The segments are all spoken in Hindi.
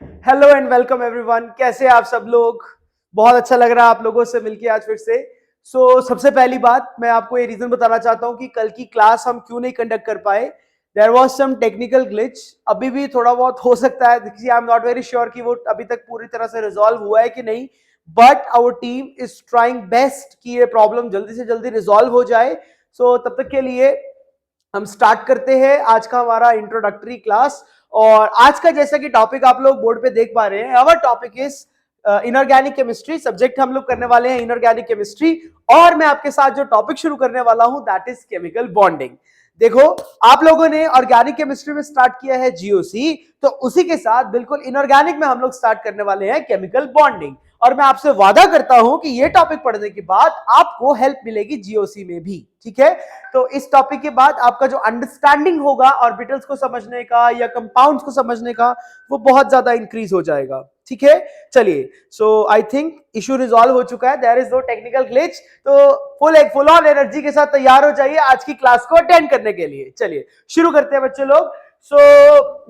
Hello and welcome everyone. कैसे आप सब लोग? बहुत अच्छा लग रहा है आप लोगों से मिलके आज फिर से। सबसे पहली बात मैं आपको ये रीजन बताना चाहता हूँ कि कल की क्लास हम क्यों नहीं कंडक्ट कर पाए। There was some technical glitch. अभी भी थोड़ा बहुत हो सकता है, I am not very sure कि वो अभी तक पूरी तरह से रिजॉल्व हुआ है कि नहीं, but our team is trying best कि ये प्रॉब्लम जल्दी से जल्दी रिजॉल्व हो जाए। तब तक के लिए हम स्टार्ट करते हैं आज का हमारा इंट्रोडक्टरी क्लास। और आज का जैसा कि टॉपिक आप लोग बोर्ड पे देख पा रहे हैं, our topic is inorganic chemistry. Subject हम लोग करने वाले हैं इनऑर्गेनिक केमिस्ट्री। और मैं आपके साथ जो टॉपिक शुरू करने वाला हूं दैट इज केमिकल बॉन्डिंग। देखो, आप लोगों ने ऑर्गेनिक केमिस्ट्री में स्टार्ट किया है जीओसी, तो उसी के साथ बिल्कुल इनऑर्गेनिक में हम लोग स्टार्ट करने वाले हैं केमिकल बॉन्डिंग। और मैं आपसे वादा करता हूं कि ये टॉपिक पढ़ने के बाद आपको हेल्प मिलेगी जीओसी में भी। ठीक है, तो इस टॉपिक के बाद आपका जो अंडरस्टैंडिंग होगा ऑर्बिटल्स को समझने का या कंपाउंड्स को समझने का, वो बहुत ज्यादा इंक्रीज हो जाएगा। ठीक है, चलिए। आई थिंक इशू रिजॉल्व हो चुका है, there is no technical glitch. तो फुल ऑन एनर्जी के साथ तैयार हो जाइए आज की क्लास को अटेंड करने के लिए। चलिए शुरू करते हैं बच्चे लोग।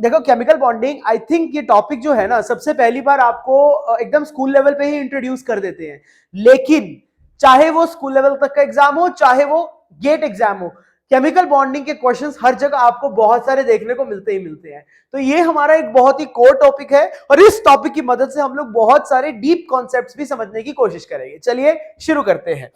देखो, केमिकल बॉन्डिंग, आई थिंक ये टॉपिक जो है ना, सबसे पहली बार आपको एकदम स्कूल लेवल पे ही इंट्रोड्यूस कर देते हैं। लेकिन चाहे वो स्कूल लेवल तक का एग्जाम हो, चाहे वो गेट एग्जाम हो, केमिकल बॉन्डिंग के क्वेश्चंस हर जगह आपको बहुत सारे देखने को मिलते ही मिलते हैं। तो ये हमारा एक बहुत ही कोर टॉपिक है और इस टॉपिक की मदद से हम लोग बहुत सारे डीप कॉन्सेप्ट्स भी समझने की कोशिश करेंगे। चलिए शुरू करते हैं।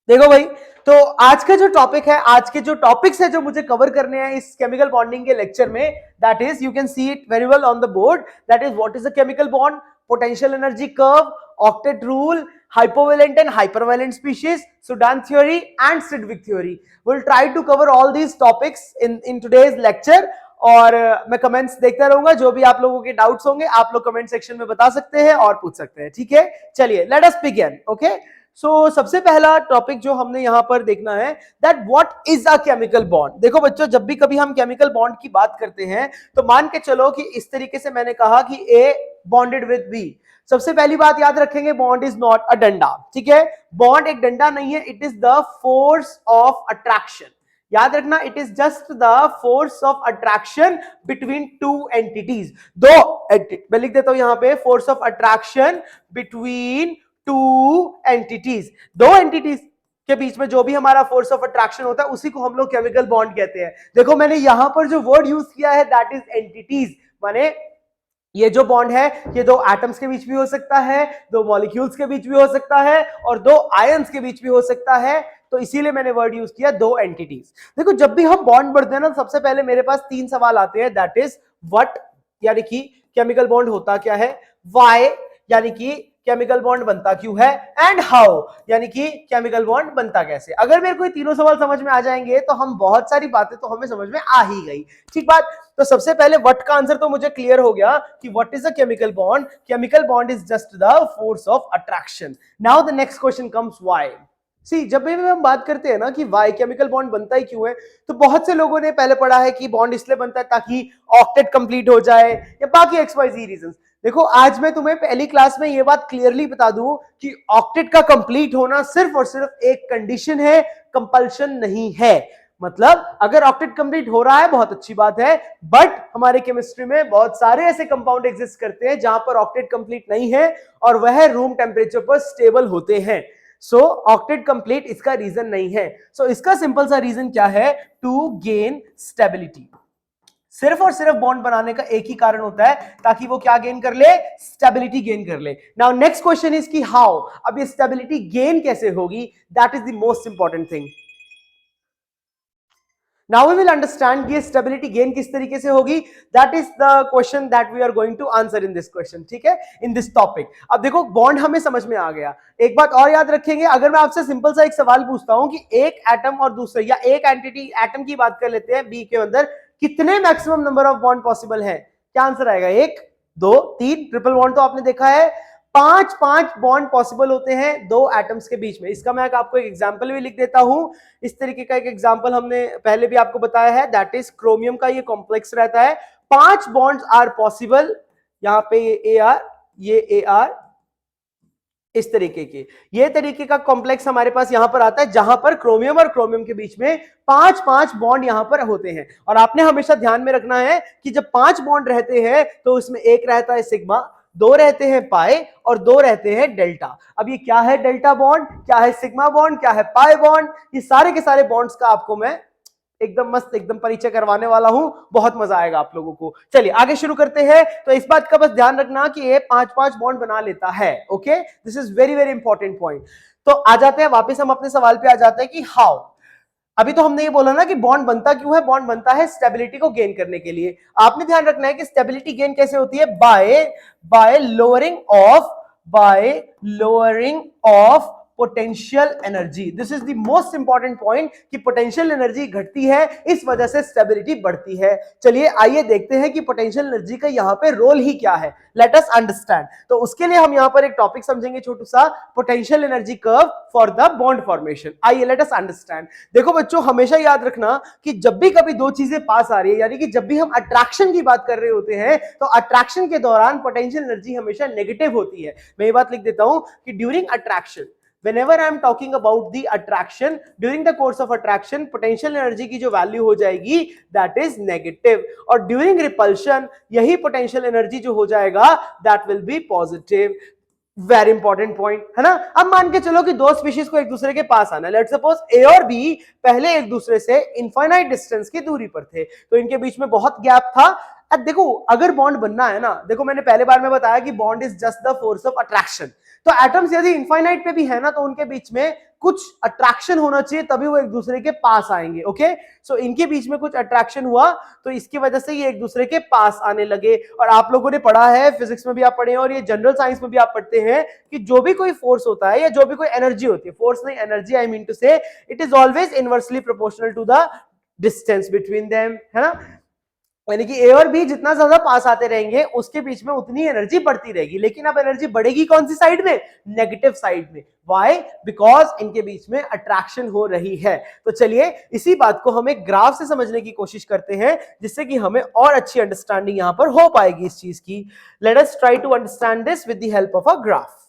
देखो भाई, तो आज का जो टॉपिक है, आज के जो टॉपिक्स है जो मुझे कवर करने हैं इस केमिकल बॉन्डिंग के लेक्चर में, that is, you can see it very well on the board, that is what is a chemical bond, potential energy curve, octet rule, hypovalent and hypervalent species, Sudan theory and Sidgwick theory. We'll try to cover all these topics in today's lecture. और मैं कमेंट्स देखता रहूंगा, जो भी आप लोगों के डाउट्स होंगे आप लोग कमेंट सेक्शन में बता सकते हैं और पूछ सकते हैं। ठीक है, चलिए लेट अस बिगिन। ओके, सबसे पहला टॉपिक जो हमने यहां पर देखना है, that what is a chemical bond. देखो बच्चों, जब भी कभी हम केमिकल बॉन्ड की बात करते हैं तो मान के चलो कि इस तरीके से मैंने कहा कि ए बॉन्डेड विद बी। सबसे पहली बात याद रखेंगे, बॉन्ड इज नॉट अ डंडा। ठीक है, बॉन्ड एक डंडा नहीं है, it is the force of attraction. याद रखना, it is just the force of attraction between two entities. मैं लिख देता हूं यहां पे, force of attraction between two entities. दो एंटिटीज के बीच में जो भी हमारा फोर्स ऑफ अट्रैक्शन होता है उसी को हम लोग केमिकल बॉन्ड कहते हैं। देखो, मैंने यहां पर जो वर्ड यूज किया है दैट इज एंटिटीज, माने ये जो बॉन्ड है ये दो एटम्स के बीच भी हो सकता है, दो मॉलिक्यूल्स के बीच भी हो सकता है और दो आयंस के बीच भी हो सकता है। तो इसीलिए मैंने वर्ड यूज किया दो एंटिटीज। देखो, जब भी हम बॉन्ड बढ़ते हैं ना, सबसे पहले मेरे पास तीन सवाल आते हैं, दैट इज व्हाट, यानी कि केमिकल बॉन्ड होता क्या है, व्हाई, यानी कि केमिकल बॉन्ड बनता क्यों है, एंड हाउ, यानी कि केमिकल बॉन्ड बनता कैसे। अगर मेरे को ये तीनों सवाल समझ में आ जाएंगे तो हम बहुत सारी बातें तो हमें समझ में आ ही गई। ठीक बात। तो सबसे पहले व्हाट का आंसर तो मुझे क्लियर हो गया कि what is a chemical bond. Chemical bond is just the force of attraction. Now the next question comes why. See, जब भी हम बात करते हैं ना कि वाई केमिकल बॉन्ड बनता ही क्यों है, तो बहुत से लोगों ने पहले पढ़ा है कि बॉन्ड इसलिए बनता है ताकि ऑक्टेट कंप्लीट हो जाए या बाकी XYZ रीजंस। देखो, आज मैं तुम्हें पहली क्लास में ये बात क्लियरली बता दूं कि ऑक्टेट का कंप्लीट होना सिर्फ और सिर्फ एक कंडीशन है, कंपल्शन नहीं है। मतलब अगर ऑक्टेट कंप्लीट हो रहा है बहुत अच्छी बात है, बट हमारे केमिस्ट्री में बहुत सारे ऐसे कंपाउंड एग्जिस्ट करते हैं जहां पर ऑक्टेट कंप्लीट नहीं है और वह रूम टेम्परेचर पर स्टेबल होते हैं। ऑक्टेट कंप्लीट इसका रीजन नहीं है। इसका सिंपल सा रीजन क्या है, टू गेन स्टेबिलिटी। सिर्फ और सिर्फ बॉन्ड बनाने का एक ही कारण होता है, ताकि वो क्या गेन कर ले, स्टेबिलिटी गेन कर ले। नाउ नेक्स्ट क्वेश्चन इज कि हाउ, अब ये स्टेबिलिटी गेन कैसे होगी, that is the most important thing. Now we will understand ये stability gain किस तरीके से होगी, that is the question that we are going to answer in this question. ठीक है, in this topic. अब देखो, बॉन्ड हमें समझ में आ गया। एक बात और याद रखेंगे, अगर मैं आपसे सिंपल सा एक सवाल पूछता हूं कि एक एटम और दूसरे, या एक एंटिटी, एटम की बात कर लेते हैं, बी के अंदर कितने maximum number of bond possible है, क्या आंसर आएगा, एक, दो, तीन। ट्रिपल बॉन्ड तो आपने देखा है, पांच पांच बॉन्ड पॉसिबल होते हैं दो एटम्स के बीच में। इसका मैं आपको एक एग्जांपल भी लिख देता हूं। इस तरीके का एक एग्जांपल हमने पहले भी आपको बताया है, दैट इज क्रोमियम का ये कॉम्प्लेक्स रहता है, पांच बॉन्ड्स आर पॉसिबल। यहां पे ये AR, ये AR, इस तरीके के, ये तरीके का कॉम्प्लेक्स हमारे पास यहां पर आता है जहां पर क्रोमियम और क्रोमियम के बीच में 5-5 बॉन्ड यहां पर होते हैं। और आपने हमेशा ध्यान में रखना है कि जब 5 बॉन्ड रहते हैं तो उसमें एक रहता है सिग्मा, 2 रहते हैं पाई और 2 रहते हैं डेल्टा। अब ये क्या है डेल्टा बॉन्ड, क्या है सिग्मा बॉन्ड, क्या है पाई बॉन्ड, ये सारे के सारे बॉन्ड्स का आपको मैं एकदम मस्त एकदम परिचय करवाने वाला हूं, बहुत मजा आएगा आप लोगों को। चलिए आगे शुरू करते हैं। तो इस बात का बस ध्यान रखना कि ये 5-5 बॉन्ड बना लेता है। Okay, this is very very important point. तो आ जाते हैं वापस, हम अपने सवाल पे आ जाते हैं कि हाउ। अभी तो हमने ये बोला ना कि बॉन्ड बनता क्यों है, बॉन्ड बनता है स्टेबिलिटी को गेन करने के लिए। आपने ध्यान रखना है कि स्टेबिलिटी गेन कैसे होती है, bye lowering of potential energy. This is the most important point कि पोटेंशियल एनर्जी घटती है, इस वजह से स्टेबिलिटी बढ़ती है। चलिए आइए देखते हैं कि पोटेंशियल एनर्जी का यहां पे रोल ही क्या है। Let us understand. तो उसके लिए हम यहां पर एक टॉपिक समझेंगे छोटू सा, potential energy curve for the bond formation. आइए लेट अस अंडरस्टैंड। देखो बच्चों, हमेशा याद रखना कि जब भी कभी दो चीजें पास आ रही है, यानी कि जब भी हम अट्रैक्शन की बात कर रहे होते हैं, तो अट्रैक्शन के दौरान पोटेंशियल एनर्जी हमेशा नेगेटिव होती है। मैं ये बात लिख देता हूं कि during attraction, whenever I am talking about the attraction, during the course of attraction, potential energy की जो वैल्यू हो जाएगी that is negative, और during repulsion यही potential energy जो हो जाएगा that will be positive। Very important point है ना। अब मान के चलो कि दो स्पीशीज को एक दूसरे के पास आना है, लेट्स सपोज ए और बी पहले एक दूसरे से इनफाइनाइट डिस्टेंस की दूरी पर थे, तो इनके बीच में बहुत गैप था। अब देखो अगर बॉन्ड बनना है ना, देखो मैंने पहले बार में बताया कि bond is just the force of attraction. तो एटम्स यदि इनफाइनाइट पे भी है ना, तो उनके बीच में कुछ अट्रैक्शन होना चाहिए, तभी वो एक दूसरे के पास आएंगे। ओके, सो इनके बीच में कुछ अट्रैक्शन हुआ, तो इसकी वजह से ये एक दूसरे के पास आने लगे। और आप लोगों ने पढ़ा है, फिजिक्स में भी आप पढ़े हैं और ये जनरल साइंस में भी आप पढ़ते हैं कि जो भी कोई फोर्स होता है या जो भी कोई एनर्जी होती है, फोर्स नहीं energy I mean to say, it is always inversely proportional to the distance between them, है ना। यानी कि ए और बी जितना ज्यादा पास आते रहेंगे उसके बीच में उतनी एनर्जी बढ़ती रहेगी। लेकिन अब एनर्जी बढ़ेगी कौन सी साइड में, नेगेटिव साइड में। व्हाई, बिकॉज इनके बीच में अट्रैक्शन हो रही है। तो चलिए इसी बात को हम एक ग्राफ से समझने की कोशिश करते हैं, जिससे कि हमें और अच्छी अंडरस्टैंडिंग यहां पर हो पाएगी इस चीज की। Let us try to understand this with the help of a graph.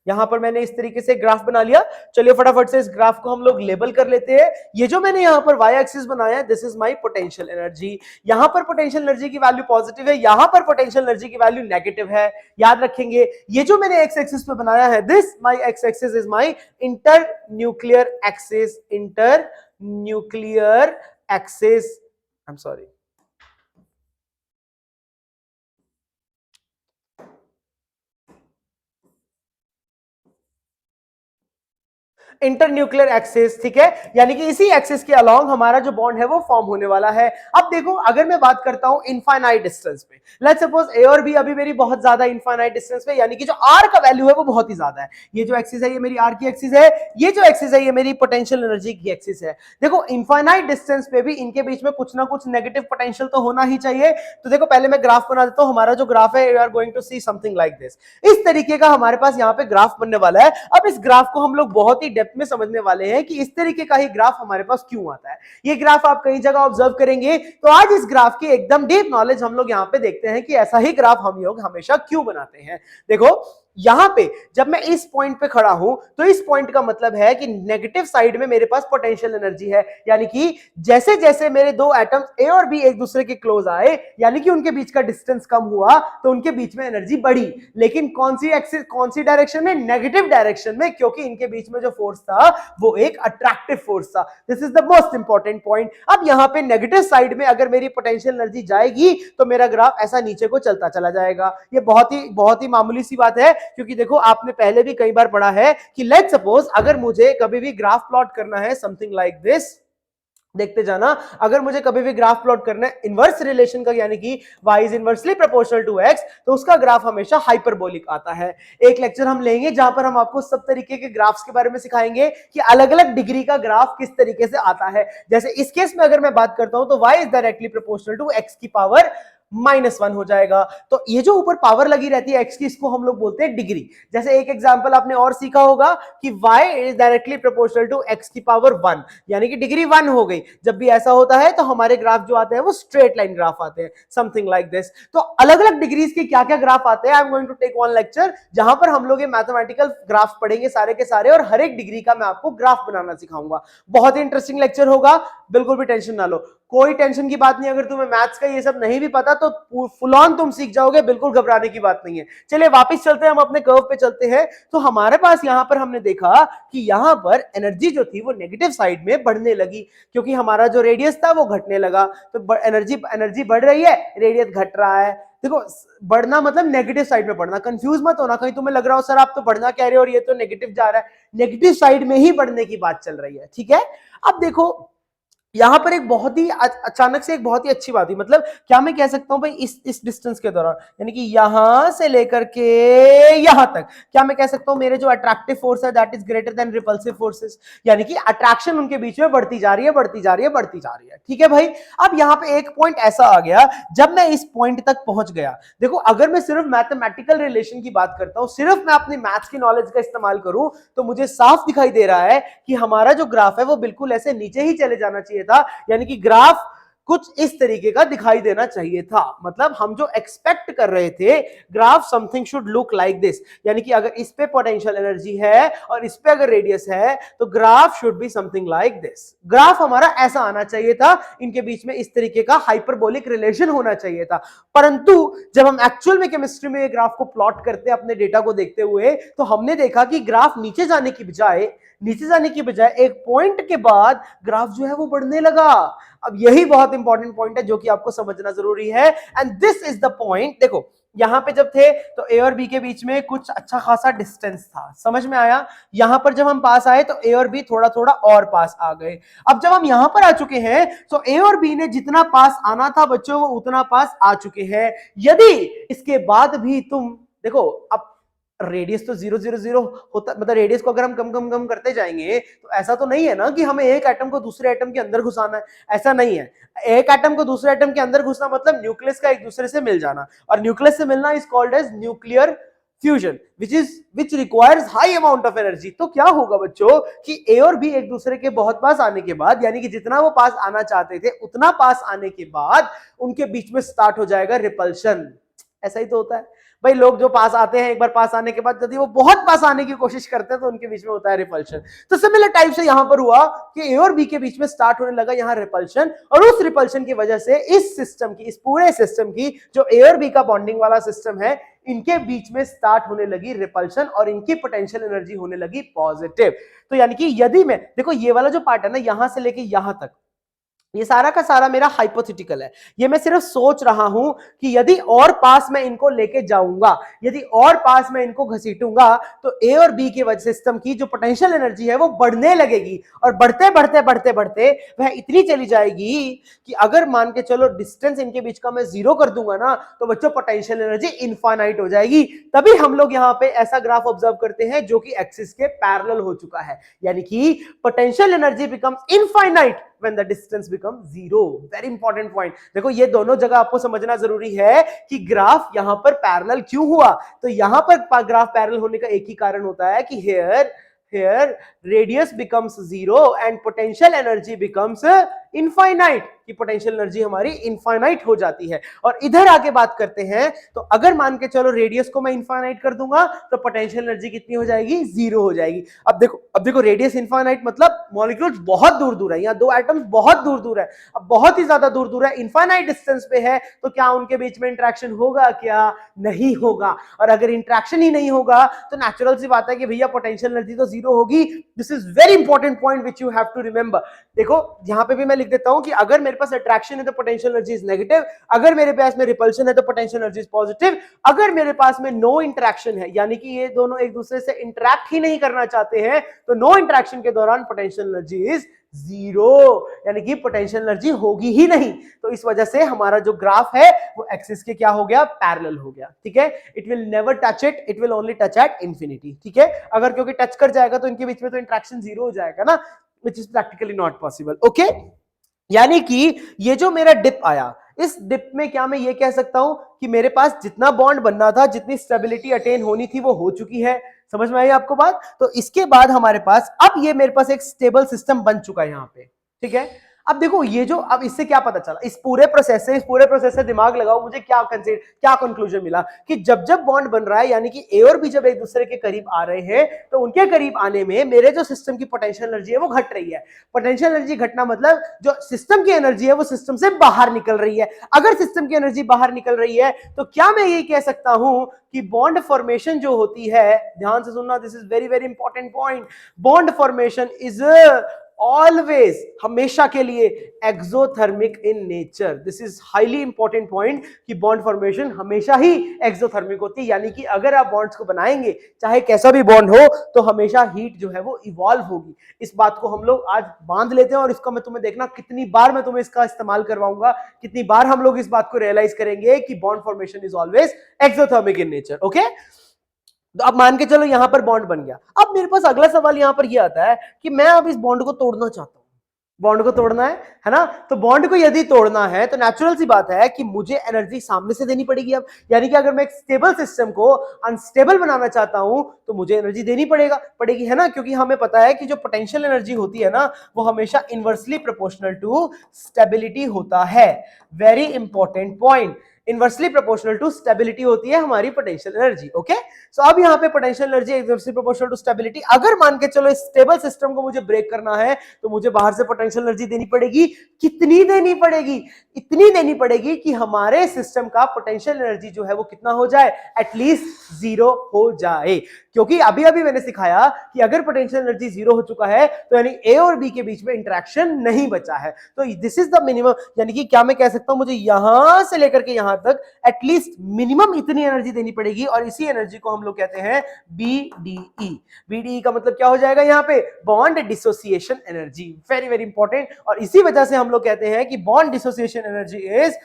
यहां पर मैंने इस तरीके से ग्राफ बना लिया। चलिए फटाफट से इस ग्राफ को हम लोग लेबल कर लेते हैं। ये जो मैंने यहां पर वाई एक्सिस बनाया है, this is my potential energy. यहां पर पोटेंशियल एनर्जी की वैल्यू पॉजिटिव है, यहां पर पोटेंशियल एनर्जी की वैल्यू नेगेटिव है, याद रखेंगे। ये जो मैंने एक्स एक्सिस पे बनाया है, this my ex axis is my inter nuclear axis, inter nuclear axis, I am sorry, internuclear axis. ठीक है, यानी कि इसी एक्सिस के अलोंग हमारा जो बॉन्ड है वो फॉर्म होने वाला है। अब देखो अगर मैं बात करता हूं इनफाइनाइट डिस्टेंस पे, लेट्स सपोज ए और बी अभी मेरी बहुत ज्यादा इनफाइनाइट डिस्टेंस पे, यानी कि जो आर का वैल्यू है वो बहुत ही ज्यादा है। ये जो एक्सिस है ये मेरी आर की एक्सिस है, ये जो एक्सिस है ये मेरी पोटेंशियल एनर्जी की एक्सिस है। देखो इनफाइनाइट डिस्टेंस पे भी इनके बीच में कुछ ना कुछ नेगेटिव पोटेंशियल तो होना ही चाहिए। तो देखो पहले मैं ग्राफ बना देता हूं। हमारा जो ग्राफ है, you are going to see something like this. इस तरीके का हमारे पास यहाँ पे ग्राफ बनने वाला है। अब इस ग्राफ को हम लोग बहुत ही डेप्थ में समझने वाले हैं कि इस तरीके का ही ग्राफ हमारे पास क्यों आता है। ये ग्राफ आप कई जगह ऑब्जर्व करेंगे, तो आज इस ग्राफ की एकदम डीप नॉलेज हम लोग यहाँ पे देखते हैं कि ऐसा ही ग्राफ हम लोग हमेशा क्यों बनाते हैं। देखो यहां पे जब मैं इस पॉइंट पे खड़ा हूं, तो इस पॉइंट का मतलब है कि नेगेटिव साइड में मेरे पास पोटेंशियल एनर्जी है। यानी कि जैसे जैसे मेरे दो एटम्स ए और बी एक दूसरे के क्लोज आए, यानी कि उनके बीच का डिस्टेंस कम हुआ, तो उनके बीच में एनर्जी बढ़ी। लेकिन कौन सी एक्सिस, कौन सी डायरेक्शन में, नेगेटिव डायरेक्शन में, क्योंकि इनके बीच में जो फोर्स था वो एक अट्रैक्टिव फोर्स था। This is the most important point. अब यहां पे नेगेटिव साइड में अगर मेरी पोटेंशियल एनर्जी जाएगी, तो मेरा ग्राफ ऐसा नीचे को चलता चला जाएगा। ये बहुत ही मामूली सी बात है, क्योंकि देखो आपने पहले भी कई बार पढ़ा है कि लेट्स सपोज अगर मुझे कभी भी ग्राफ प्लॉट करना है समथिंग लाइक दिस, देखते जाना, अगर मुझे कभी भी ग्राफ प्लॉट करना है इनवर्स रिलेशन का, यानी कि y is inversely proportional to x, तो उसका ग्राफ हमेशा हाइपरबोलिक आता है। एक लेक्चर हम लेंगे जहां पर हम आपको सब तरीके के ग्राफ्स के बारे में सिखाएंगे कि अलग अलग डिग्री का ग्राफ किस तरीके से आता है। जैसे इस केस में अगर मैं बात करता हूं, तो y is directly proportional to x की पावर -1 हो जाएगा। तो ये जो ऊपर पावर लगी रहती है x की, इसको हम लोग बोलते हैं डिग्री। जैसे एक एग्जांपल आपने और सीखा होगा कि y is directly proportional to x की पावर 1, यानी कि डिग्री 1 हो गई। जब भी ऐसा होता है तो हमारे ग्राफ जो आते हैं वो स्ट्रेट लाइन ग्राफ आते हैं, समथिंग लाइक दिस। तो अलग अलग डिग्रीज के क्या क्या ग्राफ आते हैं, I am going to take one lecture जहां पर हम लोग ये मैथमेटिकल ग्राफ पढ़ेंगे सारे के सारे, और हर एक डिग्री का मैं आपको ग्राफ बनाना सिखाऊंगा। बहुत ही इंटरेस्टिंग लेक्चर होगा, बिल्कुल भी टेंशन ना लो, कोई टेंशन की बात नहीं। अगर तुम्हें मैथ्स का ये सब नहीं भी पता तो फुल ऑन तुम सीख जाओगे, बिल्कुल घबराने की बात नहीं है। चलिए वापस चलते हैं, हम अपने कर्व पे चलते हैं। तो हमारे पास यहां पर हमने देखा कि यहां पर एनर्जी जो थी वो नेगेटिव साइड में बढ़ने लगी, क्योंकि हमारा जो रेडियस था वो घटने लगा। तो एनर्जी बढ़ रही है, रेडियस घट रहा है। देखो बढ़ना मतलब नेगेटिव साइड में बढ़ना, कंफ्यूज मत होना, कहीं तुम्हें लग रहा हो सर आप तो बढ़ना कह रहे हो और ये तो नेगेटिव जा रहा है। नेगेटिव साइड में ही बढ़ने की बात चल रही है, ठीक है। अब देखो यहां पर एक बहुत ही अचानक से एक बहुत ही अच्छी बात हुई, मतलब क्या मैं कह सकता हूं भाई इस डिस्टेंस के दौरान, यानी कि यहां से लेकर के यहां तक, क्या मैं कह सकता हूं मेरे जो अट्रैक्टिव फोर्स है that is greater than repulsive forces, यानी कि अट्रैक्शन उनके बीच में बढ़ती जा रही है, बढ़ती जा रही है, बढ़ती जा रही है, ठीक है भाई। अब यहां पे एक पॉइंट ऐसा आ गया, जब मैं इस पॉइंट तक पहुंच गया, देखो अगर मैं सिर्फ मैथमेटिकल रिलेशन की बात करता हूं, सिर्फ मैं अपनी मैथ्स की नॉलेज का इस्तेमाल करूं, तो मुझे साफ दिखाई दे रहा है कि हमारा जो ग्राफ है वो बिल्कुल ऐसे नीचे ही चले जाना चाहिए था, यानी कि ग्राफ कुछ इस तरीके का दिखाई देना चाहिए था। मतलब हम जो एक्सपेक्ट कर रहे थे, graph something should look like this, यानी कि अगर इस पे पोटेंशियल एनर्जी है और इस पे अगर रेडियस है तो graph should be something like this. Graph हमारा ऐसा आना चाहिए था, इनके बीच में इस तरीके का हाइपरबोलिक रिलेशन होना चाहिए था। परंतु जब हम एक्चुअल में केमिस्ट्री में ग्राफ को प्लॉट करते अपने डेटा को देखते हुए, तो हमने देखा कि ग्राफ नीचे जाने की बजाय एक पॉइंट के बाद ग्राफ जो है वो बढ़ने लगा। अब यही बहुत इंपॉर्टेंट पॉइंट है जो कि आपको समझना जरूरी है, and this is the point. देखो यहां पे जब थे तो ए और बी के बीच में कुछ अच्छा खासा डिस्टेंस था, समझ में आया। यहां पर जब हम पास आए तो ए और बी थोड़ा थोड़ा और पास आ गए। अब जब हम यहां पर आ चुके हैं तो ए और बी ने जितना पास आना था बच्चों वो उतना पास आ चुके हैं। यदि इसके बाद भी तुम देखो, अब रेडियस तो 0 0 0 होता, मतलब रेडियस को अगर हम कम करते जाएंगे तो ऐसा तो नहीं है ना कि हमें एक एटम को दूसरे एटम के अंदर घुसाना है, ऐसा नहीं है। एक एटम को दूसरे एटम के अंदर घुसना मतलब न्यूक्लियस का एक दूसरे से मिल जाना, और न्यूक्लियस से मिलना is called as nuclear fusion, which requires high amount of energy. तो क्या होगा बच्चों कि ए और बी एक दूसरे के बहुत पास आने के बाद, यानी कि जितना वो पास आना चाहते थे उतना पास आने के बाद उनके बीच में स्टार्ट हो जाएगा रिपल्शन। ऐसा ही तो होता है भाई, लोग जो पास आते हैं एक बार पास आने के बाद यदि वो बहुत पास आने की कोशिश करते हैं तो उनके बीच में होता है रिपल्शन। तो सिमिलर टाइप से यहां पर हुआ कि ए और बी के बीच में स्टार्ट होने लगा यहां रिपल्शन, और उस रिपल्शन की वजह से इस सिस्टम की, इस पूरे सिस्टम की जो ए और बी का बॉन्डिंग वाला सिस्टम है, इनके बीच में स्टार्ट होने लगी रिपल्शन और इनकी पोटेंशियल एनर्जी होने लगी पॉजिटिव। तो यानी कि यदि मैं देखो ये वाला जो पार्ट है ना यहां से लेके यहां तक, ये सारा का सारा मेरा हाइपोथेटिकल है, ये मैं सिर्फ सोच रहा हूं कि यदि और पास मैं इनको लेके जाऊंगा, यदि और पास मैं इनको घसीटूंगा तो ए और बी के वजह सिस्टम की जो पोटेंशियल एनर्जी है वो बढ़ने लगेगी, और बढ़ते बढ़ते बढ़ते बढ़ते वह इतनी चली जाएगी कि अगर मान के चलो डिस्टेंस इनके बीच का मैं 0 कर दूंगा ना तो बच्चों पोटेंशियल एनर्जी इनफाइनाइट हो जाएगी। तभी हम लोग यहाँ पे ऐसा ग्राफ ऑब्जर्व करते हैं जो कि एक्सिस के पैरेलल हो चुका है, यानी कि potential energy becomes infinite when the distance becomes 0। very important point। देखो ये दोनों जगह आपको समझना जरूरी है कि ग्राफ यहां पर पैरेलल क्यों हुआ। तो यहां पर ग्राफ पैरेलल होने का एक ही कारण होता है कि here radius becomes 0 and potential energy becomes infinite, कि पोटेंशियल एनर्जी हमारी इनफाइनाइट हो जाती है। और इधर आके बात करते हैं तो अगर मान के चलो रेडियस को मैं इनफाइनाइट कर दूंगा तो पोटेंशियल एनर्जी कितनी हो जाएगी, 0 हो जाएगी। अब देखो रेडियस इनफाइनाइट मतलब मॉलिक्यूल्स बहुत दूर दूर है, यहाँ दो एटम्स बहुत दूर दूर है, अब बहुत ही ज्यादा दूर दूर है, इनफाइनाइट डिस्टेंस पे है, तो क्या उनके बीच में इंटरेक्शन होगा, क्या नहीं होगा। और अगर इंटरेक्शन ही नहीं होगा तो नेचुरल सी बात है कि भैया पोटेंशियल एनर्जी तो 0 होगी। This is very important point which you have to remember. देखो यहां पे भी मैं लिख देता हूं कि अगर मेरे पास अट्रैक्शन है तो पोटेंशियल एनर्जी इज नेगेटिव, अगर मेरे पास में रिपल्शन है तो पोटेंशियल एनर्जी इज पॉजिटिव, अगर मेरे पास में नो इंटरेक्शन है यानी कि ये दोनों एक दूसरे से इंटरैक्ट ही नहीं करना चाहते हैं तो नो इंटरेक्शन के दौरान पोटेंशियल एनर्जी इज 0, यानी कि पोटेंशियल एनर्जी होगी ही नहीं। तो इस वजह से हमारा जो ग्राफ है वो एक्सिस के क्या हो गया, पैरेलल हो गया, ठीक है। It will never touch it, it will only touch at infinity, ठीक है। अगर क्योंकि टच कर जाएगा तो इनके बीच में तो इंटरेक्शन 0 हो जाएगा ना, which is practically not possible, okay. यानी कि ये जो मेरा डिप आया इस डिप में क्या मैं ये कह सकता हूं कि मेरे पास जितना बॉन्ड बनना था, जितनी स्टेबिलिटी अटेन होनी थी, वो हो चुकी है। समझ में आई आपको बात? तो इसके बाद हमारे पास अब ये मेरे पास एक स्टेबल सिस्टम बन चुका है यहां पे, ठीक है। अब देखो ये जो, अब इससे क्या पता चला, इस पूरे प्रोसेस से दिमाग लगाओ, मुझे क्या कंक्लूजन मिला कि जब जब बॉन्ड बन रहा है, यानी कि ए और बी जब एक दूसरे के करीब आ रहे हैं, तो उनके करीब आने में मेरे जो सिस्टम की पोटेंशियल एनर्जी है वो घट रही है। पोटेंशियल एनर्जी घटना मतलब जो सिस्टम की एनर्जी है वो सिस्टम से बाहर निकल रही है। अगर सिस्टम की एनर्जी बाहर निकल रही है तो क्या मैं ये कह सकता हूं कि बॉन्ड फॉर्मेशन जो होती है, ध्यान से सुनना, this is very very important point, bond formation is always, हमेशा के लिए exothermic in nature. This is highly important point कि बॉन्ड फॉर्मेशन हमेशा ही एक्सोथर्मिक होती है, यानी कि अगर आप बॉन्ड्स को बनाएंगे, चाहे कैसा भी बॉन्ड हो, तो हमेशा हीट जो है वो इवॉल्व होगी। इस बात को हम लोग आज बांध लेते हैं और इसका मैं तुम्हें देखना कितनी बार मैं तुम्हें इसका इस्तेमाल करवाऊंगा, कितनी बार हम लोग इस बात को रियलाइज करेंगे कि bond formation is always exothermic in nature. Okay, तो अब मान के चलो यहां पर बॉन्ड बन गया। अब मेरे पास अगला सवाल यहां पर यह आता है कि मैं अब इस बॉन्ड को तोड़ना चाहता हूं, बॉन्ड को तोड़ना है ना। तो बॉन्ड को यदि तोड़ना है तो नेचुरल सी बात है कि मुझे एनर्जी सामने से देनी पड़ेगी। अब यानी कि अगर मैं एक स्टेबल सिस्टम को अनस्टेबल बनाना चाहता हूं तो मुझे एनर्जी देनी पड़ेगी, है ना, क्योंकि हमें पता है कि जो पोटेंशियल एनर्जी होती है ना, वो हमेशा इनवर्सली प्रोपोर्शनल टू स्टेबिलिटी होता है। Very important point, inversely proportional to stability होती है हमारी पोटेंशियल एनर्जी। ओके, सो अब यहाँ पे potential energy inversely proportional to stability. अगर मान के चलो इस स्टेबल सिस्टम को मुझे ब्रेक करना है तो मुझे बाहर से पोटेंशियल एनर्जी देनी पड़ेगी। कितनी देनी पड़ेगी? इतनी देनी पड़ेगी कि हमारे सिस्टम का पोटेंशियल एनर्जी जो है वो कितना हो जाए, एटलीस्ट 0 हो जाए। क्योंकि अभी अभी मैंने सिखाया कि अगर पोटेंशियल एनर्जी 0 हो चुका है तो यानी ए और बी के बीच में इंटरेक्शन नहीं बचा है। तो दिस इज द मिनिमम, यानी कि क्या मैं कह सकता हूं, मुझे यहां से लेकर के यहां तक एटलीस्ट मिनिमम इतनी एनर्जी देनी पड़ेगी, और इसी एनर्जी को हम लोग कहते हैं बीडीई। बीडीई का मतलब क्या हो जाएगा यहाँ पे, bond dissociation energy. Very very important, और इसी वजह से हम लोग कहते हैं कि bond dissociation energy is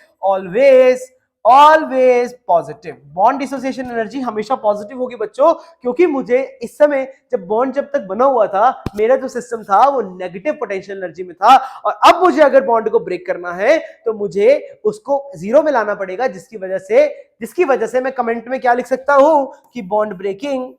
always positive. Bond dissociation energy हमेशा पॉजिटिव होगी बच्चों, क्योंकि मुझे इस समय जब तक बना हुआ था, मेरा जो सिस्टम था वो नेगेटिव पोटेंशियल एनर्जी में था, और अब मुझे अगर बॉन्ड को ब्रेक करना है तो मुझे उसको 0 में लाना पड़ेगा, जिसकी वजह से मैं कमेंट में क्या लिख सकता हूं कि बॉन्ड ब्रेकिंग,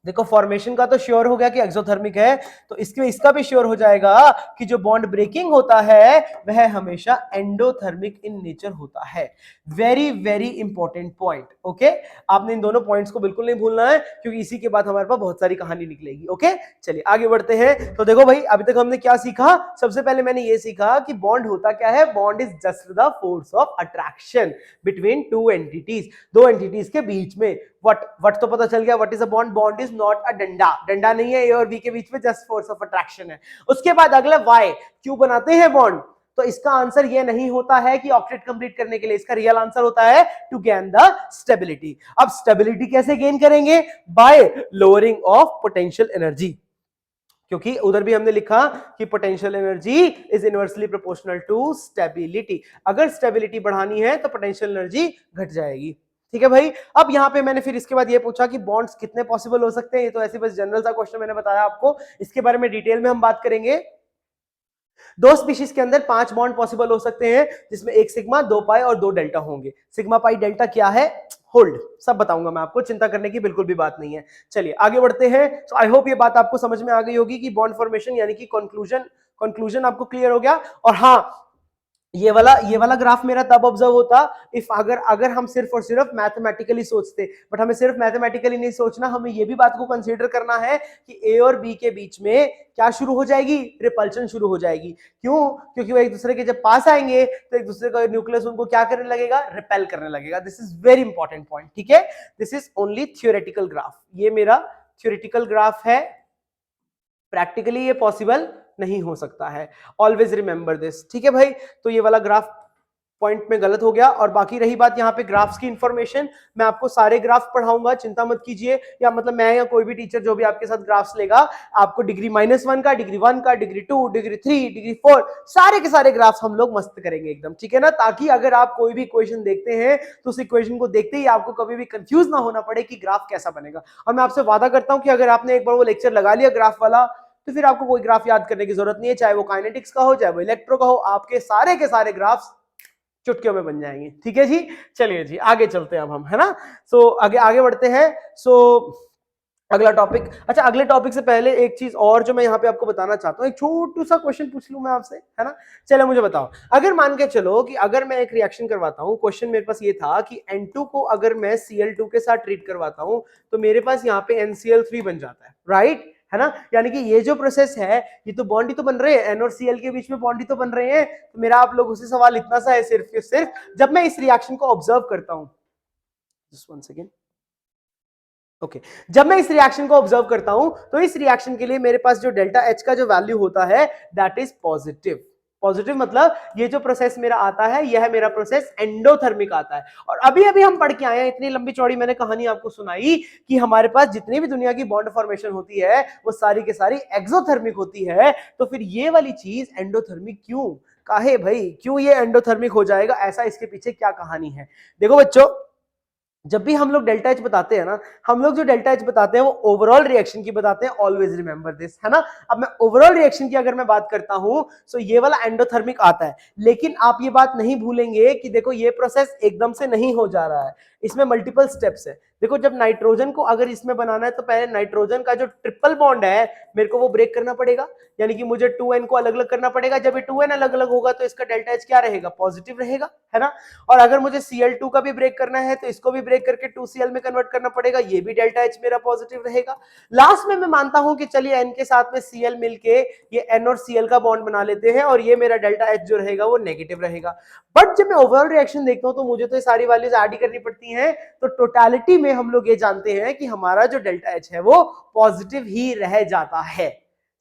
देखो फॉर्मेशन का तो श्योर हो गया कि एक्सोथर्मिक है, तो इसका भी श्योर हो जाएगा कि जो बॉन्ड ब्रेकिंग होता है वह हमेशा एंडोथर्मिक इन नेचर होता है। Very very important point. Okay, आपने इन दोनों पॉइंट्स को बिल्कुल नहीं भूलना है, क्योंकि इसी के बाद हमारे पास बहुत सारी कहानी निकलेगी। ओके, चलिए आगे बढ़ते हैं। तो देखो भाई, अभी तक हमने क्या सीखा? सबसे पहले मैंने ये सीखा कि बॉन्ड होता क्या है। Bond is just the force of attraction between two entities, दो एंटिटीज के बीच में। वट तो पता चल गया, what is a bond? Bond is not a डंडा नहीं है ए और बी के बीच में, जस्ट फोर्स ऑफ अट्रैक्शन है। उसके बाद अगला वाई, क्यों बनाते हैं बॉन्ड? तो इसका आंसर ये नहीं होता है कि ऑक्टेट कंप्लीट करने के लिए, इसका रियल आंसर होता है टू गेन द स्टेबिलिटी। अब स्टेबिलिटी कैसे गेन करेंगे? By lowering of potential energy, क्योंकि उधर भी हमने लिखा कि potential energy is inversely proportional to stability. अगर स्टेबिलिटी बढ़ानी है तो पोटेंशियल एनर्जी घट जाएगी। ठीक है भाई। अब यहां पे मैंने फिर इसके बाद ये पूछा कि बॉन्ड्स कितने पॉसिबल हो सकते हैं। ये तो ऐसे बस जनरल सा क्वेश्चन मैंने बताया आपको, इसके बारे में डिटेल में हम बात करेंगे। दो स्पीशीज के अंदर 5 बॉन्ड पॉसिबल हो सकते हैं, जिसमें एक सिग्मा, 2 पाई और 2 डेल्टा होंगे। सिग्मा पाई डेल्टा क्या है, होल्ड, सब बताऊंगा मैं आपको, चिंता करने की बिल्कुल भी बात नहीं है। चलिए आगे बढ़ते हैं। सो आई होप ये बात आपको समझ में आ गई होगी कि बॉन्ड फॉर्मेशन यानी कि कंक्लूजन आपको क्लियर हो गया। और हाँ, ये वाला ग्राफ मेरा तब ऑब्जर्व होता इफ अगर हम सिर्फ और सिर्फ मैथमेटिकली सोचते, बट हमें सिर्फ मैथमेटिकली नहीं सोचना, हमें ये भी बात को कंसीडर करना है कि ए और बी के बीच में क्या शुरू हो जाएगी, रिपल्शन शुरू हो जाएगी। क्यों? क्योंकि वो एक दूसरे के जब पास आएंगे तो एक दूसरे का न्यूक्लियस उनको क्या करने लगेगा, रिपेल करने लगेगा। This is very important point. ठीक है, this is only theoretical graph, ये मेरा थ्योरेटिकल ग्राफ है, प्रैक्टिकली ये पॉसिबल नहीं हो सकता है। Always remember this. ठीक है भाई, तो ये वाला ग्राफ पॉइंट में गलत हो गया। और बाकी रही बात यहाँ पे ग्राफ्स की इंफॉर्मेशन, मैं आपको सारे ग्राफ पढ़ाऊंगा, चिंता मत कीजिए। या मतलब मैं या कोई भी टीचर जो भी आपके साथ ग्राफ्स लेगा, आपको डिग्री -1 का, डिग्री 1 का, डिग्री 2, डिग्री 3, डिग्री 4, सारे के सारे ग्राफ्स हम लोग मस्त करेंगे एकदम। ठीक है ना, ताकि अगर आप कोई भी इक्वेशन देखते हैं तो उस इक्वेशन को देखते ही आपको कभी भी कंफ्यूज ना होना पड़े कि ग्राफ कैसा बनेगा। और मैं आपसे वादा करता हूं कि अगर आपने एक बार वो लेक्चर लगा लिया ग्राफ वाला, तो फिर आपको कोई ग्राफ याद करने की जरूरत नहीं है, चाहे वो काइनेटिक्स का हो, चाहे वो इलेक्ट्रो का हो, आपके सारे के सारे ग्राफ्स चुटकियों में बन जाएंगे। ठीक है जी, चलिए जी आगे चलते हैं अब हम, है ना। सो आगे आगे बढ़ते हैं। सो अगला टॉपिक, अच्छा अगले टॉपिक से पहले एक चीज और जो मैं यहाँ पे आपको बताना चाहता हूँ, एक छोटू सा क्वेश्चन पूछ लूं मैं आपसे, है ना। चलो मुझे बताओ, अगर मान के चलो कि अगर मैं एक रिएक्शन करवाता हूँ, क्वेश्चन मेरे पास ये था कि N2 को अगर मैं Cl2 के साथ ट्रीट करवाता हूँ तो मेरे पास यहाँ पे NCl3 बन जाता है, राइट, है ना। यानी कि ये जो प्रोसेस है, ये तो बॉन्ड ही तो बन रहे हैं, N और Cl के बीच में बॉन्ड ही तो बन रहे हैं। तो मेरा आप लोगों से सवाल इतना सा है, सिर्फ जब मैं इस रिएक्शन को ऑब्जर्व करता हूँ, जस्ट वन सेकेंड, ओके जब मैं इस रिएक्शन को ऑब्जर्व करता हूं तो इस रिएक्शन के लिए मेरे पास जो डेल्टा एच का जो वैल्यू होता है दैट इज पॉजिटिव। पॉजिटिव मतलब ये जो प्रोसेस मेरा आता है, यह मेरा प्रोसेस एंडोथर्मिक आता है। और अभी अभी हम पढ़ के आए हैं, इतनी लंबी चौड़ी मैंने कहानी आपको सुनाई कि हमारे पास जितनी भी दुनिया की बॉन्ड फॉर्मेशन होती है वो सारी के सारी एक्सोथर्मिक होती है। तो फिर ये वाली चीज एंडोथर्मिक क्यों, काहे भाई, क्यों ये एंडोथर्मिक हो जाएगा, ऐसा इसके पीछे क्या कहानी है। देखो बच्चों, जब भी हम लोग डेल्टा एच बताते हैं ना, हम लोग जो डेल्टा एच बताते हैं वो ओवरऑल रिएक्शन की बताते हैं, ऑलवेज रिमेंबर दिस, है ना। अब मैं ओवरऑल रिएक्शन की अगर मैं बात करता हूं तो ये वाला एंडोथर्मिक आता है, लेकिन आप ये बात नहीं भूलेंगे कि देखो ये प्रोसेस एकदम से नहीं हो जा रहा है, इसमें मल्टीपल स्टेप्स है। देखो जब नाइट्रोजन को अगर इसमें बनाना है तो पहले नाइट्रोजन का जो ट्रिपल बॉन्ड है मेरे को वो ब्रेक करना पड़ेगा, यानी कि मुझे 2n को अलग अलग करना पड़ेगा। जब ये 2n अलग अलग होगा तो इसका डेल्टा एच क्या रहेगा, पॉजिटिव रहेगा, है ना। और अगर मुझे Cl2 का भी ब्रेक करना है तो इसको भी ब्रेक करके 2Cl में कन्वर्ट करना पड़ेगा, ये भी डेल्टा एच मेरा पॉजिटिव रहेगा। लास्ट में मैं मानता हूं कि चलिए n के साथ में Cl मिलके ये n और Cl का बॉन्ड बना लेते हैं और ये मेरा डेल्टा एच जो रहेगा वो नेगेटिव रहेगा। बट जब मैं ओवरऑल रिएक्शन देखता हूं तो मुझे तो ये सारी वैल्यूज ऐड ही करनी पड़ती हैं। तो टोटालिटी में हम लोग ये जानते हैं कि हमारा जो डेल्टा एच है वो पॉजिटिव ही रह जाता है।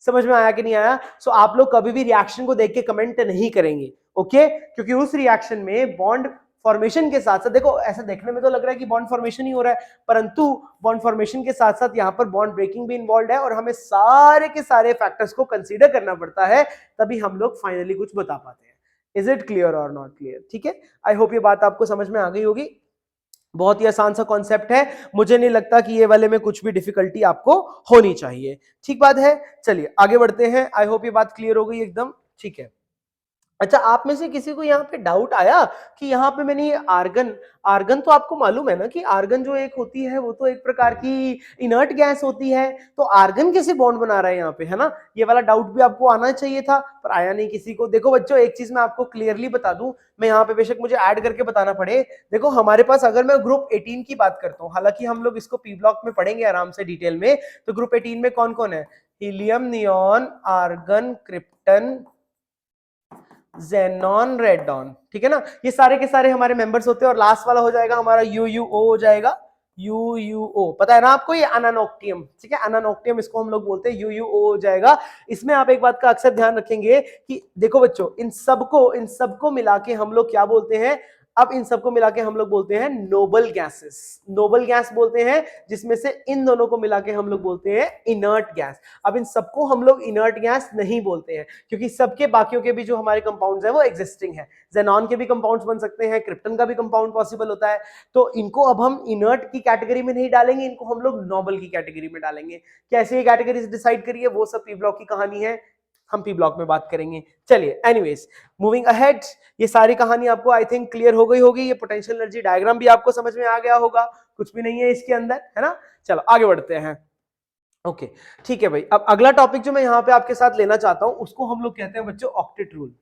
समझ में आया कि नहीं आया। सो आप लोग कभी भी रिएक्शन को देख के कमेंट नहीं करेंगे, ओके, क्योंकि उस रिएक्शन में बॉन्ड फॉर्मेशन के साथ साथ, देखो ऐसा देखने में तो लग रहा है कि बॉन्ड फॉर्मेशन ही हो रहा है, परंतु बॉन्ड फॉर्मेशन के साथ साथ यहाँ पर बॉन्ड ब्रेकिंग भी इन्वॉल्व है और हमें सारे के सारे फैक्टर्स को कंसीडर करना पड़ता है, तभी हम लोग फाइनली कुछ बता पाते हैं। इज इट क्लियर और नॉट क्लियर, ठीक है। आई होप ये बात आपको समझ में आ गई होगी। बहुत ही आसान सा कॉन्सेप्ट है, मुझे नहीं लगता कि ये वाले में कुछ भी डिफिकल्टी आपको होनी चाहिए, ठीक बात है। चलिए आगे बढ़ते हैं, आई होप ये बात क्लियर हो गई एकदम, ठीक है। अच्छा आप में से किसी को यहाँ पे डाउट आया कि यहाँ पे मैंने ये आर्गन, आर्गन तो आपको मालूम है ना कि आर्गन जो एक होती है वो तो एक प्रकार की इनर्ट गैस होती है, तो आर्गन कैसे बॉन्ड बना रहा है यहाँ पे, है ना। ये वाला डाउट भी आपको आना चाहिए था पर आया नहीं किसी को। देखो बच्चों एक चीज मैं आपको क्लियरली बता दूं, मैं यहाँ पे बेशक मुझे ऐड करके बताना पड़े, देखो हमारे पास अगर मैं ग्रुप 18 की बात करता हूँ, हालांकि हम लोग इसको पी ब्लॉक में पढ़ेंगे आराम से डिटेल में, तो ग्रुप 18 में कौन कौन है, helium, neon, argon, krypton, xenon, radon, ठीक है ना। ये सारे के सारे हमारे मेंबर्स होते हैं और लास्ट वाला हो जाएगा हमारा यूयूओ हो जाएगा, यूयूओ पता है ना आपको, ये अनानोक्टियम, ठीक है, अनानोक्टियम इसको हम लोग बोलते हैं, यूयूओ हो जाएगा। इसमें आप एक बात का अक्सर ध्यान रखेंगे कि देखो बच्चों इन सबको मिला के हम लोग क्या बोलते हैं, अब इन सबको मिला के हम लोग बोलते हैं नोबल गैसेस, नोबल गैस बोलते हैं, जिसमें से इन दोनों को मिला के हम लोग बोलते हैं इनर्ट गैस। अब इन सबको हम लोग इनर्ट गैस नहीं बोलते हैं क्योंकि सबके बाकियों के भी जो हमारे कंपाउंड्स हैं वो एग्जिस्टिंग है, जेनॉन के भी कंपाउंड्स बन सकते हैं, क्रिप्टन का भी कंपाउंड पॉसिबल होता है, तो इनको अब हम इनर्ट की कैटेगरी में नहीं डालेंगे, इनको हम लोग नोबल की कैटेगरी में डालेंगे। कैसे ये कैटेगरीज डिसाइड करिए वो सब पी ब्लॉक की कहानी है, हम पी ब्लॉक में बात करेंगे। चलिए एनीवेज मूविंग अहेड, ये सारी कहानी आपको आई थिंक क्लियर हो गई होगी, ये पोटेंशियल एनर्जी डायग्राम भी आपको समझ में आ गया होगा, कुछ भी नहीं है इसके अंदर, है ना। चलो आगे बढ़ते हैं, ओके ठीक है भाई। अब अगला टॉपिक जो मैं यहाँ पे आपके साथ लेना चाहता हूं उसको हम लोग कहते हैं बच्चों ऑक्टेट रूल।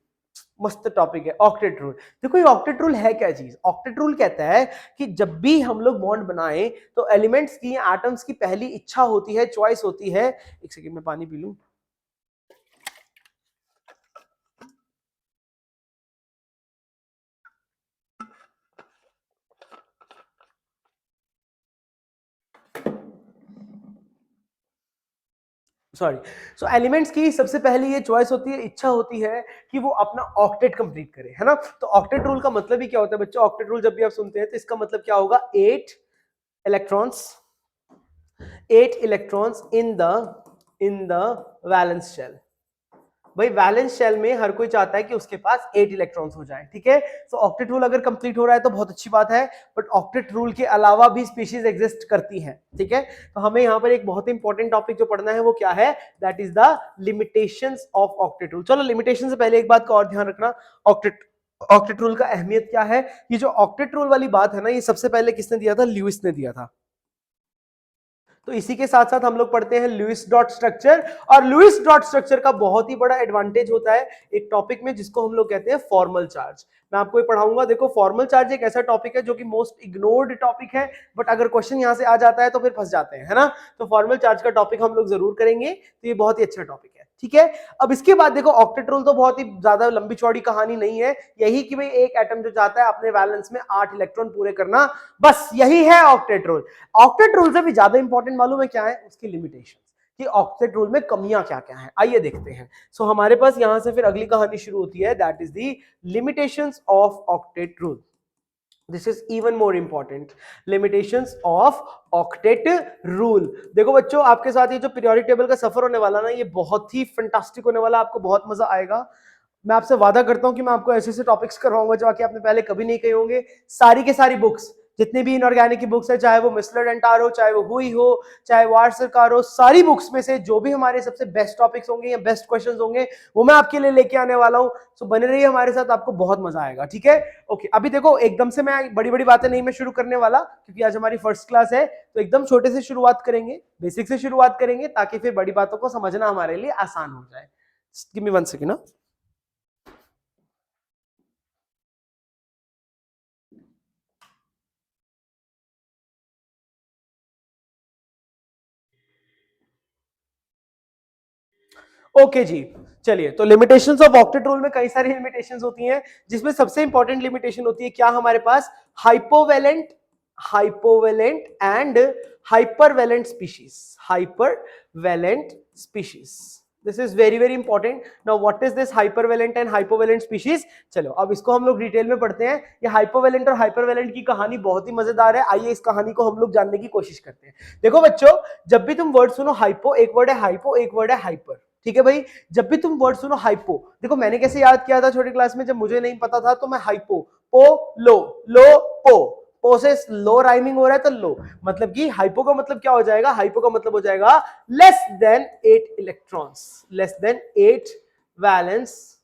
मस्त टॉपिक है ऑक्टेट रूल। देखो ये ऑक्टेट रूल है क्या चीज, ऑक्टेट रूल कहता है कि जब भी हम लोग बॉन्ड बनाएं तो एलिमेंट्स की, एटम्स की पहली इच्छा होती है, चॉइस होती है, एक सेकंड में पानी पी लूं, सॉरी। सो एलिमेंट्स की सबसे पहली ये चॉइस होती है, इच्छा होती है कि वो अपना ऑक्टेट कंप्लीट करे, है ना। तो ऑक्टेट रूल का मतलब ही क्या होता है बच्चों, ऑक्टेट रूल जब भी आप सुनते हैं तो इसका मतलब क्या होगा, 8 electrons in the valence shell. भाई वैलेंस शेल में हर कोई चाहता है कि उसके पास 8 इलेक्ट्रॉन्स हो जाए, ठीक है। तो ऑक्टेट रूल अगर कंप्लीट हो रहा है तो बहुत अच्छी बात है, बट ऑक्टेट रूल के अलावा भी स्पीशीज एग्जिस्ट करती हैं, ठीक है। तो हमें यहाँ पर एक बहुत इंपॉर्टेंट टॉपिक जो पढ़ना है वो क्या है, that is the limitations of octet rule. चलो लिमिटेशन से पहले एक बात का और ध्यान रखना, ऑक्टेट ऑक्टेट रूल का अहमियत क्या है? ये जो ऑक्टेट रूल वाली बात है ना, ये सबसे पहले किसने दिया था? ल्यूइस ने दिया था। तो इसी के साथ साथ हम लोग पढ़ते हैं लुईस डॉट स्ट्रक्चर, और लुईस डॉट स्ट्रक्चर का बहुत ही बड़ा एडवांटेज होता है एक टॉपिक में जिसको हम लोग कहते हैं फॉर्मल चार्ज। मैं आपको ये पढ़ाऊंगा। देखो, फॉर्मल चार्ज एक ऐसा टॉपिक है जो कि मोस्ट इग्नोर्ड टॉपिक है, बट अगर क्वेश्चन यहां से आ जाता है तो फिर फंस जाते हैं, है ना? तो फॉर्मल चार्ज का टॉपिक हम लोग जरूर करेंगे, तो ये बहुत ही अच्छा टॉपिक है, ठीक है। अब इसके बाद देखो, ऑक्टेट रूल तो बहुत ही ज्यादा लंबी चौड़ी कहानी नहीं है, यही कि भाई एक एटम जो चाहता है अपने वैलेंस में 8 इलेक्ट्रॉन पूरे करना, बस यही है ऑक्टेट रूल। ऑक्टेट रूल से भी ज्यादा इंपॉर्टेंट मालूम है क्या है? उसकी लिमिटेशन, कि ऑक्टेट रूल में कमियां क्या क्या हैं। आइए देखते हैं। सो हमारे पास यहां से फिर अगली कहानी शुरू होती है, that is the limitations of octet rule. This is even more important, limitations of octet rule. देखो बच्चों, आपके साथ ये जो पीरियोडिक टेबल का सफर होने वाला ना, ये बहुत ही फैंटास्टिक होने वाला, आपको बहुत मजा आएगा। मैं आपसे वादा करता हूं कि मैं आपको ऐसे ऐसे टॉपिक्स करवाऊंगा जो कि आपने पहले कभी नहीं कहे होंगे। सारी के सारी बुक्स, जितनी भी इनऑर्गेनिक की बुक्स है, चाहे वो मिसलर एंटार हो, चाहे वो हुई हो, चाहे वो आर्ट सरकार हो, सारी बुक्स में से जो भी हमारे सबसे बेस्ट टॉपिक्स होंगे या बेस्ट क्वेश्चंस होंगे, वो मैं आपके लिए लेके आने वाला हूं। सो बने रहिए हमारे साथ, आपको बहुत मजा आएगा, ठीक है। ओके, अभी देखो, एकदम से मैं बड़ी बड़ी बातें नहीं मैं शुरू करने वाला, क्योंकि आज हमारी फर्स्ट क्लास है, तो एकदम छोटे से शुरुआत करेंगे, बेसिक से शुरुआत करेंगे, ताकि फिर बड़ी बातों को समझना हमारे लिए आसान हो जाए। गिव मी 1 सेकंड ना। ओके जी, चलिए। तो लिमिटेशंस ऑफ ऑक्टेट रूल में कई सारी लिमिटेशंस होती हैं, जिसमें सबसे इंपॉर्टेंट लिमिटेशन होती है क्या हमारे पास? Hypovalent, hypovalent and hypervalent species, hypervalent species. This is very very important. Now what is this hypervalent and hypovalent species? चलो अब इसको हम लोग डिटेल में पढ़ते हैं। ये हाइपोवेलेंट और हाइपरवेलेंट की कहानी बहुत ही मजेदार है, आइए इस कहानी को हम लोग जानने की कोशिश करते हैं। देखो बच्चों, जब भी तुम वर्ड सुनो हाइपो, एक वर्ड है हाइपो, एक वर्ड है हाइपर, ठीक है भाई। जब भी तुम वर्ड सुनो हाइपो, देखो मैंने कैसे याद किया था छोटी क्लास में, जब मुझे नहीं पता था तो मैं हाइपो, पो लो, लो पो, पो से लो राइमिंग हो रहा है तो लो, मतलब कि हाइपो का मतलब क्या हो जाएगा? हाइपो का मतलब हो जाएगा less than 8 electrons, less than 8 valence,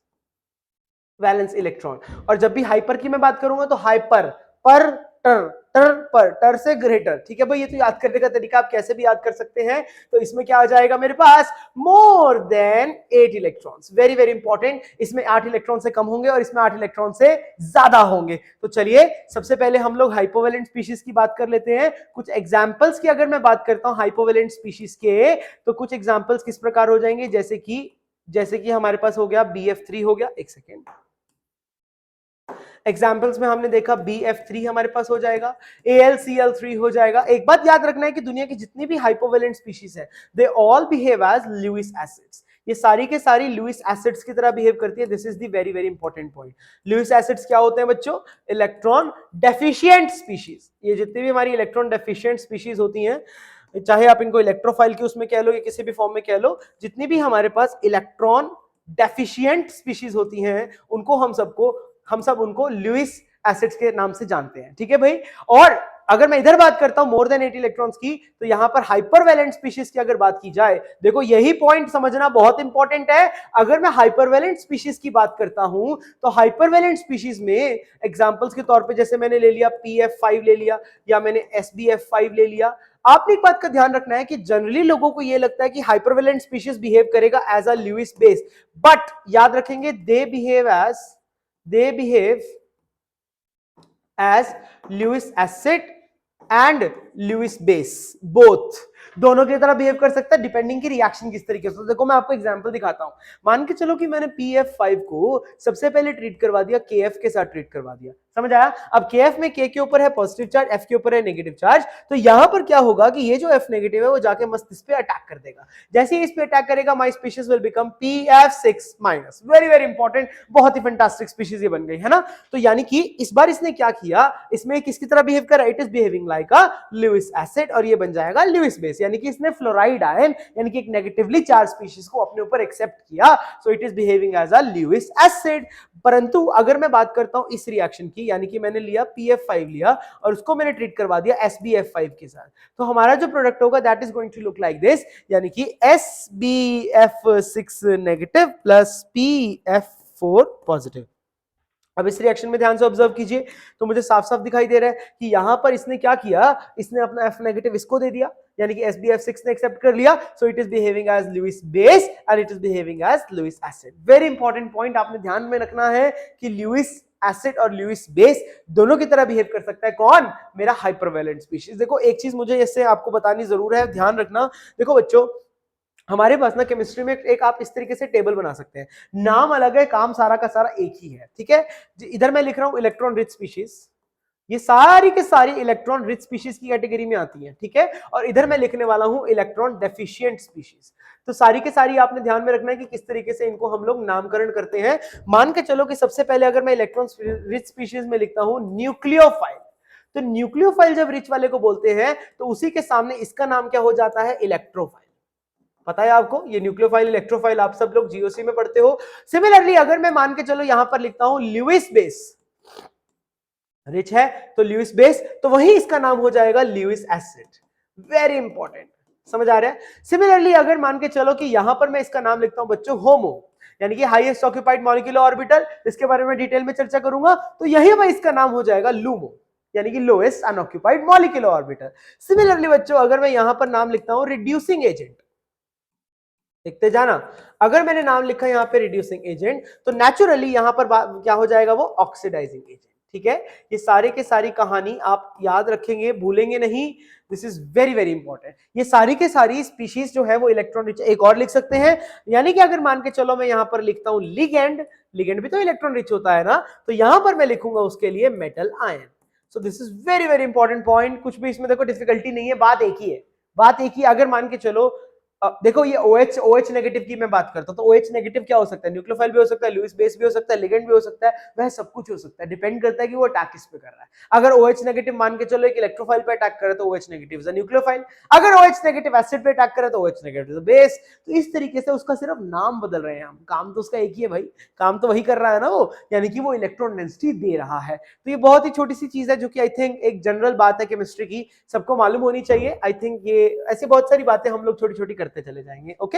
valence electron. और जब भी हाइपर की मैं बात करूंगा तो हाइपर, पर, टर, टर पर, टर से ग्रेटर, ठीक है भाई। ये तो याद करने का तरीका आप कैसे भी याद कर सकते हैं। तो इसमें क्या आ जाएगा मेरे पास? More than 8 electrons, very very important. इसमें 8 इलेक्ट्रॉन से कम होंगे और इसमें 8 इलेक्ट्रॉन से ज्यादा होंगे। तो चलिए सबसे पहले हम लोग हाइपोवेलेंट स्पीशीज की बात कर लेते हैं। कुछ एग्जांपल्स की अगर मैं बात करता हूं हाइपोवेलेंट स्पीशीज के, तो कुछ एग्जांपल्स किस प्रकार हो जाएंगे? जैसे कि हमारे पास हो गया BF3 हो गया, एक सेकेंड। एग्जाम्पल्स में हमने देखा BF3 हमारे पास हो जाएगा, AlCl3 हो जाएगा। एक बात याद रखना है कि दुनिया की जितनी भी हाइपोवेलेंट स्पीशीज है, they all behave as Lewis acids. ये सारी के सारी लुईस एसिड्स की तरह बिहेव करती है। This is the very very important point. Lewis acids क्या होते हैं बच्चों? Electron deficient species. ये जितनी भी हमारी इलेक्ट्रॉन डेफिशिएंट स्पीशीज होती हैं, चाहे आप इनको इलेक्ट्रोफाइल के उसमें कह लो या किसी भी फॉर्म में कह लो, जितनी भी हमारे पास इलेक्ट्रॉन डेफिशिएंट स्पीशीज होती हैं, उनको हम सब उनको लुईस एसिड्स के नाम से जानते हैं, ठीक है भाई। और अगर मैं इधर बात करता हूं मोर देन 8 इलेक्ट्रॉन्स की, तो यहां पर हाइपरवेलेंट स्पीशीज की अगर बात की जाए, देखो यही पॉइंट समझना बहुत इंपॉर्टेंट है। अगर मैं हाइपरवेलेंट स्पीशीज की बात करता हूं, तो हाइपरवेलेंट स्पीशीज में एग्जांपल्स के तौर पे जैसे मैंने ले लिया PF5 ले लिया, या मैंने SBF5 ले लिया। आपने एक बात का ध्यान रखना है कि जनरली लोगों को यह लगता है कि हाइपरवेलेंट स्पीशीज बिहेव करेगा as a Lewis base, but याद रखेंगे दे behave as Lewis acid and Lewis base, both दोनों की तरह बिहेव कर सकता है, डिपेंडिंग की रिएक्शन किस तरीके से। तो देखो मैं आपको एग्जांपल दिखाता हूं। मान के चलो कि मैंने PF5 को सबसे पहले ट्रीट करवा दिया, KF के साथ ट्रीट करवा दिया, समझ आया? अब KF में K के ऊपर है पॉजिटिव चार्ज, F के ऊपर है नेगेटिव चार्ज, तो यहां पर क्या होगा कि ये जो F नेगेटिव है वो जाके मस्तिष्क पे अटैक कर देगा। जैसे ही इस पे अटैक करेगा, my species will become PF6-। Very very important, बहुत ही फैंटास्टिक स्पीशीज ये बन गई, है ना? तो यानी कि इस बार इसने क्या किया, इसमें किसकी तरह बिहेव कर रहा है? It is behaving like a Lewis acid, और ये बन जाएगा लुईस बेस। यानी कि इसने फ्लोराइड आयन, यानी कि एक नेगेटिवली चार्ज स्पीशीज को अपने ऊपर एक्सेप्ट किया, so it is behaving as a Lewis acid. परंतु अगर मैं बात करता हूं इस रिएक्शन की, यानी कि मैंने लिया PF5 लिया और उसको मैंने ट्रीट करवा दिया SBF5 के साथ, तो हमारा जो प्रोडक्ट होगा that is going to look like this, यानी कि SBF6 negative plus PF4 positive. अब इस रिएक्शन में ध्यान से ऑब्जर्व कीजिए तो मुझे साफ साफ दिखाई दे रहा है कि यहां पर इसने क्या किया, इसने अपना F नेगेटिव इसको दे दिया, यानी कि SbF6 ने एक्सेप्ट कर लिया, so it is behaving as Lewis base and it is behaving as Lewis acid. Very important point आपने ध्यान में रखना है कि लुईस एसिड और लुईस बेस दोनों की तरह बिहेव कर सकता है कौन, मेरा हाइपरवैलेंट स्पीशीज। देखो एक चीज मुझे इससे आपको बतानी जरूर है, ध्यान रखना। देखो बच्चों हमारे पास ना केमिस्ट्री में एक आप इस तरीके से टेबल बना सकते हैं, नाम अलग है, काम सारा का सारा एक ही है, ठीक है। इधर मैं लिख रहा हूं इलेक्ट्रॉन रिच स्पीशीज, ये सारी के सारी इलेक्ट्रॉन रिच स्पीशीज की कैटेगरी में आती है, ठीक है। और इधर मैं लिखने वाला हूं इलेक्ट्रॉन डेफिशिएंट स्पीशीज। तो सारी के सारी आपने ध्यान में रखना है कि किस तरीके से इनको हम लोग नामकरण करते हैं। मान के चलो कि सबसे पहले अगर मैं इलेक्ट्रॉन रिच स्पीशीज में लिखता हूं न्यूक्लियोफाइल, तो न्यूक्लियोफाइल जब रिच वाले को बोलते हैं तो उसी के सामने इसका नाम क्या हो जाता है, इलेक्ट्रोफाइल। पता है आपको, ये न्यूक्लियोफाइल इलेक्ट्रोफाइल आप सब लोग जीओसी में पढ़ते हो। सिमिलरली अगर मैं मान के चलो यहां पर लिखता हूं लुईस बेस, रिच है तो लुईस बेस, तो वही इसका नाम हो जाएगा लुईस एसिड। वेरी इंपॉर्टेंट, समझ आ रहा है। सिमिलरली अगर मान के चलो कि यहां पर मैं इसका नाम लिखता हूं बच्चों होमो, यानी कि हाईएस्ट ऑक्यूपाइड मॉलिक्यूलर ऑर्बिटल, इसके बारे में डिटेल में चर्चा करूंगा, तो यही पर इसका नाम हो जाएगा लूमो, यानी कि lowest unoccupied molecular orbital. Similarly बच्चों अगर मैं यहां पर नाम लिखता हूं रिड्यूसिंग एजेंट, देखते जाना, अगर मैंने नाम लिखा यहां पे रिड्यूसिंग एजेंट, तो नेचुरली यहां पर क्या हो जाएगा, वो ऑक्सीडाइजिंग एजेंट, ठीक है। ये सारे के सारी कहानी आप याद रखेंगे, भूलेंगे नहीं, this is very very important. ये सारी के सारी स्पीशीज जो है वो इलेक्ट्रॉन रिच। एक और लिख सकते हैं, यानी कि अगर मान के चलो मैं यहां पर लिखता हूं लिगेंड, लिगेंड भी तो इलेक्ट्रॉन रिच होता है ना, तो यहां पर मैं लिखूंगा उसके लिए metal ion. So this is very very important point, कुछ भी इसमें देखो डिफिकल्टी नहीं है, बात एक ही है, बात एक ही। अगर मान के चलो देखो ये OH नेगेटिव की मैं बात करता हूं, तो OH नेगेटिव क्या हो सकता है, न्यूक्लियोफाइल भी हो सकता है, लुईस बेस भी हो सकता है, लिगेंड भी हो सकता है, वह सब कुछ हो सकता है, डिपेंड करता है कि वो अटैक किस पे कर रहा है। अगर OH नेगेटिव मान के चलो एक इलेक्ट्रोफाइल पे अटैक करे तो OH negative is a nucleophile, अगर OH नेगेटिव एसिड पे अटैक करे तो OH negative is a base. तो इस तरीके से उसका सिर्फ नाम बदल रहे हैं हम, काम तो उसका एक ही है भाई, काम तो वही कर रहा है ना वो, यानी कि वो इलेक्ट्रॉन डेंसिटी दे रहा है। तो ये बहुत ही छोटी सी चीज है जो कि आई थिंक एक जनरल बात है केमिस्ट्री की, सबको मालूम होनी चाहिए। आई थिंक ये ऐसी बहुत सारी बातें हम लोग छोटी छोटी करते चले जाएंगे, ओके।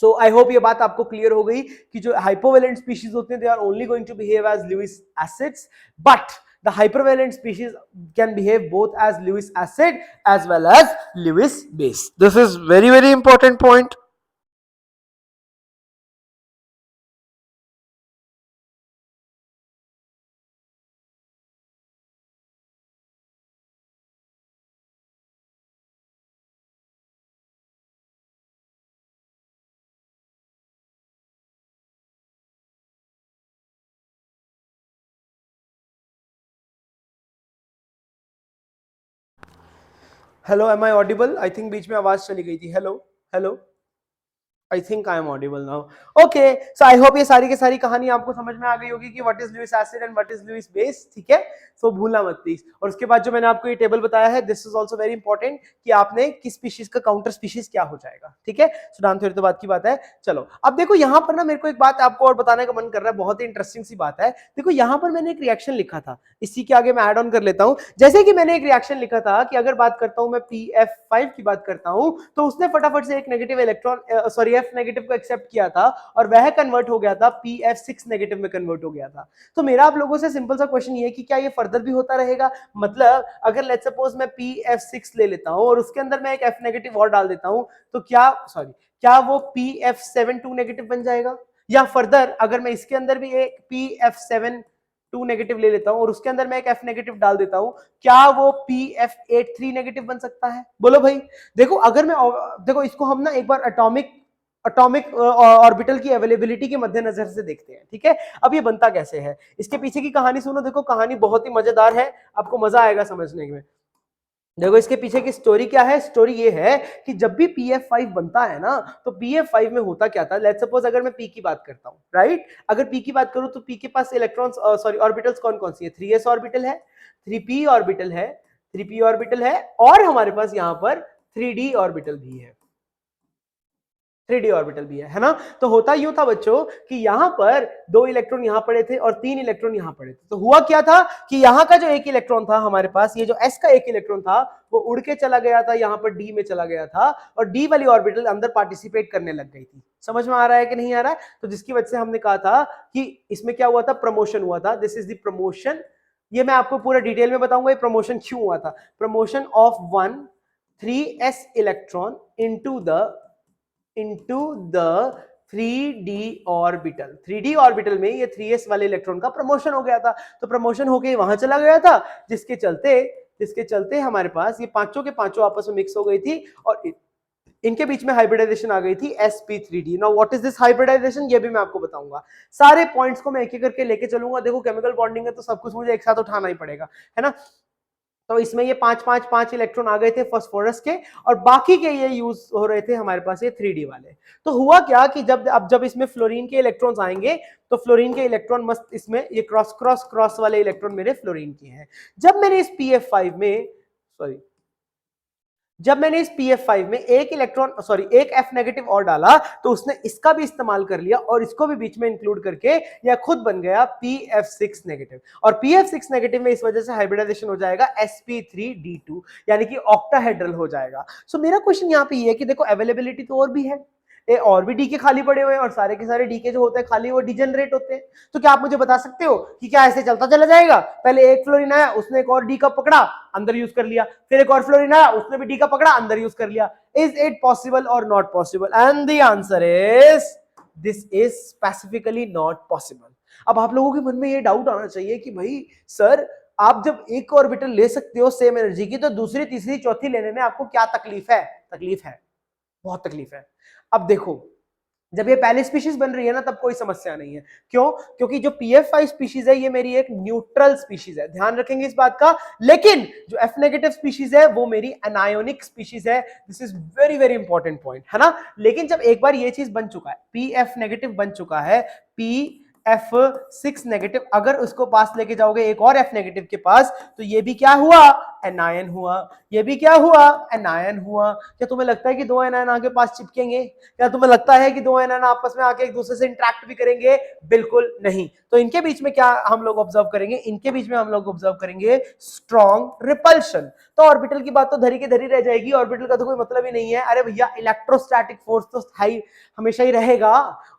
सो आई होप ये बात आपको क्लियर हो गई कि जो हाइपोवेलेंट स्पीशीज होते हैं they are only going to behave as Lewis acids, but the hypervalent species can behave both as Lewis acid as well as Lewis base. This is very very important point. Hello, am I audible? I think बीच में आवाज चली गई थी. Hello, hello. I think I am audible now. Okay, so I hope ये सारी की सारी कहानी आपको समझ में आ गई होगी कि what is Lewis acid and what is Lewis base, ठीक है। So भूलना मत प्लीज। और उसके बाद जो मैंने आपको ये टेबल बताया है, this is also very important कि आपने किस स्पीशीज का काउंटर स्पीशीज क्या हो जाएगा, ठीक है। So डांस थ्योरी तो बात की बात है। चलो अब देखो यहाँ पर ना मेरे को एक बात आपको और बताने का मन कर रहा है, बहुत ही इंटरेस्टिंग सी बात है। देखो यहाँ पर मैंने एक रिएक्शन लिखा था, इसी के आगे मैं ऐड ऑन कर लेता हूँ। जैसे कि मैंने एक रिएक्शन लिखा था कि अगर बात करता हूँ मैं PF5 की बात करता हूँ, तो उसने फटाफट से एक negative electron sorry F negative को एक्सेप्ट किया था और वह कन्वर्ट हो गया था PF6 नेगेटिव में कन्वर्ट हो गया था। तो मेरा आप लोगों से सिंपल सा क्वेश्चन ये है कि क्या ये फर्दर भी होता रहेगा, मतलब अगर लेट्स सपोज मैं PF6 ले लेता हूं और उसके अंदर मैं एक F नेगेटिव और डाल देता हूं, तो क्या वो PF7 2 नेगेटिव बन जाएगा, या फर्दर अगर मैं इसके अंदर भी एक PF7 2 नेगेटिव ले लेता हूं और उसके अंदर मैं एक F नेगेटिव डाल देता हूं, क्या वो PF8 3 नेगेटिव बन सकता है, बोलो भाई। देखो अगर मैं देखो इसको हम ना एक बार अटोमिक ऑर्बिटल की अवेलेबिलिटी के मद्देनजर से देखते हैं, ठीक है। अब ये बनता कैसे है, इसके पीछे की कहानी सुनो। देखो कहानी बहुत ही मजेदार है, आपको मजा आएगा समझने में। देखो इसके पीछे की स्टोरी क्या है, स्टोरी ये है कि जब भी PF5 बनता है ना, तो PF5 में होता क्या था, लेट्स सपोज अगर मैं P की बात करता हूं, राइट। अगर P की बात करूं तो P के पास इलेक्ट्रॉन्स सॉरी ऑर्बिटल्स कौन कौन सी है, 3s ऑर्बिटल है, 3p ऑर्बिटल है, 3p ऑर्बिटल है, और हमारे पास यहां पर 3d ऑर्बिटल भी है, 3d ऑर्बिटल भी है ना। तो होता यूं था बच्चों कि यहां पर 2 इलेक्ट्रॉन यहां पड़े थे और 3 इलेक्ट्रॉन यहां पड़े थे। तो हुआ क्या था कि यहां का जो एक इलेक्ट्रॉन था हमारे पास, ये जो s का एक इलेक्ट्रॉन था, वो उड़ के चला गया था, यहां पर d में चला गया था और d वाली ऑर्बिटल अंदर पार्टिसिपेट करने लग गई थी, समझ में आ रहा है कि नहीं आ रहा है? तो जिसकी वजह से हमने कहा था कि इसमें क्या हुआ था, प्रमोशन हुआ था, दिस इज द प्रमोशन। ये मैं आपको पूरा डिटेल में बताऊंगा ये प्रमोशन क्यों हुआ था। Promotion of 3s electron into the 3d orbital. 3d orbital में ये 3s वाले इलेक्ट्रॉन का प्रमोशन हो गया था, तो प्रमोशन होके वहां चला गया था, जिसके चलते हमारे पास ये पांचों के पांचों आपस में मिक्स हो गई थी और इनके बीच में हाइब्रिडाइजेशन आ गई थी sp3d। Now what is this hybridisation, ये भी मैं आपको बताऊंगा। सारे पॉइंट्स को मैं एक एक करके लेके चलूंगा। देखो केमिकल बॉन्डिंग है तो सब कुछ मुझे एक साथ उठाना ही पड़ेगा, है ना। तो इसमें ये 5 इलेक्ट्रॉन आ गए थे फास्फोरस के, और बाकी के ये यूज हो रहे थे हमारे पास ये 3d वाले। तो हुआ क्या कि जब इसमें फ्लोरीन के इलेक्ट्रॉन्स आएंगे तो फ्लोरीन के इलेक्ट्रॉन मस्त इसमें ये क्रॉस वाले इलेक्ट्रॉन मेरे फ्लोरीन के हैं। जब मैंने इस pf5 में सॉरी जब मैंने इस pf5 में एक F नेगेटिव और डाला तो उसने इसका भी इस्तेमाल कर लिया और इसको भी बीच में इंक्लूड करके यह खुद बन गया pf6 नेगेटिव। और pf6 नेगेटिव में इस वजह से हाइब्रिडाइजेशन हो जाएगा sp3d2, यानी कि ऑक्टाहेड्रल हो जाएगा। सो मेरा क्वेश्चन यहाँ पे ये है कि देखो अवेलेबिलिटी तो और भी है, और भी डीके खाली पड़े हुए हैं और सारे के सारे डीके जो होते हैं खाली वो डिजेनरेट होते हैं। तो क्या आप मुझे बता सकते हो कि क्या ऐसे चलता चला जाएगा, पहले एक फ्लोरीन आया उसने एक और डी का पकड़ा अंदर यूज कर लिया, फिर एक और फ्लोरीन आया उसने भी डी का पकड़ा अंदर यूज कर लिया। इज इट पॉसिबल और not possible? And the answer is this is specifically not possible. अब आप लोगों के मन में ये डाउट आना चाहिए कि भाई सर आप जब एक ऑर्बिटल ले सकते हो सेम एनर्जी की तो दूसरी तीसरी चौथी लेने में आपको क्या तकलीफ है? तकलीफ है, बहुत तकलीफ है। अब देखो जब ये पहली स्पीशीज बन रही है ना तब कोई समस्या नहीं है। क्यों? क्योंकि जो pf5 स्पीशीज है ये मेरी एक न्यूट्रल स्पीशीज है, ध्यान रखेंगे इस बात का। लेकिन जो f नेगेटिव स्पीशीज है वो मेरी एनायोनिक स्पीशीज है। This is very very important point, है ना। लेकिन जब एक बार ये चीज बन चुका है, pf नेगेटिव बन चुका है, pf6 नेगेटिव, अगर उसको पास लेके जाओगे एक और f नेगेटिव के पास तो ये भी क्या हुआ? एनायन हुआ। ये भी क्या हुआ? एनायन हुआ। क्या तुम्हें लगता है कि दो एनायन आगे पास चिपकेंगे? क्या तुम्हें लगता है कि दो एनायन आपस में आके एक दूसरे से इंटरेक्ट भी करेंगे? बिल्कुल नहीं। तो इनके बीच में क्या हम लोग ऑब्जर्व करेंगे? इनके बीच में हम लोग ऑब्जर्व करेंगे स्ट्रॉन्ग रिपल्शन। तो ऑर्बिटल की बात तो धरी की धरी रह जाएगी, ऑर्बिटल का तो कोई मतलब ही नहीं है। अरे भैया इलेक्ट्रोस्टैटिक फोर्स तो हाई हमेशा ही रहेगा,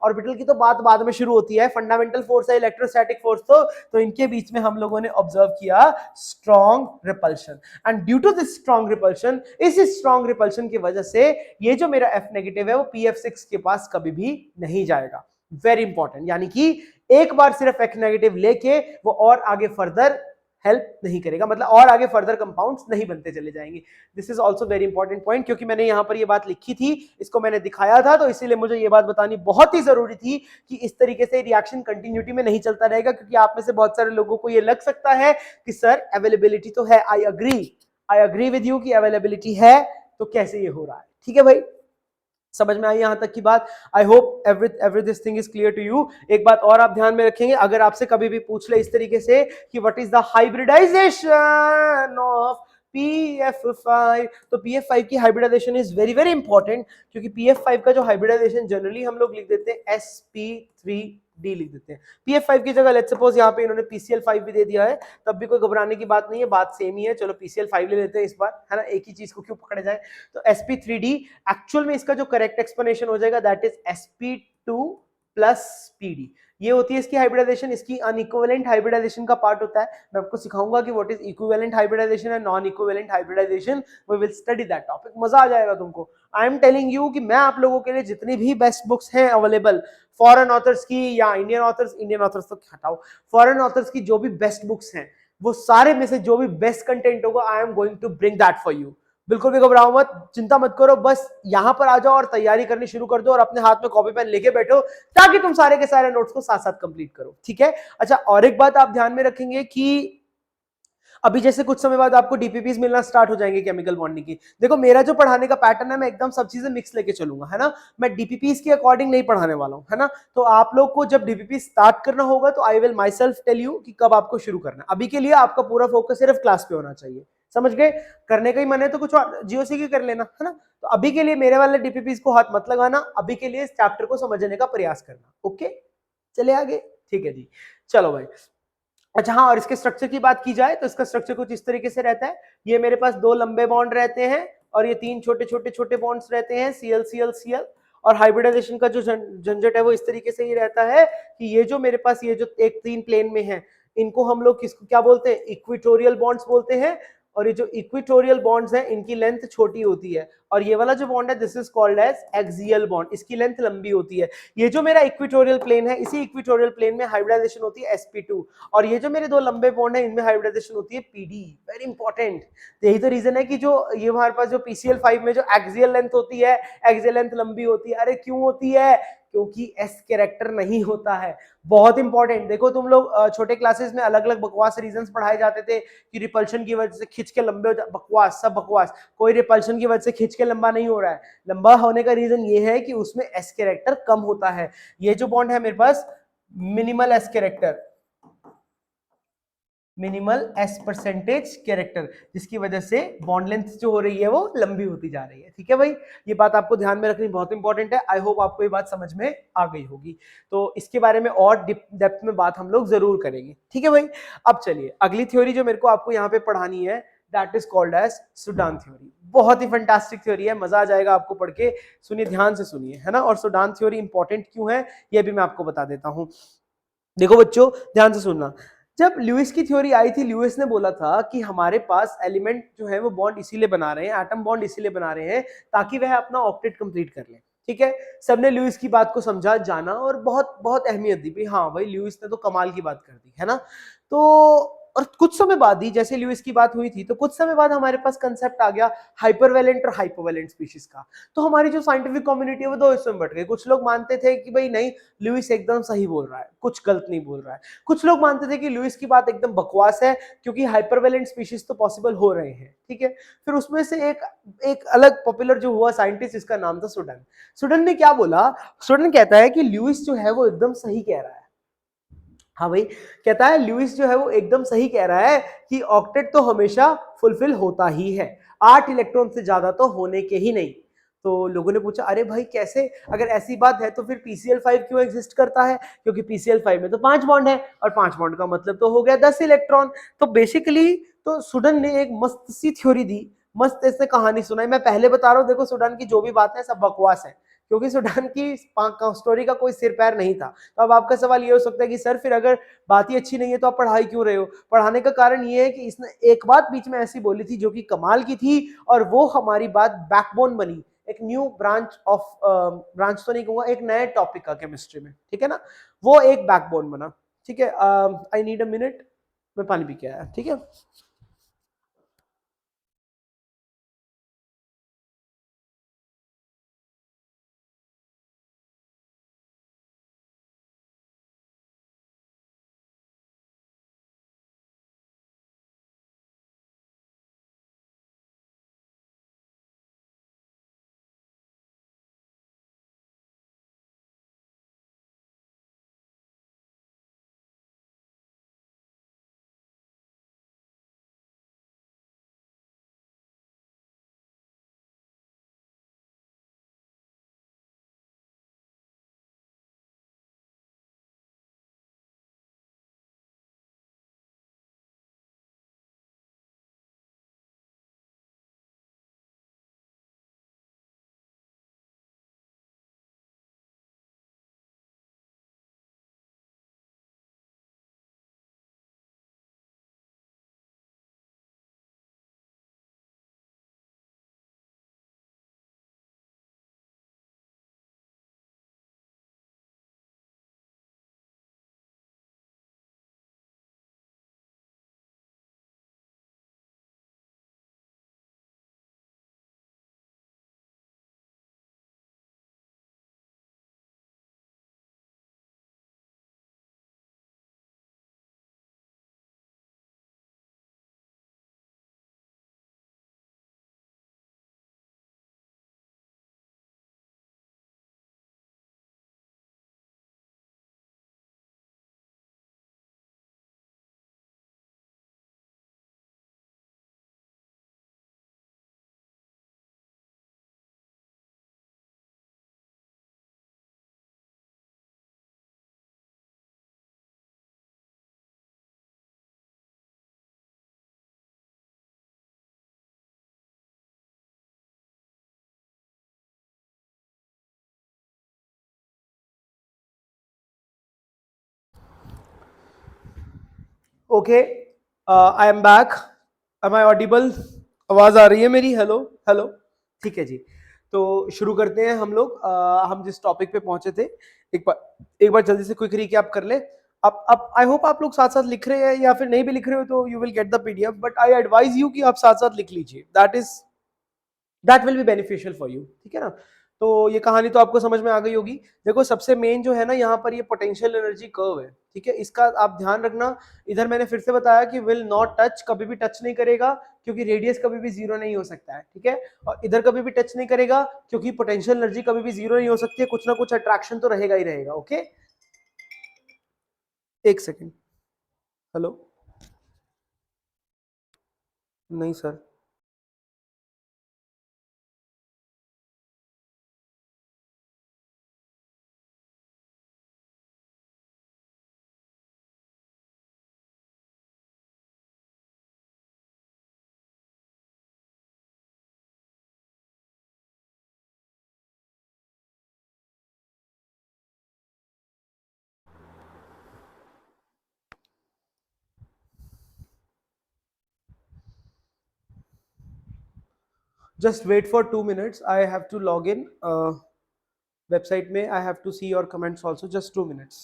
ऑर्बिटल की तो बात बाद में शुरू होती है। फंडामेंटल फोर्स है इलेक्ट्रोस्टैटिक फोर्स। तो इनके बीच में हम लोगों ने ऑब्जर्व किया strong repulsion, and due to this strong repulsion, इस स्ट्रॉन्ग रिपल्शन की वजह से ये जो मेरा F नेगेटिव है वो pf6 के पास कभी भी नहीं जाएगा। वेरी इंपॉर्टेंट, यानी कि एक बार सिर्फ F नेगेटिव लेके वो और आगे फर्दर हेल्प नहीं करेगा, मतलब और आगे फर्दर कंपाउंड्स नहीं बनते चले जाएंगे। This is also very important point, क्योंकि मैंने यहां पर ये बात लिखी थी, इसको मैंने दिखाया था, तो इसीलिए मुझे ये बात बतानी बहुत ही जरूरी थी कि इस तरीके से रिएक्शन कंटिन्यूटी में नहीं चलता रहेगा। क्योंकि आप में से बहुत सारे लोगों को ये लग सकता है कि सर अवेलेबिलिटी तो है, आई अग्री विद यू कि अवेलेबिलिटी है, तो कैसे ये हो रहा है? ठीक है भाई, समझ में आई यहां तक की बात? I hope every this thing is clear to you. एक बात और आप ध्यान में रखेंगे, अगर आपसे कभी भी पूछ ले इस तरीके से कि what is the hybridisation of pf5, तो pf5 की hybridisation is very very important, क्योंकि pf5 का जो हाइब्रिडाइजेशन जनरली हम लोग लिख देते हैं sp3d लिख देते हैं। pf5 की जगह लेट्स सपोज यहाँ पे इन्होंने pcl5 भी दे दिया है, तब भी कोई घबराने की बात नहीं है, बात सेम ही है। चलो pcl5 ले लेते हैं इस बार, है ना, एक ही चीज को क्यों पकड़े जाए। तो sp3d एक्चुअल में इसका जो करेक्ट एक्सप्लेनेशन हो जाएगा that is sp2 plus pd। ये होती है इसकी हाइब्रिडाइजेशन, इसकी अनइक्विवेलेंट हाइब्रिडाइजेशन का पार्ट होता है। मैं आपको सिखाऊंगा कि what is equivalent hybridisation and non equivalent hybridisation. We will study that topic, मजा आ जाएगा तुमको। आई एम टेलिंग यू कि मैं आप लोगों के लिए जितनी भी बेस्ट बुक्स हैं अवेलेबल, फॉरेन ऑथर्स की या इंडियन ऑथर्स तो हटाओ, फॉरेन ऑथर्स की जो भी बेस्ट बुक्स हैं वो सारे में से जो भी बेस्ट कंटेंट होगा I am going to bring that for you. बिल्कुल भी घबराओ मत, चिंता मत करो, बस यहां पर आ जाओ और तैयारी करनी शुरू कर दो और अपने हाथ में कॉपी पेन लेके बैठो ताकि तुम सारे के सारे नोट्स को साथ साथ कंप्लीट करो। ठीक है, अच्छा और एक बात आप ध्यान में रखेंगे कि अभी जैसे कुछ समय बाद आपको डीपीपीज मिलना स्टार्ट हो जाएंगे केमिकल बॉन्डिंग की। देखो मेरा जो पढ़ाने का पैटर्न है मैं एकदम सब चीजें मिक्स लेके चलूंगा, है ना, मैं डीपीपीज के अकॉर्डिंग नहीं पढ़ाने वाला हूं, है ना। तो आप लोग को जब डीपीपी स्टार्ट करना होगा तो I will myself tell you कि कब आपको शुरू करना है। अभी के लिए आपका पूरा फोकस सिर्फ क्लास पे होना चाहिए, समझ गए। करने का ही मन है तो कुछ और जीओसी की कर लेना, है ना। तो अभी के लिए मेरे वाले डीपीपीज को हाथ मत लगाना, अभी के लिए इस चैप्टर को समझने का प्रयास करना। ओके, चले आगे, ठीक है जी, चलो भाई। अच्छा हाँ, और इसके स्ट्रक्चर की बात की जाए तो इसका स्ट्रक्चर कुछ इस तरीके से रहता है। ये मेरे पास दो लंबे बॉन्ड रहते हैं और ये तीन छोटे छोटे छोटे बॉन्ड्स रहते हैं, Cl Cl Cl। और हाइब्रिडाइजेशन का जो झंझट है वो इस तरीके से ही रहता है कि ये जो मेरे पास ये जो एक तीन प्लेन में है, इनको हम लोग किसको क्या बोलते हैं, इक्विटोरियल बॉन्ड्स बोलते हैं। और ये जो इक्विटोरियल बॉन्ड्स हैं इनकी लेंथ छोटी होती है, और ये वाला जो बॉन्ड है this is called as axial bond, इसकी लेंथ लंबी होती है। ये जो मेरा इक्विटोरियल प्लेन है, इसी इक्विटोरियल प्लेन में हाइब्रिडाइजेशन होती है sp2, और ये जो मेरे दो लंबे बॉन्ड है इनमें हाइब्रिडाइजेशन होती है pd। Very important. यही तो रीजन है कि जो ये हमारे पास जो PCl5 में जो एक्सियल लेंथ होती है, एक्सियल लेंथ लंबी होती है। अरे क्यों होती है? क्योंकि एस कैरेक्टर नहीं होता है। बहुत इंपॉर्टेंट। देखो तुम लोग छोटे क्लासेस में अलग अलग बकवास रीजंस पढ़ाए जाते थे कि रिपल्शन की वजह से खिंच के लंबे हो जाते, बकवास, सब बकवास। कोई रिपल्शन की वजह से खिंच के लंबा नहीं हो रहा है। लंबा होने का रीजन ये है कि उसमें एस कैरेक्टर कम होता है। ये जो बॉन्ड है मेरे पास minimal s character, minimal s percentage character, जिसकी वजह से बॉन्ड लेंथ जो हो रही है वो लंबी होती जा रही है। ठीक है भाई, ये बात आपको ध्यान में रखनी बहुत इंपॉर्टेंट है। आई होप आपको ये बात समझ में आ गई होगी। तो इसके बारे में और डेप्थ में बात हम लोग जरूर करेंगे। ठीक है भाई, अब चलिए अगली थ्योरी जो मेरे को आपको यहाँ पे पढ़ानी है, that is called as Sudan theory. बहुत ही फंटास्टिक थ्योरी है, मजा आ जाएगा आपको पढ़ के। सुनिए, ध्यान से सुनिए, है ना। और सुडान थ्योरी इंपॉर्टेंट क्यों है ये भी मैं आपको बता देता हूं। देखो बच्चों, ध्यान से सुनना। जब ल्यूइस की थ्योरी आई थी, ल्यूइस ने बोला था कि हमारे पास एलिमेंट जो है वो बॉन्ड इसीलिए बना रहे हैं, एटम बॉन्ड इसीलिए बना रहे हैं ताकि वह अपना ऑक्टेट कंप्लीट कर ले। ठीक है, सबने ल्यूइस की बात को समझा, जाना और बहुत बहुत अहमियत दी भी। हाँ भाई, ल्यूइस ने तो कमाल की बात कर दी, है ना। तो और कुछ समय बाद ही जैसे ल्यूइस की बात हुई थी, तो कुछ समय बाद हमारे पास कंसेप्ट आ गया हाइपरवेलेंट और हाइपोवेलेंट स्पीशीज का। तो हमारी जो साइंटिफिक कम्युनिटी है वो दो हिस्सों में बट गई। कुछ लोग मानते थे कि भाई नहीं, लुइस एकदम सही बोल रहा है, कुछ गलत नहीं बोल रहा है। कुछ लोग मानते थे कि लुइस की बात एकदम बकवास है, क्योंकि हाइपरवेलेंट स्पीशीज तो पॉसिबल हो रहे हैं। ठीक है, फिर उसमें से एक एक अलग पॉपुलर जो हुआ साइंटिस्ट, इसका नाम था सुडन। सुडन ने क्या बोला? सुडन कहता है कि लुइस जो है वो एकदम सही कह रहा है। हाँ भाई, कहता है लुइस जो है वो एकदम सही कह रहा है कि ऑक्टेट तो हमेशा फुलफिल होता ही है, 8 इलेक्ट्रॉन से ज्यादा तो होने के ही नहीं। तो लोगों ने पूछा, अरे भाई कैसे? अगर ऐसी बात है तो फिर PCl5 क्यों एग्जिस्ट करता है? क्योंकि PCl5 में तो 5 बॉन्ड है, और 5 बॉन्ड का मतलब तो हो गया 10 इलेक्ट्रॉन। तो बेसिकली तो सुडन ने एक मस्त सी थ्योरी दी, मस्त ऐसे कहानी सुनाई। मैं पहले बता रहा हूँ, देखो सुडन की जो भी बात है सब बकवास है, क्योंकि सुडन की स्टोरी का कोई सिर पैर नहीं था। तो अब आपका सवाल ये हो सकता है कि सर फिर अगर बात ही अच्छी नहीं है तो आप पढ़ाई क्यों रहे हो? पढ़ाने का कारण ये है कि इसने एक बात बीच में ऐसी बोली थी जो कि कमाल की थी, और वो हमारी बात बैकबोन बनी, एक न्यू ब्रांच ऑफ, ब्रांच तो नहीं कहूंगा, एक नए टॉपिक का केमिस्ट्री में। ठीक है ना, वो एक बैकबोन बना। ठीक है, आई नीड अ मिनट, मैं पानी पी के आया। ठीक है। Okay, I am back. Am I audible? आवाज आ रही है मेरी? Hello hello. ठीक है जी। तो शुरू करते हैं हम लोग। हम जिस टॉपिक पे पहुंचे थे, एक बार जल्दी से क्विक रिकैप कर ले। अब आई होप आप लोग साथ साथ लिख रहे हैं, या फिर नहीं भी लिख रहे हो तो you will get the PDF, but I advise you कि आप साथ साथ लिख लीजिए। That will be beneficial for you, ठीक है ना। तो ये कहानी तो आपको समझ में आ गई होगी। देखो, सबसे मेन जो है ना यहाँ पर, ये पोटेंशियल एनर्जी कर्व है, ठीक है। इसका आप ध्यान रखना। इधर मैंने फिर से बताया कि विल नॉट टच, कभी भी टच नहीं करेगा, क्योंकि रेडियस कभी भी जीरो नहीं हो सकता है, ठीक है। और इधर कभी भी टच नहीं करेगा, क्योंकि पोटेंशियल एनर्जी कभी भी जीरो नहीं हो सकती है, कुछ ना कुछ अट्रैक्शन तो रहेगा ही रहेगा। ओके, एक सेकेंड। हेलो। नहीं sir. Just wait for 2 minutes, I have to log in website में। I have to see your comments also, just 2 minutes।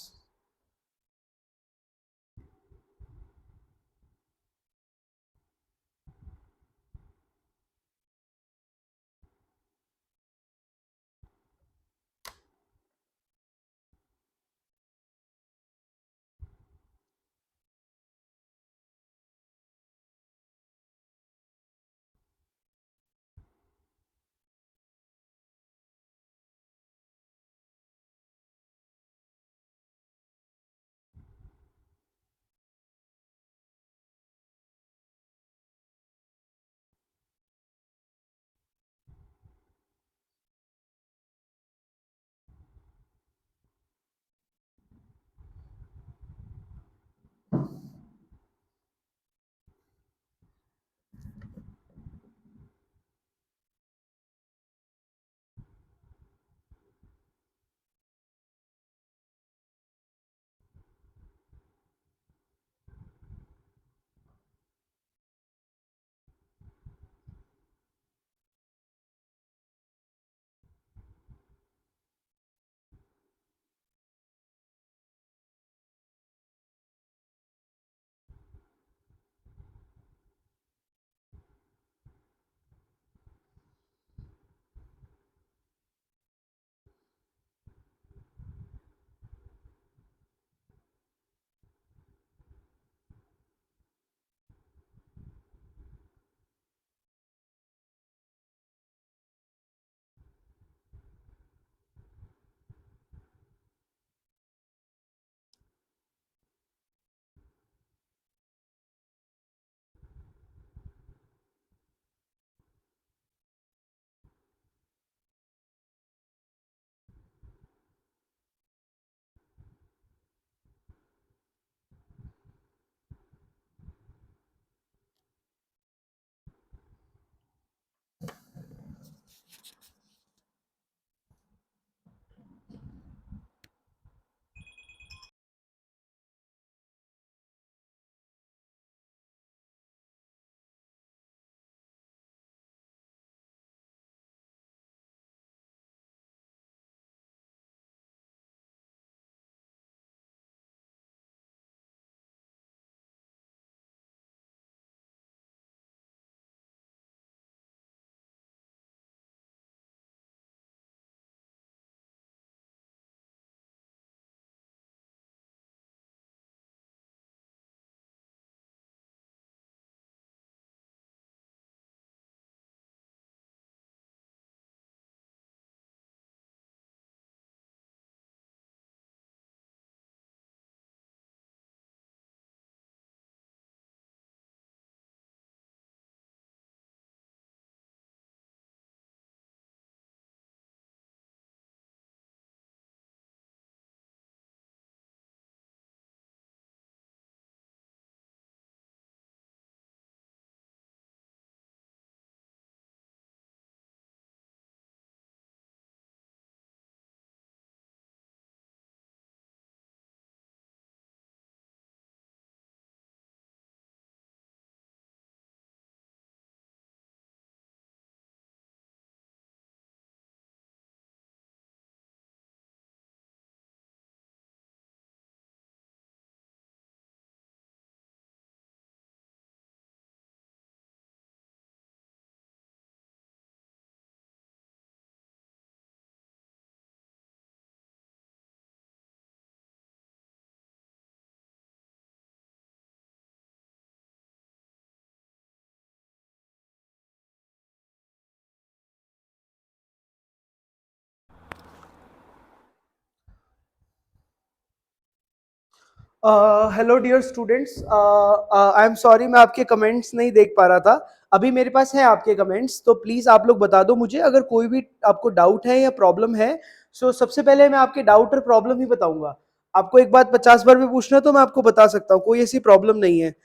Hello dear students, I am sorry, मैं आपके कमेंट्स नहीं देख पा रहा था। अभी मेरे पास है आपके कमेंट्स, तो प्लीज आप लोग बता दो मुझे अगर कोई भी आपको डाउट है या प्रॉब्लम है। सो सबसे पहले मैं आपके डाउट और प्रॉब्लम ही बताऊंगा। आपको एक बात 50 बार भी पूछना है तो मैं आपको बता सकता हूँ, कोई ऐसी प्रॉब्लम नहीं है।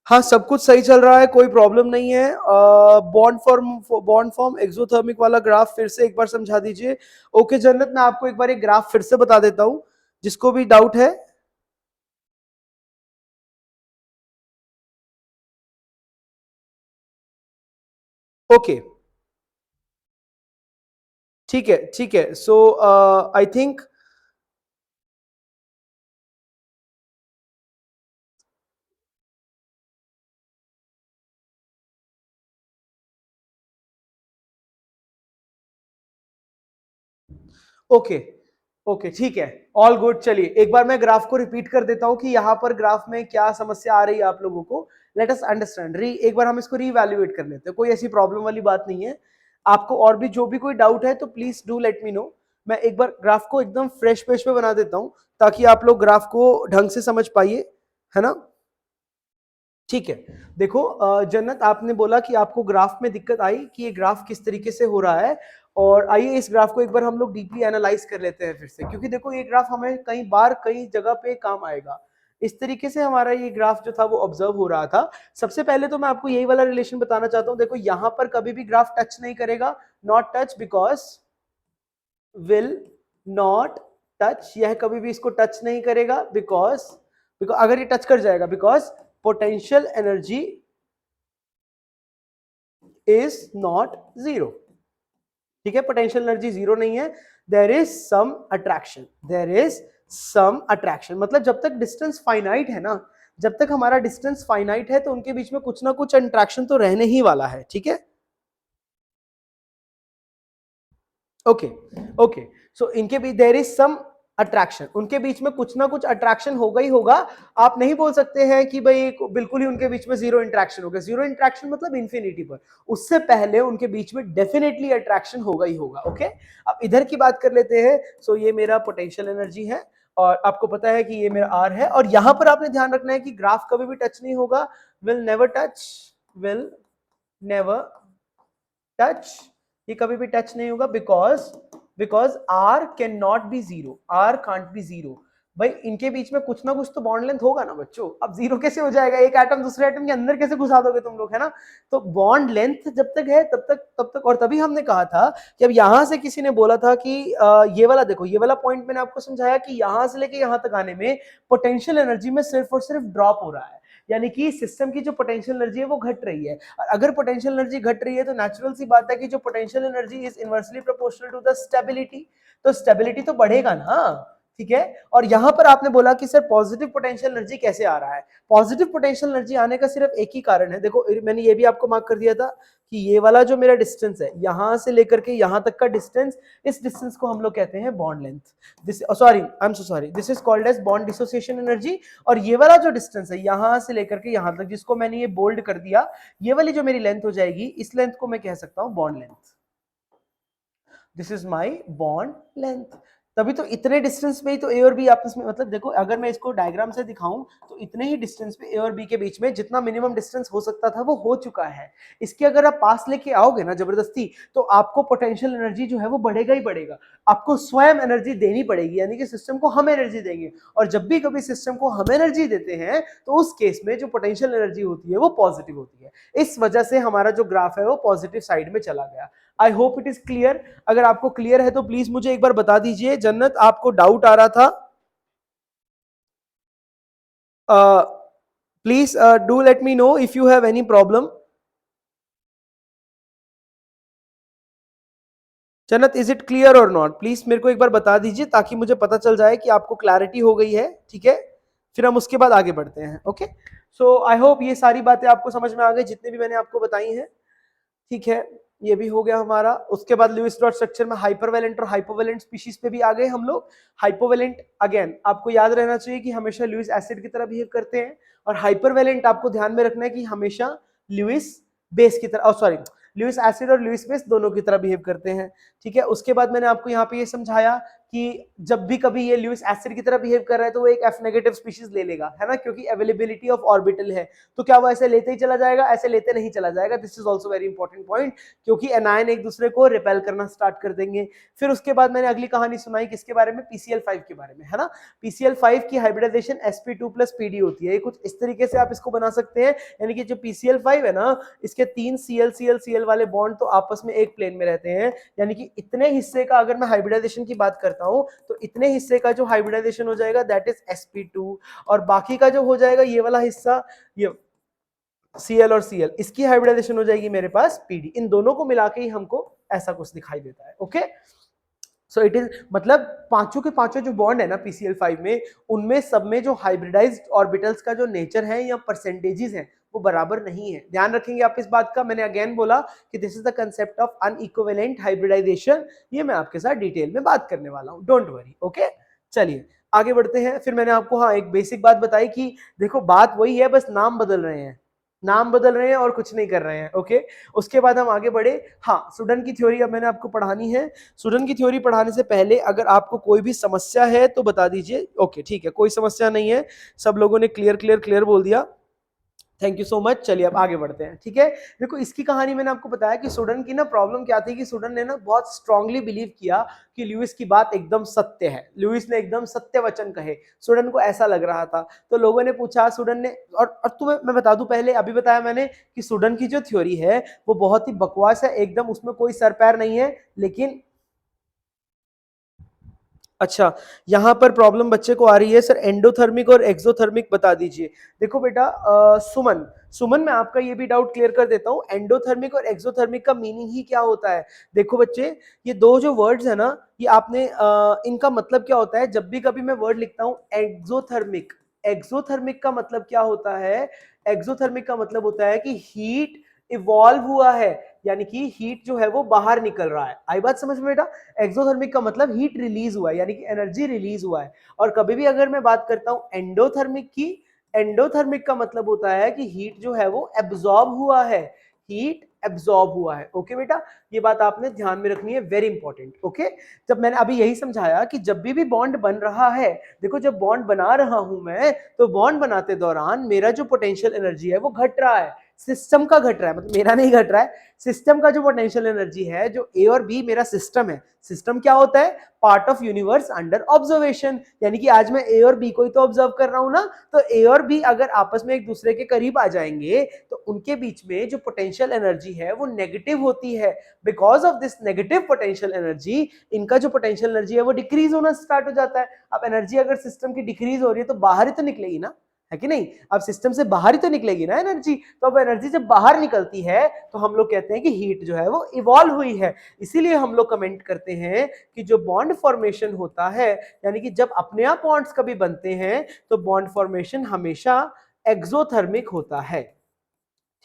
हाँ, सब कुछ सही चल रहा है, कोई प्रॉब्लम नहीं है। बॉन्ड फॉर्म एक्सोथर्मिक वाला ग्राफ फिर से एक बार समझा दीजिए। ओके जन्नत, मैं आपको एक बार एक ग्राफ फिर से बता देता हूँ, जिसको भी डाउट है। ओके, ठीक है ठीक है। सो आई थिंक, ओके ओके ठीक है, ऑल गुड। चलिए एक बार मैं ग्राफ को रिपीट कर देता हूं कि यहां पर ग्राफ में क्या समस्या आ रही है आप लोगों को। लेट अस अंडरस्टैंड री, एक बार हम इसको रीवैल्यूएट कर लेते हैं, कोई ऐसी प्रॉब्लम वाली बात नहीं है। आपको और भी जो भी कोई डाउट है तो please do let me know. मैं एक बार ग्राफ को एकदम फ्रेश पेज पे बना देता हूं, ताकि आप लोग ग्राफ को ढंग से समझ पाइए, है ना। ठीक है, देखो जन्नत, आपने बोला कि आपको ग्राफ में दिक्कत आई कि ये ग्राफ किस तरीके से हो रहा है। और आइए इस ग्राफ को एक बार हम लोग डीपली एनालाइज कर लेते हैं फिर से, क्योंकि देखो ये ग्राफ हमें कई बार कई जगह पे काम आएगा। इस तरीके से हमारा ये ग्राफ जो था वो ऑब्जर्व हो रहा था। सबसे पहले तो मैं आपको यही वाला रिलेशन बताना चाहता हूँ। देखो यहाँ पर कभी भी ग्राफ टच नहीं करेगा, not touch, because will not touch. यह कभी भी इसको टच नहीं करेगा, बिकॉज बिकॉज अगर ये टच कर जाएगा, because potential energy is not zero. ठीक है, पोटेंशियल एनर्जी जीरो नहीं है। There is some attraction, there is some attraction, मतलब जब तक डिस्टेंस फाइनाइट है ना, जब तक हमारा डिस्टेंस फाइनाइट है तो उनके बीच में कुछ ना कुछ अट्रैक्शन तो रहने ही वाला है। ठीक है, ओके ओके। सो इनके बीच देयर इज सम अट्रैक्शन, उनके बीच में कुछ ना कुछ अट्रैक्शन होगा ही होगा। आप नहीं बोल सकते हैं कि भाई बिल्कुल ही उनके बीच में जीरो इंट्रैक्शन होगा। जीरो इंट्रैक्शन मतलब इंफिनिटी पर, उससे पहले उनके बीच में डेफिनेटली अट्रैक्शन होगा ही होगा। ओके, अब इधर की बात कर लेते हैं। सो ये मेरा पोटेंशियल एनर्जी है, और आपको पता है कि ये मेरा आर है। और यहां पर आपने ध्यान रखना है कि ग्राफ कभी भी टच नहीं होगा, will never touch, will never touch. ये कभी भी टच नहीं होगा, because because r can not be zero, r can't be zero. भाई इनके बीच में कुछ ना कुछ तो बॉन्ड लेंथ होगा ना बच्चों। अब जीरो कैसे हो जाएगा, एक एटम दूसरे एटम के अंदर कैसे घुसा दोगे तुम लोग, है ना। तो बॉन्ड लेंथ जब तक है तब तक और तभी हमने कहा था कि अब यहां से किसी ने बोला था कि ये वाला देखो, ये वाला पॉइंट मैंने आपको समझाया कि यहां से लेके यहां तक आने में पोटेंशियल एनर्जी में सिर्फ और सिर्फ ड्रॉप हो रहा है। यानी कि सिस्टम की जो पोटेंशियल एनर्जी है वो घट रही है। और अगर पोटेंशियल एनर्जी घट रही है तो नेचुरल सी बात है कि जो potential energy is inversely proportional to the stability, तो स्टेबिलिटी तो बढ़ेगा ना। ठीक है, और यहां पर आपने बोला कि सर पॉजिटिव पोटेंशियल एनर्जी कैसे आ रहा है। पॉजिटिव पोटेंशियल एनर्जी आने का सिर्फ एक ही कारण है। देखो मैंने ये भी आपको मार्क कर दिया था कि ये वाला जो मेरा डिस्टेंस है यहां से लेकर के यहां तक का डिस्टेंस, इस डिस्टेंस को हम लोग कहते हैं bond length. This sorry, I am so sorry, this is called as bond dissociation energy. और ये वाला जो डिस्टेंस है यहां से लेकर के यहां तक, जिसको मैंने ये बोल्ड कर दिया, ये वाली जो मेरी लेंथ हो जाएगी, इस लेंथ को मैं कह सकता हूं bond length. This is my bond length. तभी तो इतने डिस्टेंस पे ही तो ए और बी आपस में, मतलब देखो अगर मैं इसको डायग्राम से दिखाऊं तो इतने ही डिस्टेंस पे ए और बी के बीच में जितना मिनिमम डिस्टेंस हो सकता था वो हो चुका है। इसके अगर आप पास लेके आओगे ना जबरदस्ती, तो आपको पोटेंशियल एनर्जी जो है वो बढ़ेगा ही बढ़ेगा। आपको स्वयं एनर्जी देनी पड़ेगी, यानी कि सिस्टम को हम एनर्जी देंगे। और जब भी कभी सिस्टम को हम एनर्जी देते हैं तो उस केस में जो पोटेंशियल एनर्जी होती है वो पॉजिटिव होती है। इस वजह से हमारा जो ग्राफ है वो पॉजिटिव साइड में चला गया। I hope it is clear. अगर आपको क्लियर है तो प्लीज मुझे एक बार बता दीजिए। जन्नत, आपको डाउट आ रहा था, please do let me know if you have any problem. जन्नत, इज इट क्लियर और नॉट, प्लीज मेरे को एक बार बता दीजिए ताकि मुझे पता चल जाए कि आपको क्लैरिटी हो गई है। ठीक है, फिर हम उसके बाद आगे बढ़ते हैं। ओके, सो आई होप ये सारी बातें आपको समझ में आ गई जितनी भी मैंने आपको बताई हैं। ठीक है, ये भी हो गया हमारा। उसके बाद लुईस डॉट स्ट्रक्चर में हाइपरवेलेंट और हाइपोवेलेंट स्पीशीज पे भी आ गए हम लोग। हाइपोवेलेंट अगेन आपको याद रहना चाहिए कि हमेशा लुईस एसिड की तरह बिहेव करते हैं, और हाइपरवेलेंट आपको ध्यान में रखना है कि हमेशा लुईस बेस की तरह, सॉरी, लुईस एसिड और लुईस बेस दोनों की तरह बिहेव करते हैं, ठीक है। उसके बाद मैंने आपको यहाँ पे ये समझाया कि जब भी कभी ये लुईस एसिड की तरह बिहेव कर रहा है तो वो एक F नेगेटिव स्पीशीज ले लेगा, है ना, क्योंकि अवेलेबिलिटी ऑफ ऑर्बिटल है। तो क्या वो ऐसे लेते ही चला जाएगा? ऐसे लेते नहीं चला जाएगा। This is also very important point, क्योंकि एनायन एक दूसरे को रिपेल करना स्टार्ट कर देंगे। फिर उसके बाद मैंने अगली कहानी सुनाई किसके बारे में? PCl5 के बारे में, है ना। PCl5 की हाइब्रिडाइजेशन sp2 + pd होती है। ये कुछ इस तरीके से आप इसको बना सकते हैं, यानी कि जो PCl5 है ना, इसके 3 Cl वाले बॉन्ड तो आपस में एक प्लेन में रहते हैं, यानी कि इतने हिस्से का अगर मैं हाइब्रिडाइजेशन की बात करता हूं तो इतने हिस्से का जो हाइब्रिडाइजेशन हो जाएगा दैट इज sp2, और बाकी का जो हो जाएगा ये वाला हिस्सा, ये Cl और Cl, इसकी हाइब्रिडाइजेशन हो जाएगी मेरे पास pd। इन दोनों को मिला के ही हमको ऐसा कुछ दिखाई देता है। ओके, सो इट इज मतलब पांचों के पांचों जो बॉन्ड है ना PCl5 में, उनमें सब में जो हाइब्रिडाइज्ड ऑर्बिटल्स का जो नेचर है या परसेंटेजेस हैं वो बराबर नहीं है। ध्यान रखेंगे आप इस बात का। मैंने अगेन बोला कि this is the concept of unequivalent hybridization. ये मैं आपके साथ डिटेल में बात करने वाला हूं, डोंट वरी। ओके, चलिए आगे बढ़ते हैं। फिर मैंने आपको हाँ एक बेसिक बात बताई कि देखो बात वही है, बस नाम बदल रहे हैं, नाम बदल रहे हैं और कुछ नहीं कर रहे हैं। ओके, उसके बाद हम आगे बढ़े। हाँ, सुडन की थ्योरी अब मैंने आपको पढ़ानी है। सुडन की थ्योरी पढ़ाने से पहले अगर आपको कोई भी समस्या है तो बता दीजिए। ओके ठीक है, कोई समस्या नहीं है, सब लोगों ने क्लियर क्लियर क्लियर बोल दिया, थैंक यू सो मच। चलिए अब आगे बढ़ते हैं, ठीक है। देखो इसकी कहानी मैंने आपको बताया कि सुडन की ना प्रॉब्लम क्या थी कि सुडन ने ना बहुत स्ट्रांगली बिलीव किया कि लुईस की बात एकदम सत्य है, लुईस ने एकदम सत्य वचन कहे, सुडन को ऐसा लग रहा था। तो लोगों ने पूछा सुडन ने, और तुम्हें मैं बता दूं, पहले अभी बताया मैंने कि सुडन की जो थ्योरी है वो बहुत ही बकवास है एकदम, उसमें कोई सर पैर नहीं है। लेकिन अच्छा, यहां पर प्रॉब्लम बच्चे को आ रही है सर, एंडोथर्मिक और एक्सोथर्मिक बता दीजिए। देखो बेटा सुमन, सुमन मैं आपका ये भी डाउट क्लियर कर देता हूं, एंडोथर्मिक और एक्सोथर्मिक का मीनिंग ही क्या होता है। देखो बच्चे, ये दो जो वर्ड्स है ना, ये आपने इनका मतलब क्या होता है। जब भी कभी मैं वर्ड लिखता हूं एक्सोथर्मिक, एक्सोथर्मिक का मतलब क्या होता है? एक्सोथर्मिक का मतलब होता है कि हीट इवॉल्व हुआ है, यानी कि हीट जो है वो बाहर निकल रहा है। आई बात समझ में बेटा? एक्सोथर्मिक का मतलब हीट रिलीज हुआ है, यानी कि एनर्जी रिलीज हुआ है। और कभी भी अगर मैं बात करता हूं एंडोथर्मिक की, एंडोथर्मिक का मतलब होता है कि हीट जो है वो एब्जॉर्ब हुआ है, हीट एब्जॉर्ब हुआ है। ओके बेटा, ये बात आपने ध्यान में रखनी है, वेरी इंपॉर्टेंट। ओके, जब मैंने अभी यही समझाया कि जब भी बॉन्ड बन रहा है, देखो जब बॉन्ड बना रहा हूं मैं, तो बॉन्ड बनाते दौरान मेरा जो पोटेंशियल एनर्जी है वो घट रहा है, सिस्टम का घट रहा है, मतलब मेरा नहीं घट रहा है। सिस्टम का जो पोटेंशियल एनर्जी है, जो ए और बी मेरा सिस्टम है, सिस्टम क्या होता है? Part of universe under observation, यानी कि आज मैं ए और बी को ही तो ऑब्जर्व कर रहा हूं ना। तो ए और बी अगर आपस में एक दूसरे के करीब आ जाएंगे तो उनके बीच में जो पोटेंशियल एनर्जी है वो नेगेटिव होती है। Because of this negative potential energy, इनका जो पोटेंशियल एनर्जी है वो डिक्रीज होना स्टार्ट हो जाता है। अब एनर्जी अगर सिस्टम की डिक्रीज हो रही है तो बाहर ही तो निकलेगी ना, है कि नहीं? अब सिस्टम से बाहर ही तो निकलेगी ना एनर्जी। तो अब एनर्जी जब बाहर निकलती है तो हम लोग कहते हैं कि हीट जो है वो इवॉल्व हुई है। इसीलिए हम लोग कमेंट करते हैं कि जो बॉन्ड फॉर्मेशन होता है, यानी कि जब अपने आप बॉन्ड्स कभी बनते हैं तो बॉन्ड फॉर्मेशन हमेशा एक्सोथर्मिक होता है,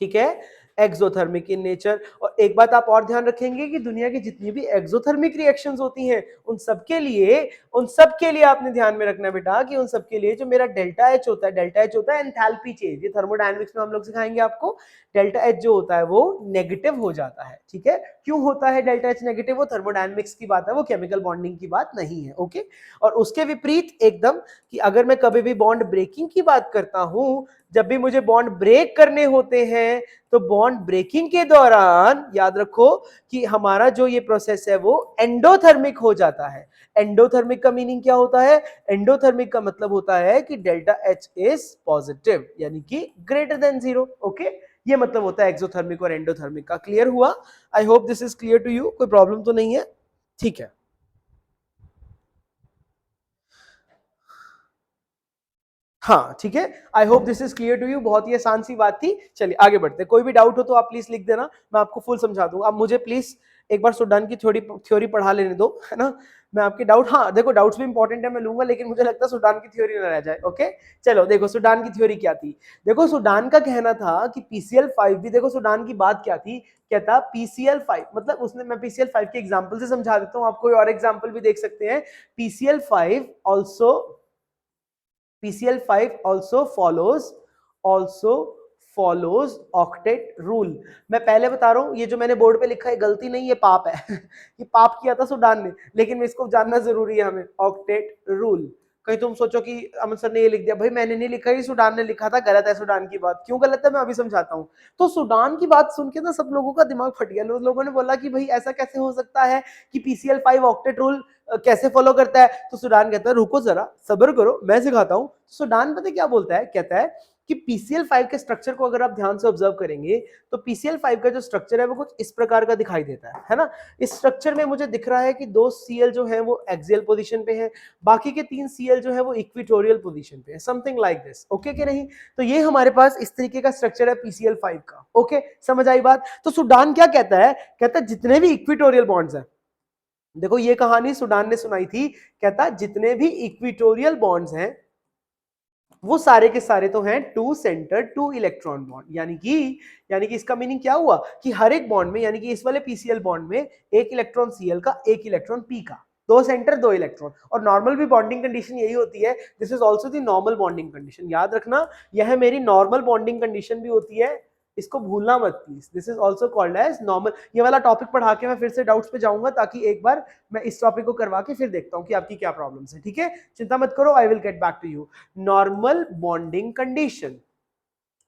ठीक है, एक्सोथर्मिक इन नेचर। और एक बात आप और ध्यान रखेंगे कि दुनिया की जितनी भी एक्सोथर्मिक रिएक्शंस होती हैं उन सब के लिए आपने ध्यान में रखना बेटा कि उन सब के लिए जो मेरा डेल्टा एच होता है, डेल्टा एच होता है एंथैल्पी चेंज। ये थर्मोडायनामिक्स में हम लोग सिखाएंगे आपको। डेल्टा एच जो होता है वो नेगेटिव हो जाता है, ठीक है। क्यों होता है डेल्टा एच नेगेटिव? वो थर्मोडायनामिक्स की बात है, वो केमिकल बॉन्डिंग की बात नहीं है। ओके, और उसके विपरीत एकदम कि अगर मैं कभी भी बॉन्ड ब्रेकिंग की बात करता हूं, जब भी मुझे बॉन्ड ब्रेक करने होते हैं तो बॉन्ड ब्रेकिंग के दौरान याद रखो कि हमारा जो ये प्रोसेस है वो एंडोथर्मिक हो जाता है। एंडोथर्मिक का मीनिंग क्या होता है? एंडोथर्मिक का मतलब होता है कि डेल्टा एच इज पॉजिटिव, यानी कि ग्रेटर देन 0। ओके, ये मतलब होता है एक्सोथर्मिक और एंडोथर्मिक का। क्लियर हुआ? I hope this is clear to you, कोई प्रॉब्लम तो नहीं है? ठीक है, हाँ ठीक है, I hope this is clear to you. बहुत ही आसान सी बात थी। चलिए आगे बढ़ते हैं। कोई भी डाउट हो तो आप प्लीज लिख देना, मैं आपको फुल समझा दूंगा। अब मुझे प्लीज एक बार सुडान की थ्योरी पढ़ा लेने दो, है ना। मैं आपके डाउट, हाँ देखो डाउट्स भी इंपॉर्टेंट है, मैं लूंगा, लेकिन मुझे लगता है सुडान की थ्योरी ना रह जाए। ओके, चलो देखो सुडान की थ्योरी क्या थी। देखो सुडान का कहना था कि PCl5 भी, देखो सुडान की बात क्या थी, क्या था PCl5, मतलब उसने, मैं PCl5 के एग्जाम्पल से समझा देता हूँ, आप कोई और एग्जाम्पल भी देख सकते हैं। PCl5 also, PCl5 also follows octet rule। मैं पहले बता रहा हूं, ये जो मैंने बोर्ड पे लिखा है गलती नहीं, ये पाप है ये पाप किया था सूडान ने, लेकिन इसको जानना जरूरी है हमें, ऑक्टेट रूल। कहीं तुम सोचो कि अमन सर ने ये लिख दिया, भाई मैंने नहीं लिखा, ये सूडान ने लिखा था, गलत है सूडान की बात। क्यों गलत है मैं अभी समझाता हूँ। तो सूडान की बात सुन के ना सब लोगों का दिमाग फट गया। लोगों ने बोला कि भाई ऐसा कैसे हो सकता है कि PCL5 ऑक्टेट रूल कैसे फॉलो करता है। तो सूडान कहता है रुको जरा सब्र करो, मैं सिखाता हूँ। सूडान पता क्या बोलता है, कहता है कि PCL5 के स्ट्रक्चर को अगर आप ध्यान से ऑब्जर्व करेंगे तो PCL5 का जो स्ट्रक्चर है वो कुछ इस प्रकार का दिखाई देता है ना। इस स्ट्रक्चर में मुझे दिख रहा है कि 2 Cl जो है वो एक्सियल पोजीशन पे है, बाकी के 3 Cl जो है वो इक्वेटोरियल पोजीशन पे है, समथिंग लाइक दिस। ओके कि नहीं? तो ये हमारे पास इस तरीके का स्ट्रक्चर है PCL5 का। ओके, समझ आई बात? तो सूडान क्या कहता है, कहता है जितने भी इक्वेटोरियल बॉन्ड्स हैं, देखो ये कहानी सूडान ने सुनाई थी, कहता जितने भी इक्वेटोरियल बॉन्ड्स हैं वो सारे के सारे तो हैं two centre two electron bond. यानी कि इसका मीनिंग क्या हुआ कि हर एक बॉन्ड में, यानी कि इस वाले PCl बॉन्ड में एक इलेक्ट्रॉन Cl का, एक इलेक्ट्रॉन P का, 2 सेंटर 2 इलेक्ट्रॉन। और नॉर्मल भी बॉन्डिंग कंडीशन यही होती है, this is also the normal bonding condition. याद रखना यह मेरी नॉर्मल बॉन्डिंग कंडीशन भी होती है, इसको भूलना मत please. This is also called as normal. ये वाला टॉपिक पढ़ा के मैं फिर से डाउट्स पे जाऊंगा, ताकि एक बार मैं इस टॉपिक को करवा के फिर देखता हूं कि आपकी क्या प्रॉब्लम्स है। ठीक है, चिंता मत करो, I will get back to you. Normal bonding condition,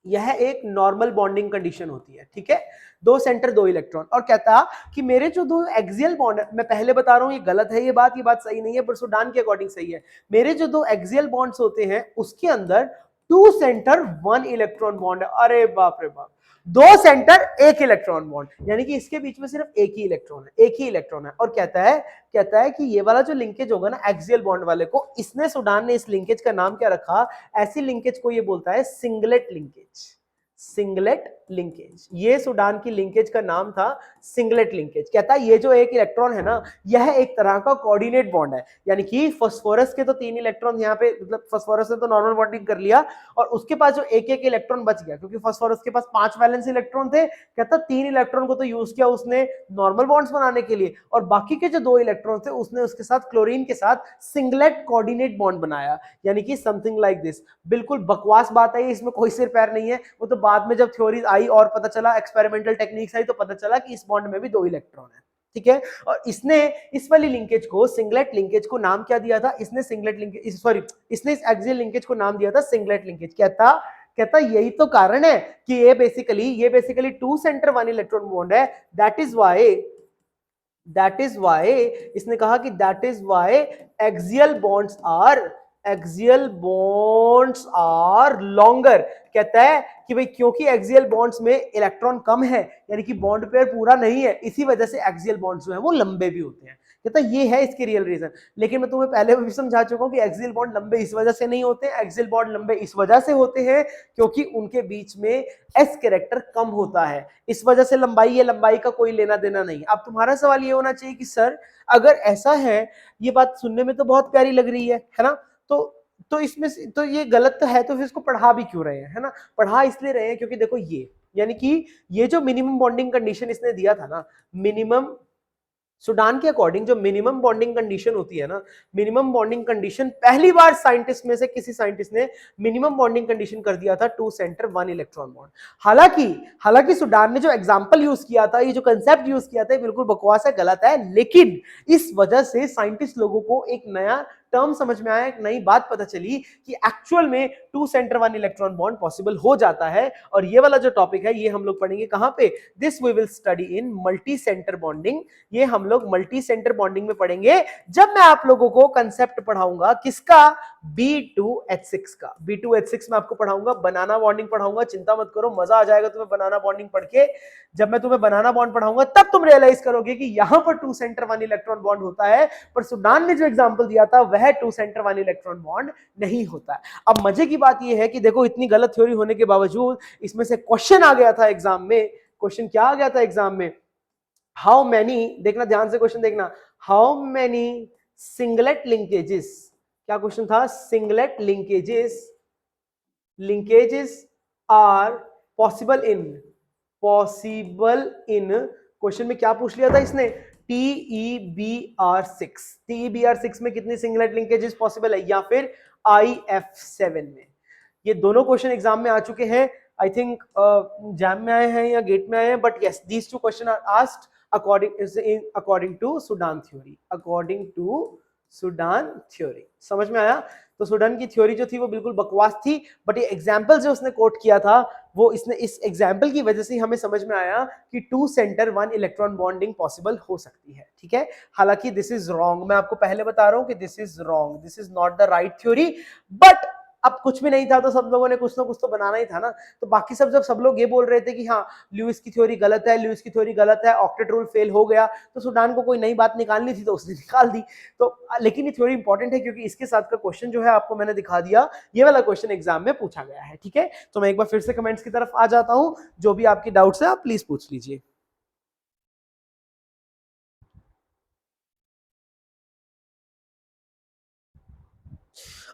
यह एक नॉर्मल बॉन्डिंग कंडीशन होती है। ठीक है, 2 सेंटर 2 इलेक्ट्रॉन। और कहता कि मेरे जो 2 एक्सियल बॉन्ड है, मैं पहले बता रहा हूं ये गलत है, ये बात सही नहीं है, पर सूडान के अकॉर्डिंग सही है। मेरे जो 2 एक्सियल बॉन्ड्स होते हैं उसके अंदर 2 सेंटर 1 इलेक्ट्रॉन बॉन्ड है। अरे बाप रे बाप, 2 सेंटर 1 इलेक्ट्रॉन बॉन्ड, यानी कि इसके बीच में सिर्फ एक ही इलेक्ट्रॉन है। और कहता है कि ये वाला जो लिंकेज होगा ना एक्सियल बॉन्ड वाले को, इसने सूडान ने इस लिंकेज का नाम क्या रखा, ऐसी लिंकेज को ये बोलता है सिंगलेट लिंकेज। सिंगलेट लिंकेज, ये सूडान की लिंकेज का नाम था सिंगलेट लिंकेज। कहता है ये जो एक इलेक्ट्रॉन है ना, यह एक तरह का कोऑर्डिनेट बॉन्ड है। यानी कि फास्फोरस के तो 3 इलेक्ट्रॉन यहाँ पे, मतलब फास्फोरस ने तो नॉर्मल बॉन्डिंग कर लिया, और उसके पास जो एक इलेक्ट्रॉन बच गया, क्योंकि फास्फोरस के पास 5 वैलेंस इलेक्ट्रॉन थे। कहता 3 इलेक्ट्रॉन को तो यूज किया उसने नॉर्मल बॉन्ड्स बनाने के लिए, और बाकी के जो 2 इलेक्ट्रॉन थे उसने उसके साथ क्लोरीन के साथ सिंगलेट कोऑर्डिनेट बॉन्ड बनाया, यानी कि समथिंग लाइक दिस। बिल्कुल बकवास बात है, इसमें कोई सिर पैर नहीं है। वो तो बाद में जब थ्योरीज आई और पता चला, एक्सपेरिमेंटल टेक्निक्स आई, तो पता चला कि इस बॉन्ड में भी 2 इलेक्ट्रॉन है। ठीक है, और इसने इस वाली लिंकेज को, सिंगलेट लिंकेज को नाम क्या दिया था, इसने सिंगलेट लिंकेज, सॉरी, इसने इस एक्सियल लिंकेज को नाम दिया था सिंगलेट लिंकेज। कहता यही तो कारण है कि ये बेसिकली 2 सेंटर 1 इलेक्ट्रॉन बॉन्ड है। दैट इज वाई इसने कहा कि that is why axial bonds are longer. कहता है कि भाई क्योंकि एक्सियल बॉन्ड्स में इलेक्ट्रॉन कम है, यानी कि बॉन्ड पेयर पूरा नहीं है, इसी वजह से एक्सियल बॉन्ड्स जो है वो लंबे भी होते हैं। कहता है ये है इसकी रियल रीजन। लेकिन मैं तुम्हें पहले भी समझा चुका हूं कि एक्सियल बॉन्ड लंबे इस वजह से नहीं होते, एक्सियल बॉन्ड लंबे इस वजह से होते हैं क्योंकि उनके बीच में एस कैरेक्टर कम होता है, इस वजह से लंबाई का कोई लेना देना नहीं। अब तुम्हारा सवाल ये होना चाहिए कि सर अगर ऐसा है, ये बात सुनने में तो बहुत प्यारी लग रही है ना, तो इसमें तो ये गलत तो है, तो फिर इसको पढ़ा भी क्यों रहे हैं, है ना? पढ़ा इसलिए रहे हैं क्योंकि देखो ये, यानी कि ये जो मिनिमम बॉन्डिंग कंडीशन इसने दिया था ना, मिनिमम सूडान के अकॉर्डिंग जो मिनिमम बॉन्डिंग कंडीशन होती है ना, मिनिमम बॉन्डिंग कंडीशन पहली बार साइंटिस्ट में से किसी साइंटिस्ट ने मिनिमम बॉन्डिंग कंडीशन कर दिया था 2 सेंटर 1 इलेक्ट्रॉन बॉन्ड। हालांकि सूडान ने जो एग्जांपल यूज किया था, ये जो कंसेप्ट यूज किया था, बिल्कुल बकवास है, गलत है, लेकिन इस वजह से साइंटिस्ट लोगों को एक नया टर्म समझ में आया, एक नई बात पता चली कि एक्चुअल में 2 सेंटर 1 इलेक्ट्रॉन बॉन्ड पॉसिबल हो जाता है। और ये वाला जो टॉपिक है ये हम लोग पढ़ेंगे कहां पे, this we will study in multi centre bonding. ये हम लोग मल्टी सेंटर बॉन्डिंग में पढ़ेंगे जब मैं आप लोगों को कंसेप्ट पढ़ाऊंगा किसका, B2H6 का। B2H6 में आपको पढ़ाऊंगा, बनाना बॉन्डिंग पढ़ाऊंगा, चिंता मत करो, मजा आ जाएगा तुम्हें बनाना बॉन्डिंग पढ़ के। जब मैं तुम्हें बनाना बॉन्ड पढ़ाऊंगा तब तुम रियलाइज करोगे कि यहां पर 2 सेंटर 1 इलेक्ट्रॉन बॉन्ड होता है, पर सूडान ने जो एग्जांपल दिया था वह 2 सेंटर 1 इलेक्ट्रॉन बॉन्ड नहीं होता है। अब मजे की बात यह है कि देखो इतनी गलत थ्योरी होने के बावजूद इसमें से क्वेश्चन आ गया था एग्जाम में। क्वेश्चन क्या आ गया था एग्जाम में, हाउ मेनी, देखना ध्यान से क्वेश्चन देखना, हाउ मेनी सिंगलेट लिंकेजेस, क्या क्वेश्चन था, singlet linkages are possible in question में क्या पूछ लिया था इसने, TeBr6 में कितनी सिंगलेट लिंकेजेस पॉसिबल है, या फिर IF7 में। ये दोनों क्वेश्चन एग्जाम में आ चुके हैं। आई थिंक जैम में आए हैं या गेट में आए हैं, but yes these two question are asked according to Sudan theory, according to Sudan theory. समझ में आया? तो सुडान की थ्योरी जो थी वो बिल्कुल बकवास थी, बट ये एग्जाम्पल जो उसने कोट किया था वो इसने इस एग्जाम्पल की वजह से हमें समझ में आया कि 2 सेंटर 1 इलेक्ट्रॉन बॉन्डिंग पॉसिबल हो सकती है। ठीक है, हालांकि दिस इज रॉन्ग, मैं आपको पहले बता रहा हूं कि this is wrong, this is not the right theory. But अब कुछ भी नहीं था तो सब लोगों ने कुछ ना कुछ तो बनाना ही था ना। तो बाकी जब सब लोग ये बोल रहे थे कि हाँ ल्यूइस की थ्योरी गलत है, ल्यूइस की थ्योरी गलत है, ऑक्टेट रूल फेल हो गया, तो सुडान को कोई नई बात निकालनी थी तो उसने निकाल दी। तो लेकिन ये थ्योरी इंपॉर्टेंट है क्योंकि इसके साथ का क्वेश्चन जो है आपको मैंने दिखा दिया, ये वाला क्वेश्चन एग्जाम में पूछा गया है। ठीक है, तो मैं एक बार फिर से कमेंट्स की तरफ आ जाता हूं, जो भी आपकी डाउट्स है आप प्लीज पूछ लीजिए।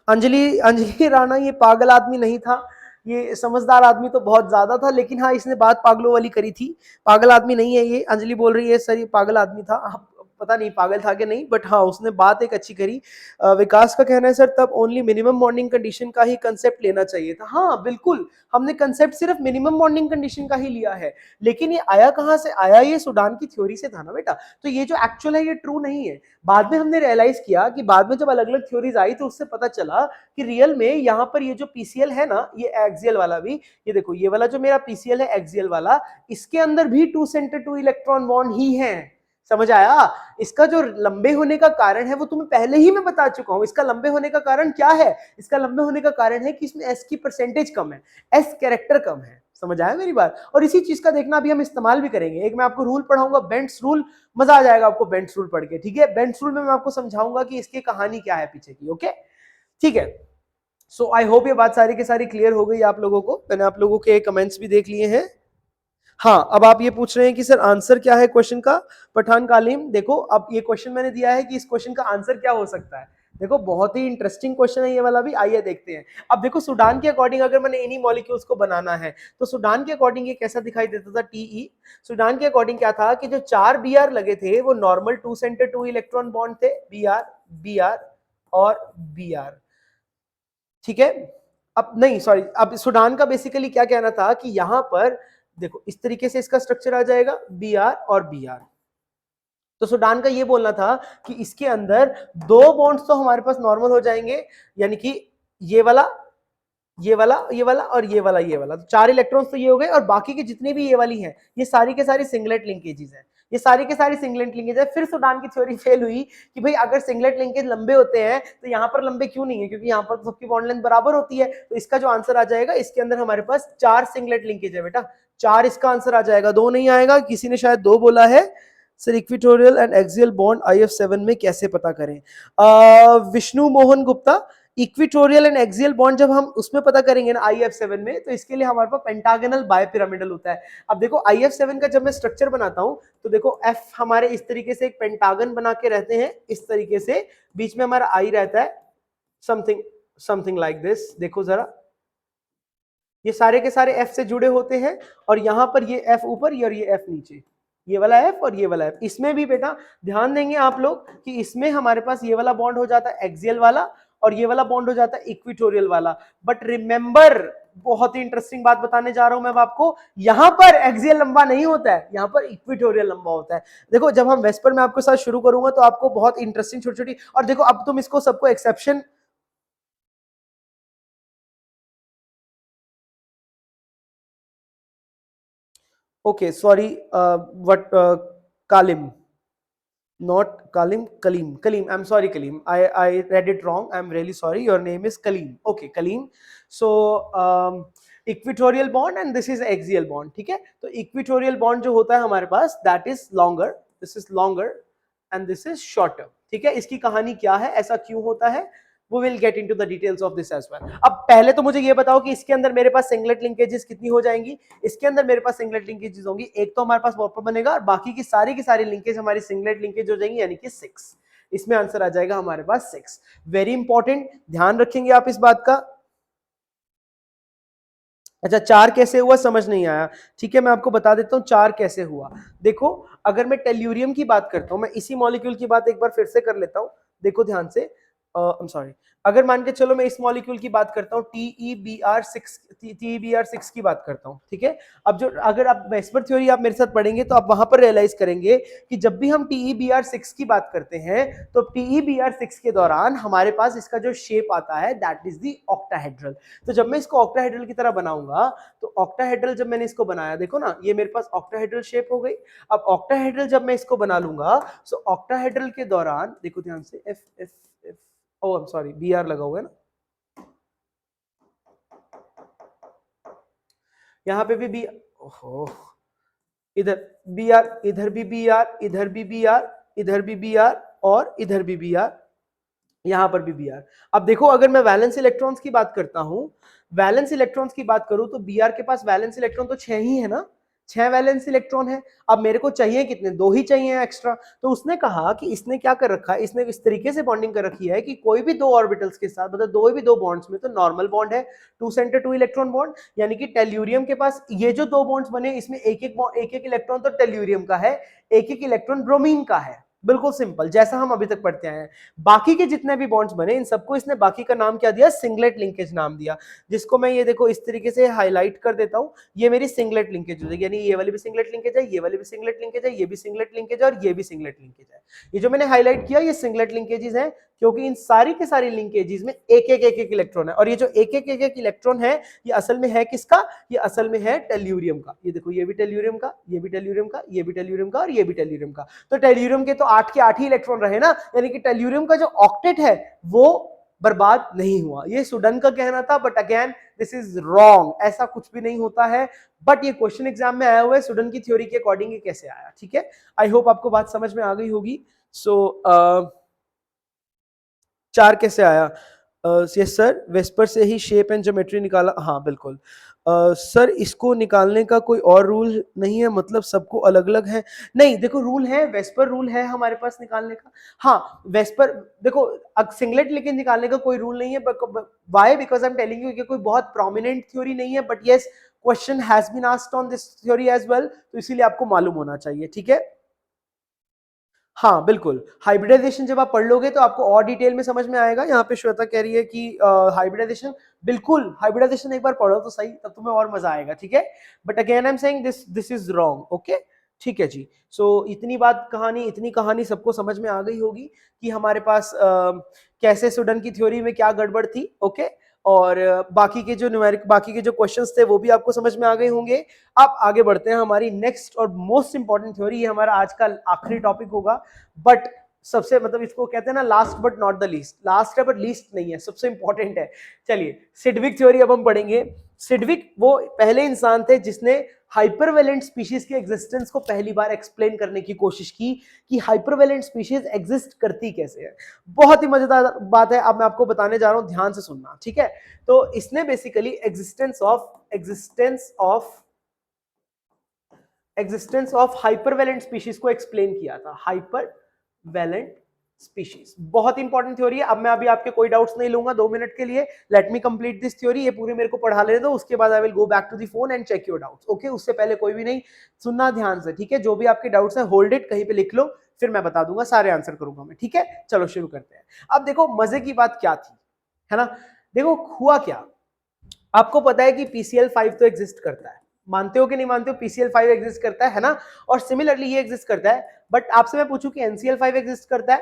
अंजलि अंजलि राणा ये पागल आदमी नहीं था, ये समझदार आदमी तो बहुत ज्यादा था, लेकिन हाँ इसने बात पागलों वाली करी थी। पागल आदमी नहीं है ये, अंजलि बोल रही है सर ये पागल आदमी था, पता नहीं पागल था कि नहीं, बट हाँ उसने बात एक अच्छी करी। विकास का कहना है सर तब ओनली मिनिमम मॉर्निंग कंडीशन का ही कंसेप्ट लेना चाहिए था। हाँ बिल्कुल, हमने कंसेप्ट सिर्फ मिनिमम मॉर्निंग कंडीशन का ही लिया है, लेकिन ये आया कहां से आया? ये सुडान की थ्योरी से था ना बेटा। तो ये जो एक्चुअल है ये ट्रू नहीं है। बाद में हमने रियलाइज किया कि बाद में जब अलग अलग थ्योरीज आई तो उससे पता चला कि रियल में यहाँ पर ये जो पीसीएल है ना, ये एक्सियल वाला भी, ये देखो ये वाला जो मेरा पीसीएल है एक्सियल वाला, इसके अंदर भी 2 सेंटर 2 इलेक्ट्रॉन बॉन्ड ही है। समझ आया? इसका जो लंबे होने का कारण है वो तुम्हें पहले ही मैं बता चुका हूं। इसका लंबे होने का कारण क्या है? इसका लंबे होने का कारण है कि इसमें एस की परसेंटेज कम है, एस कैरेक्टर कम है। समझ आया मेरी बात? और इसी चीज का देखना अभी हम इस्तेमाल भी करेंगे। एक मैं आपको रूल पढ़ाऊंगा बेंट्स रूल, मजा आ जाएगा आपको बेंट्स रूल पढ़ के। ठीक है, बेंट्स रूल में मैं आपको समझाऊंगा कि इसकी कहानी क्या है पीछे की। ओके ठीक है, सो आई होप ये बात सारी की सारी क्लियर हो गई आप लोगों को। मैंने आप लोगों के कमेंट्स भी देख लिए हैं। हाँ अब आप ये पूछ रहे हैं कि सर आंसर क्या है क्वेश्चन का। पठान कालीम देखो, अब ये क्वेश्चन मैंने दिया है कि इस क्वेश्चन का आंसर क्या हो सकता है। देखो बहुत ही इंटरेस्टिंग क्वेश्चन है ये वाला भी, आइए देखते हैं। अब देखो सुडान के अकॉर्डिंग अगर मैंने इन्हीं मॉलिक्यूल्स को बनाना है तो सुडान के अकॉर्डिंग ये कैसा दिखाई देता था? टीई। सुडान के अकॉर्डिंग क्या था कि जो 4 बीआर लगे थे वो नॉर्मल 2 सेंटर 2 इलेक्ट्रॉन बॉन्ड थे, बीआर बीआर और बीआर। ठीक है, अब नहीं सॉरी, अब सुडान का बेसिकली क्या कहना था कि यहां पर देखो इस तरीके से इसका स्ट्रक्चर आ जाएगा, बी आर और बी आर। तो सुडान का ये बोलना था कि इसके अंदर 2 बॉन्ड्स तो हमारे पास नॉर्मल हो जाएंगे, यानी कि ये वाला ये वाला ये वाला और ये वाला ये वाला, तो 4 इलेक्ट्रॉन्स तो ये हो गए, और बाकी के जितने भी ये वाली हैं ये सारी के सारी सिंगलेट लिंकेजेस हैं, ये सारी के सारी सिंगलेट लिंकेज है। फिर सुडान की थ्योरी फेल हुई कि भाई अगर सिंगलेट लिंकेज लंबे होते हैं तो यहाँ पर लंबे क्यों नहीं है, क्योंकि यहाँ पर सबकी बॉन्ड लेंथ बराबर होती है। तो इसका जो आंसर आ जाएगा, इसके अंदर हमारे पास 4 सिंगलेट लिंकेज है बेटा, 4 इसका आंसर आ जाएगा, 2 नहीं आएगा। किसी ने शायद 2 बोला है। Sir equatorial and axial bond IF7 में कैसे पता करें? Vishnu Mohan Gupta, equatorial and axial bond जब हम उसमें पता करेंगे ना IF7 में, तो इसके लिए हमारे पास पेंटागनल बायपिरामिडल होता है। अब देखो IF7 का जब मैं स्ट्रक्चर बनाता हूं तो देखो F हमारे इस तरीके से एक पेंटागन बना के रहते हैं, इस तरीके से, बीच में हमारा I रहता है, समथिंग समथिंग लाइक दिस। देखो जरा, ये सारे के सारे F से जुड़े होते हैं, और यहां पर ये F ऊपर और ये F नीचे, ये वाला F और ये वाला F। इसमें भी बेटा ध्यान देंगे आप लोग कि इसमें हमारे पास ये वाला बॉन्ड हो जाता है एक्सियल वाला, और ये वाला बॉन्ड हो जाता है इक्विटोरियल वाला। बट रिमेंबर, बहुत ही इंटरेस्टिंग बात बताने जा रहा हूं मैं आपको, यहां पर एक्सियल लंबा नहीं होता है, यहां पर इक्विटोरियल लंबा होता है। देखो जब हम वेस्पर में आपके साथ शुरू करूंगा तो आपको बहुत इंटरेस्टिंग छोटी छोटी, और देखो अब तुम इसको सबको exception, okay sorry, what Kalim, not Kalim, Kalim, I'm sorry Kalim, I read it wrong, I'm really sorry, your name is Kalim, okay Kalim. So equatorial bond and this is axial bond. ठीक है, तो इक्विटोरियल बॉन्ड जो होता है हमारे पास, that is longer, this is longer and this is shorter. ठीक है, इसकी कहानी क्या है, ऐसा क्यों होता है, वो will get into the details of this as well. अब पहले तो मुझे ये बताओ कि इसके अंदर मेरे पास सिंगलेट लिंकेजेस कितनी हो जाएंगी? इसके अंदर मेरे पास सिंगलेट लिंकेजेस होंगी, एक तो हमारे पास वॉपर बनेगा, और बाकी की सारी लिंकेज हमारी सिंगलेट लिंकेज हो जाएंगी, यानी कि 6। इसमें आंसर आ जाएगा हमारे पास 6। वेरी इंपॉर्टेंट, ध्यान रखेंगे आप इस बात का। अच्छा 4 कैसे हुआ समझ नहीं आया? ठीक है मैं आपको बता देता हूं 4 कैसे हुआ। देखो अगर मैं टेल्यूरियम की बात करता हूं, मैं इसी मॉलिक्यूल की बात एक बार फिर से कर लेता हूं, देखो ध्यान से, आई एम सॉरी, अगर मान के चलो मैं इस मॉलिक्यूल की बात करता हूँ TeBr6 की बात करता हूँ, ठीक है। अब जो अगर आप वेस्पर थ्योरी आप मेरे साथ पढ़ेंगे तो आप वहां पर रियलाइज करेंगे कि जब भी हम TeBr6 की बात करते हैं तो TeBr6 के दौरान हमारे पास इसका जो शेप आता है दैट इज द ऑक्टाहेड्रल। तो जब मैं इसको ऑक्टाहेड्रल की तरह बनाऊंगा तो ऑक्टाहेड्रल जब मैंने इसको बनाया, देखो ना ये मेरे पास ऑक्टाहेड्रल शेप हो गई। अब ऑक्टाहेड्रल जब मैं इसको बना लूंगा तो ऑक्टाहेड्रल के दौरान देखो ध्यान से, F F F O I am sorry Br लगा हुआ है ना, यहां पे भी बी, ओहो, इधर Br, इधर भी Br, इधर भी Br, इधर भी Br और इधर भी Br, यहां पर भी Br। अब देखो अगर मैं वैलेंस इलेक्ट्रॉन्स की बात करता हूं, वैलेंस इलेक्ट्रॉन्स की बात करूं तो Br के पास वैलेंस इलेक्ट्रॉन तो 6 ही है ना, 6 वैलेंस इलेक्ट्रॉन है। अब मेरे को चाहिए कितने, 2 ही चाहिए एक्स्ट्रा। तो उसने कहा कि इसने क्या कर रखा है, इसने इस तरीके से बॉन्डिंग कर रखी है कि कोई भी 2 ऑर्बिटल्स के साथ, मतलब दो बॉन्ड्स में तो नॉर्मल बॉन्ड है, 2 सेंटर 2 इलेक्ट्रॉन बॉन्ड, यानी कि टेल्यूरियम के पास ये जो 2 बॉन्ड्स बने इसमें एक एक इलेक्ट्रॉन तो टेल्यूरियम का है, एक एक इलेक्ट्रॉन ब्रोमीन का है। बिल्कुल सिंपल, जैसा हम अभी तक पढ़ते आए हैं। बाकी के जितने भी बॉन्ड्स बने इन सबको इसने बाकी का नाम क्या दिया, सिंगलेट लिंकेज नाम दिया, जिसको मैं ये देखो इस तरीके से हाईलाइट कर देता हूं। ये मेरी सिंगलेट लिंकेज हो जाएगी, यानी ये वाली भी सिंगलेट लिंकेज है, ये वाली भी सिंगलेट लिंकेज है, ये भी सिंगलेट लिंकेज है और ये भी सिंगलेट लिंकेज है। ये जो मैंने हाईलाइट किया ये सिंगलेट लिंकेजेस हैं, क्योंकि इन सारी के सारी लिंकेजेस में एक एक इलेक्ट्रॉन है। और ये जो एक एक इलेक्ट्रॉन है ये असल में है किसका, ये असल में है टेल्यूरियम का। ये देखो ये भी टेल्यूरियम का, ये भी टेल्यूरियम का, ये भी टेल्यूरियम का और ये भी टेल्यूरियम का। तो टेल्यूरियम के तो 8 के 8 ही इलेक्ट्रॉन रहे ना, यानी कि टेल्यूरियम का जो ऑक्टेट है वो बर्बाद नहीं हुआ। ये सुडन का कहना था, but again this is wrong, ऐसा कुछ भी नहीं होता है। बट ये क्वेश्चन एग्जाम में आया हुआ है, सुडन की थ्योरी के अकॉर्डिंग ये कैसे आया, ठीक है। आई होप आपको बात समझ में आ गई होगी। सो 4 कैसे आया, यस सर, वेस्पर से ही शेप एंड ज्योमेट्री निकाला, हाँ बिल्कुल। सर इसको निकालने का कोई और रूल नहीं है, मतलब सबको अलग अलग है? नहीं देखो रूल है, वेस्पर रूल है हमारे पास निकालने का। हाँ वेस्पर देखो, सिंगलेट लेके निकालने का कोई रूल नहीं है। Why, because I am telling you कि कोई बहुत प्रोमिनेंट थ्योरी नहीं है, but yes question has been asked on this theory as well, तो इसीलिए आपको मालूम होना चाहिए, ठीक है। हाँ बिल्कुल, हाइब्रिडाइजेशन जब आप पढ़ लोगे तो आपको और डिटेल में समझ में आएगा। यहाँ पे श्वेता कह रही है कि हाइब्रिडाइजेशन, बिल्कुल हाइब्रिडाइजेशन एक बार पढ़ो तो सही, तब तुम्हें और मजा आएगा, ठीक है। But again I am saying this is wrong, okay, ठीक है जी। सो इतनी कहानी सबको समझ में आ गई होगी कि हमारे पास कैसे सुडन की थ्योरी में क्या गड़बड़ थी, ओके। और बाकी के जो न्यूमेरिक, बाकी के जो क्वेश्चंस थे वो भी आपको समझ में आ गए होंगे। अब आगे बढ़ते हैं, हमारी नेक्स्ट और मोस्ट इंपॉर्टेंट थ्योरी, ये हमारा आज का आखिरी टॉपिक होगा। बट सबसे, मतलब इसको कहते हैं ना last but not the least, last है बट लीस्ट नहीं है, सबसे इंपॉर्टेंट है। चलिए सिडविक थ्योरी अब हम पढ़ेंगे। सिडविक वो पहले इंसान थे जिसने हाइपरवेलेंट स्पीशीज के एग्जिस्टेंस को पहली बार एक्सप्लेन करने की कोशिश की कि हाइपरवेलेंट स्पीशीज एग्जिस्ट करती कैसे है। बहुत ही मजेदार बात है, अब मैं आपको बताने जा रहा हूं, ध्यान से सुनना, ठीक है। तो इसने बेसिकली एग्जिस्टेंस ऑफ हाइपरवेलेंट स्पीशीज को एक्सप्लेन किया था। हाइपरवेलेंट स्पीशीज बहुत इंपॉर्टेंट थ्योरी है। अब मैं अभी आपके कोई डाउट्स नहीं लूंगा 2 मिनट के लिए, let me complete this theory, ये पूरी मेरे को पढ़ा लेने दो, उसके बाद I will go back to the phone and check your doubts, okay. उससे पहले कोई भी नहीं, सुनना ध्यान से, ठीक है। जो भी आपके डाउट्स है होल्ड इट, कहीं पे लिख लो, फिर मैं बता दूंगा, सारे आंसर करूंगा मैं, ठीक है। चलो शुरू करते हैं। अब देखो मजे की बात क्या थी, है ना। देखो हुआ क्या, आपको पता है कि PCl5 तो एग्जिस्ट करता है, मानते हो कि नहीं मानते हो, PCl5 एग्जिस्ट करता है ना। और सिमिलरली ये एग्जिस्ट करता है। बट आपसे मैं पूछूं कि NCl5 एग्जिस्ट करता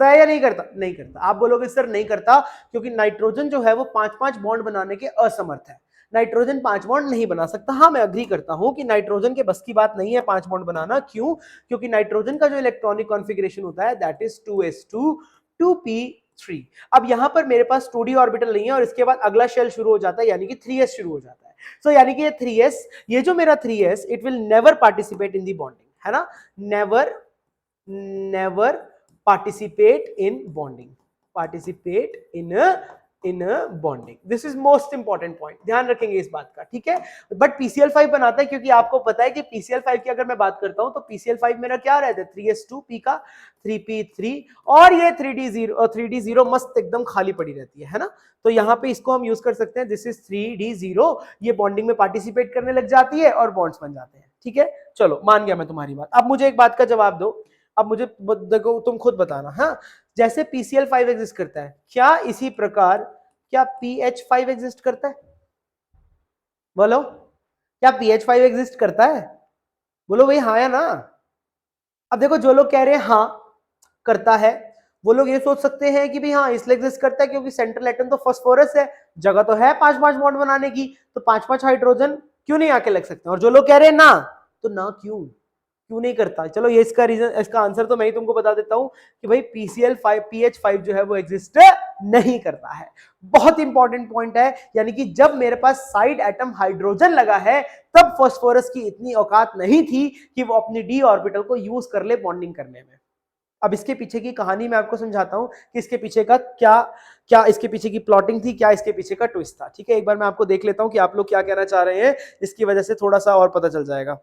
है या नहीं करता? नहीं करता। आप बोलोगे सर नहीं करता, क्योंकि नाइट्रोजन जो है वो 5-5 बॉन्ड बनाने के असमर्थ है। नाइट्रोजन 5 बॉन्ड नहीं बना सकता। हाँ मैं अग्री करता हूं कि नाइट्रोजन के बस की बात नहीं है 5 बॉन्ड बनाना। क्यों? क्योंकि नाइट्रोजन का जो इलेक्ट्रॉनिक कॉन्फ़िगरेशन होता है दैट इज 2s2 2p3। अब यहां पर मेरे पास 2d ऑर्बिटल नहीं है और इसके बाद अगला शेल शुरू हो जाता है, यानी कि 3s शुरू हो जाता है। सो यानी कि ये 3s, ये जो मेरा 3s, it will never participate in the bonding, है ना। Never participate in bonding, this is most important point, ध्यान रखेंगे इस बात का, ठीक है। बट PCl5 बनाता है, क्योंकि आपको पता है कि PCl5 की अगर मैं बात करता हूं तो PCl5 मेरा क्या रहता है, 3s2p का 3p3, और ये 3d0 मस्त एकदम खाली पड़ी रहती है ना। तो यहाँ पे इसको हम यूज कर सकते हैं, दिस इज 3d0, ये बॉन्डिंग में पार्टिसिपेट करने लग जाती है और बॉन्ड्स बन जाते हैं, ठीक है। चलो मान गया मैं तुम्हारी बात। अब मुझे एक बात का जवाब दो, अब मुझे देखो तुम खुद बताना, हाँ। जैसे PCl5 एग्जिस्ट करता है, क्या इसी प्रकार क्या PH5 एग्जिस्ट करता है? बोलो, क्या PH5 एग्जिस्ट करता है? बोलो भाई हाँ या ना। अब देखो जो लोग कह रहे हैं हाँ करता है, वो लोग ये सोच सकते हैं कि भाई हाँ इसलिए एग्जिस्ट करता है क्योंकि सेंट्रल एटम तो फास्फोरस है, जगह तो है 5-5 बॉन्ड बनाने की, तो 5-5 हाइड्रोजन क्यों नहीं आके लग सकते? और जो लोग कह रहे हैं ना, तो ना क्यों नहीं करता? चलो ये इसका रीजन, इसका आंसर तो मैं ही तुमको बता देता हूं कि भाई PCl5 PH5 जो है वो एग्जिस्ट नहीं करता है। बहुत इंपॉर्टेंट पॉइंट है, यानी कि जब मेरे पास साइड एटम हाइड्रोजन लगा है तब फास्फोरस की इतनी औकात नहीं थी कि वो अपनी d ऑर्बिटल को यूज कर ले बॉन्डिंग करने में। अब इसके पीछे की कहानी मैं आपको समझाता हूं कि इसके पीछे का क्या इसके पीछे की प्लॉटिंग थी, क्या इसके पीछे का ट्विस्ट था। ठीक है, एक बार मैं आपको देख लेता हूं कि आप लोग क्या कहना चाह रहे हैं, इसकी वजह से थोड़ा सा और पता चल जाएगा।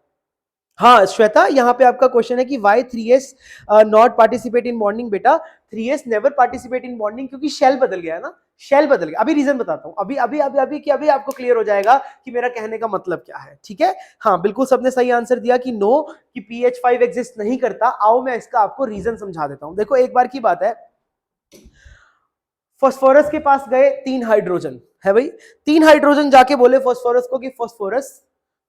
हाँ श्वेता, यहाँ पे आपका क्वेश्चन है कि why 3s not participate in bonding. बेटा 3s never participate in bonding क्योंकि शेल बदल गया है ना, शेल बदल गया। अभी रीजन बताता हूँ, अभी आपको क्लियर हो जाएगा कि मेरा कहने का मतलब क्या है। ठीक है, हाँ बिल्कुल सबने सही आंसर दिया कि नो, कि PH5 एग्जिस्ट नहीं करता। आओ मैं इसका आपको रीजन समझा देता हूँ। देखो एक बार की बात है, फास्फोरस के पास गए 3 हाइड्रोजन है भाई, 3 हाइड्रोजन जाके बोले फास्फोरस को कि फास्फोरस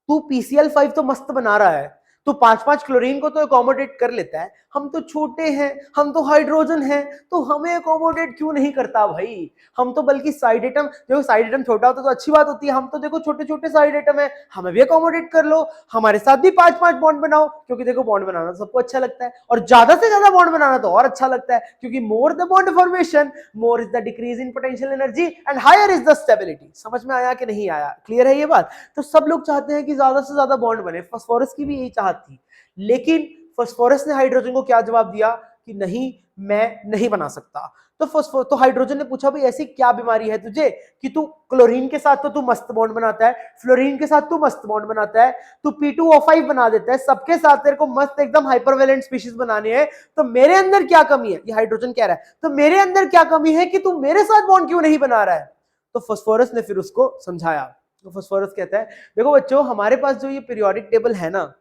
तू PCl5 तो मस्त बना रहा है, तो 5-5 क्लोरीन को तो अकोमोडेट कर लेता है, हम तो छोटे हैं, हम तो हाइड्रोजन हैं, तो हमें अकोमोडेट क्यों नहीं करता भाई? हम तो बल्कि साइड एटम, देखो साइड एटम छोटा होता तो अच्छी बात होती है, हम तो देखो छोटे छोटे साइड एटम है, हमें भी अकोमोडेट कर लो, हमारे साथ भी 5-5 बॉन्ड बनाओ, क्योंकि देखो बॉन्ड बनाना सबको अच्छा लगता है, और ज्यादा से ज्यादा बॉन्ड बनाना तो और अच्छा लगता है, क्योंकि more the bond formation more is the decrease in potential energy and higher is the stability. समझ में आया कि नहीं आया? क्लियर है ये बात? तो सब लोग चाहते हैं कि ज्यादा से ज्यादा बॉन्ड बने, फास्फोरस की भी यही चाहत थी, लेकिन फास्फोरस ने हाइड्रोजन को क्या जवाब दिया कि नहीं, मैं नहीं बना सकता। तो हाइड्रोजन ने पूछा भाई ऐसी क्या बीमारी है तुझे कि तू क्लोरीन के साथ तो तू मस्त बॉन्ड बनाता है, फ्लोरीन के साथ तू मस्त बॉन्ड बनाता है, तू P2O5 बना देता है, सबके साथ तेरे को मस्त एकदम हाइपरवेलेंट स्पीशीज बनाने हैं, तो मेरे अंदर क्या कमी है? ये हाइड्रोजन कह रहा है, तो मेरे अंदर क्या कमी है कि तू मेरे साथ बॉन्ड क्यों नहीं बना रहा है? तो फास्फोरस ने फिर उसको समझाया। तो फास्फोरस कहता है देखो बच्चों, हमारे पास जो ये पीरियोडिक टेबल है ना,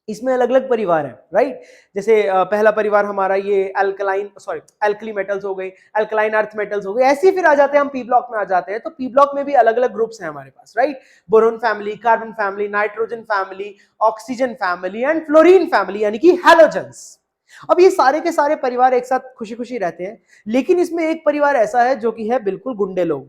इसमें अलग अलग परिवार है, राइट? जैसे पहला परिवार हमारा ये एल्कली मेटल्स हो गई, अल्कलाइन अर्थ मेटल्स हो गई, ऐसे फिर आ जाते हैं हम पी ब्लॉक में आ जाते हैं। तो पी ब्लॉक में भी अलग अलग ग्रुप्स हैं हमारे पास, right? Boron family, carbon family, nitrogen family, oxygen family and fluorine family, यानी कि हैलोजेंस। अब ये सारे के सारे परिवार एक साथ खुशी खुशी रहते हैं, लेकिन इसमें एक परिवार ऐसा है जो कि है बिल्कुल गुंडे लोग,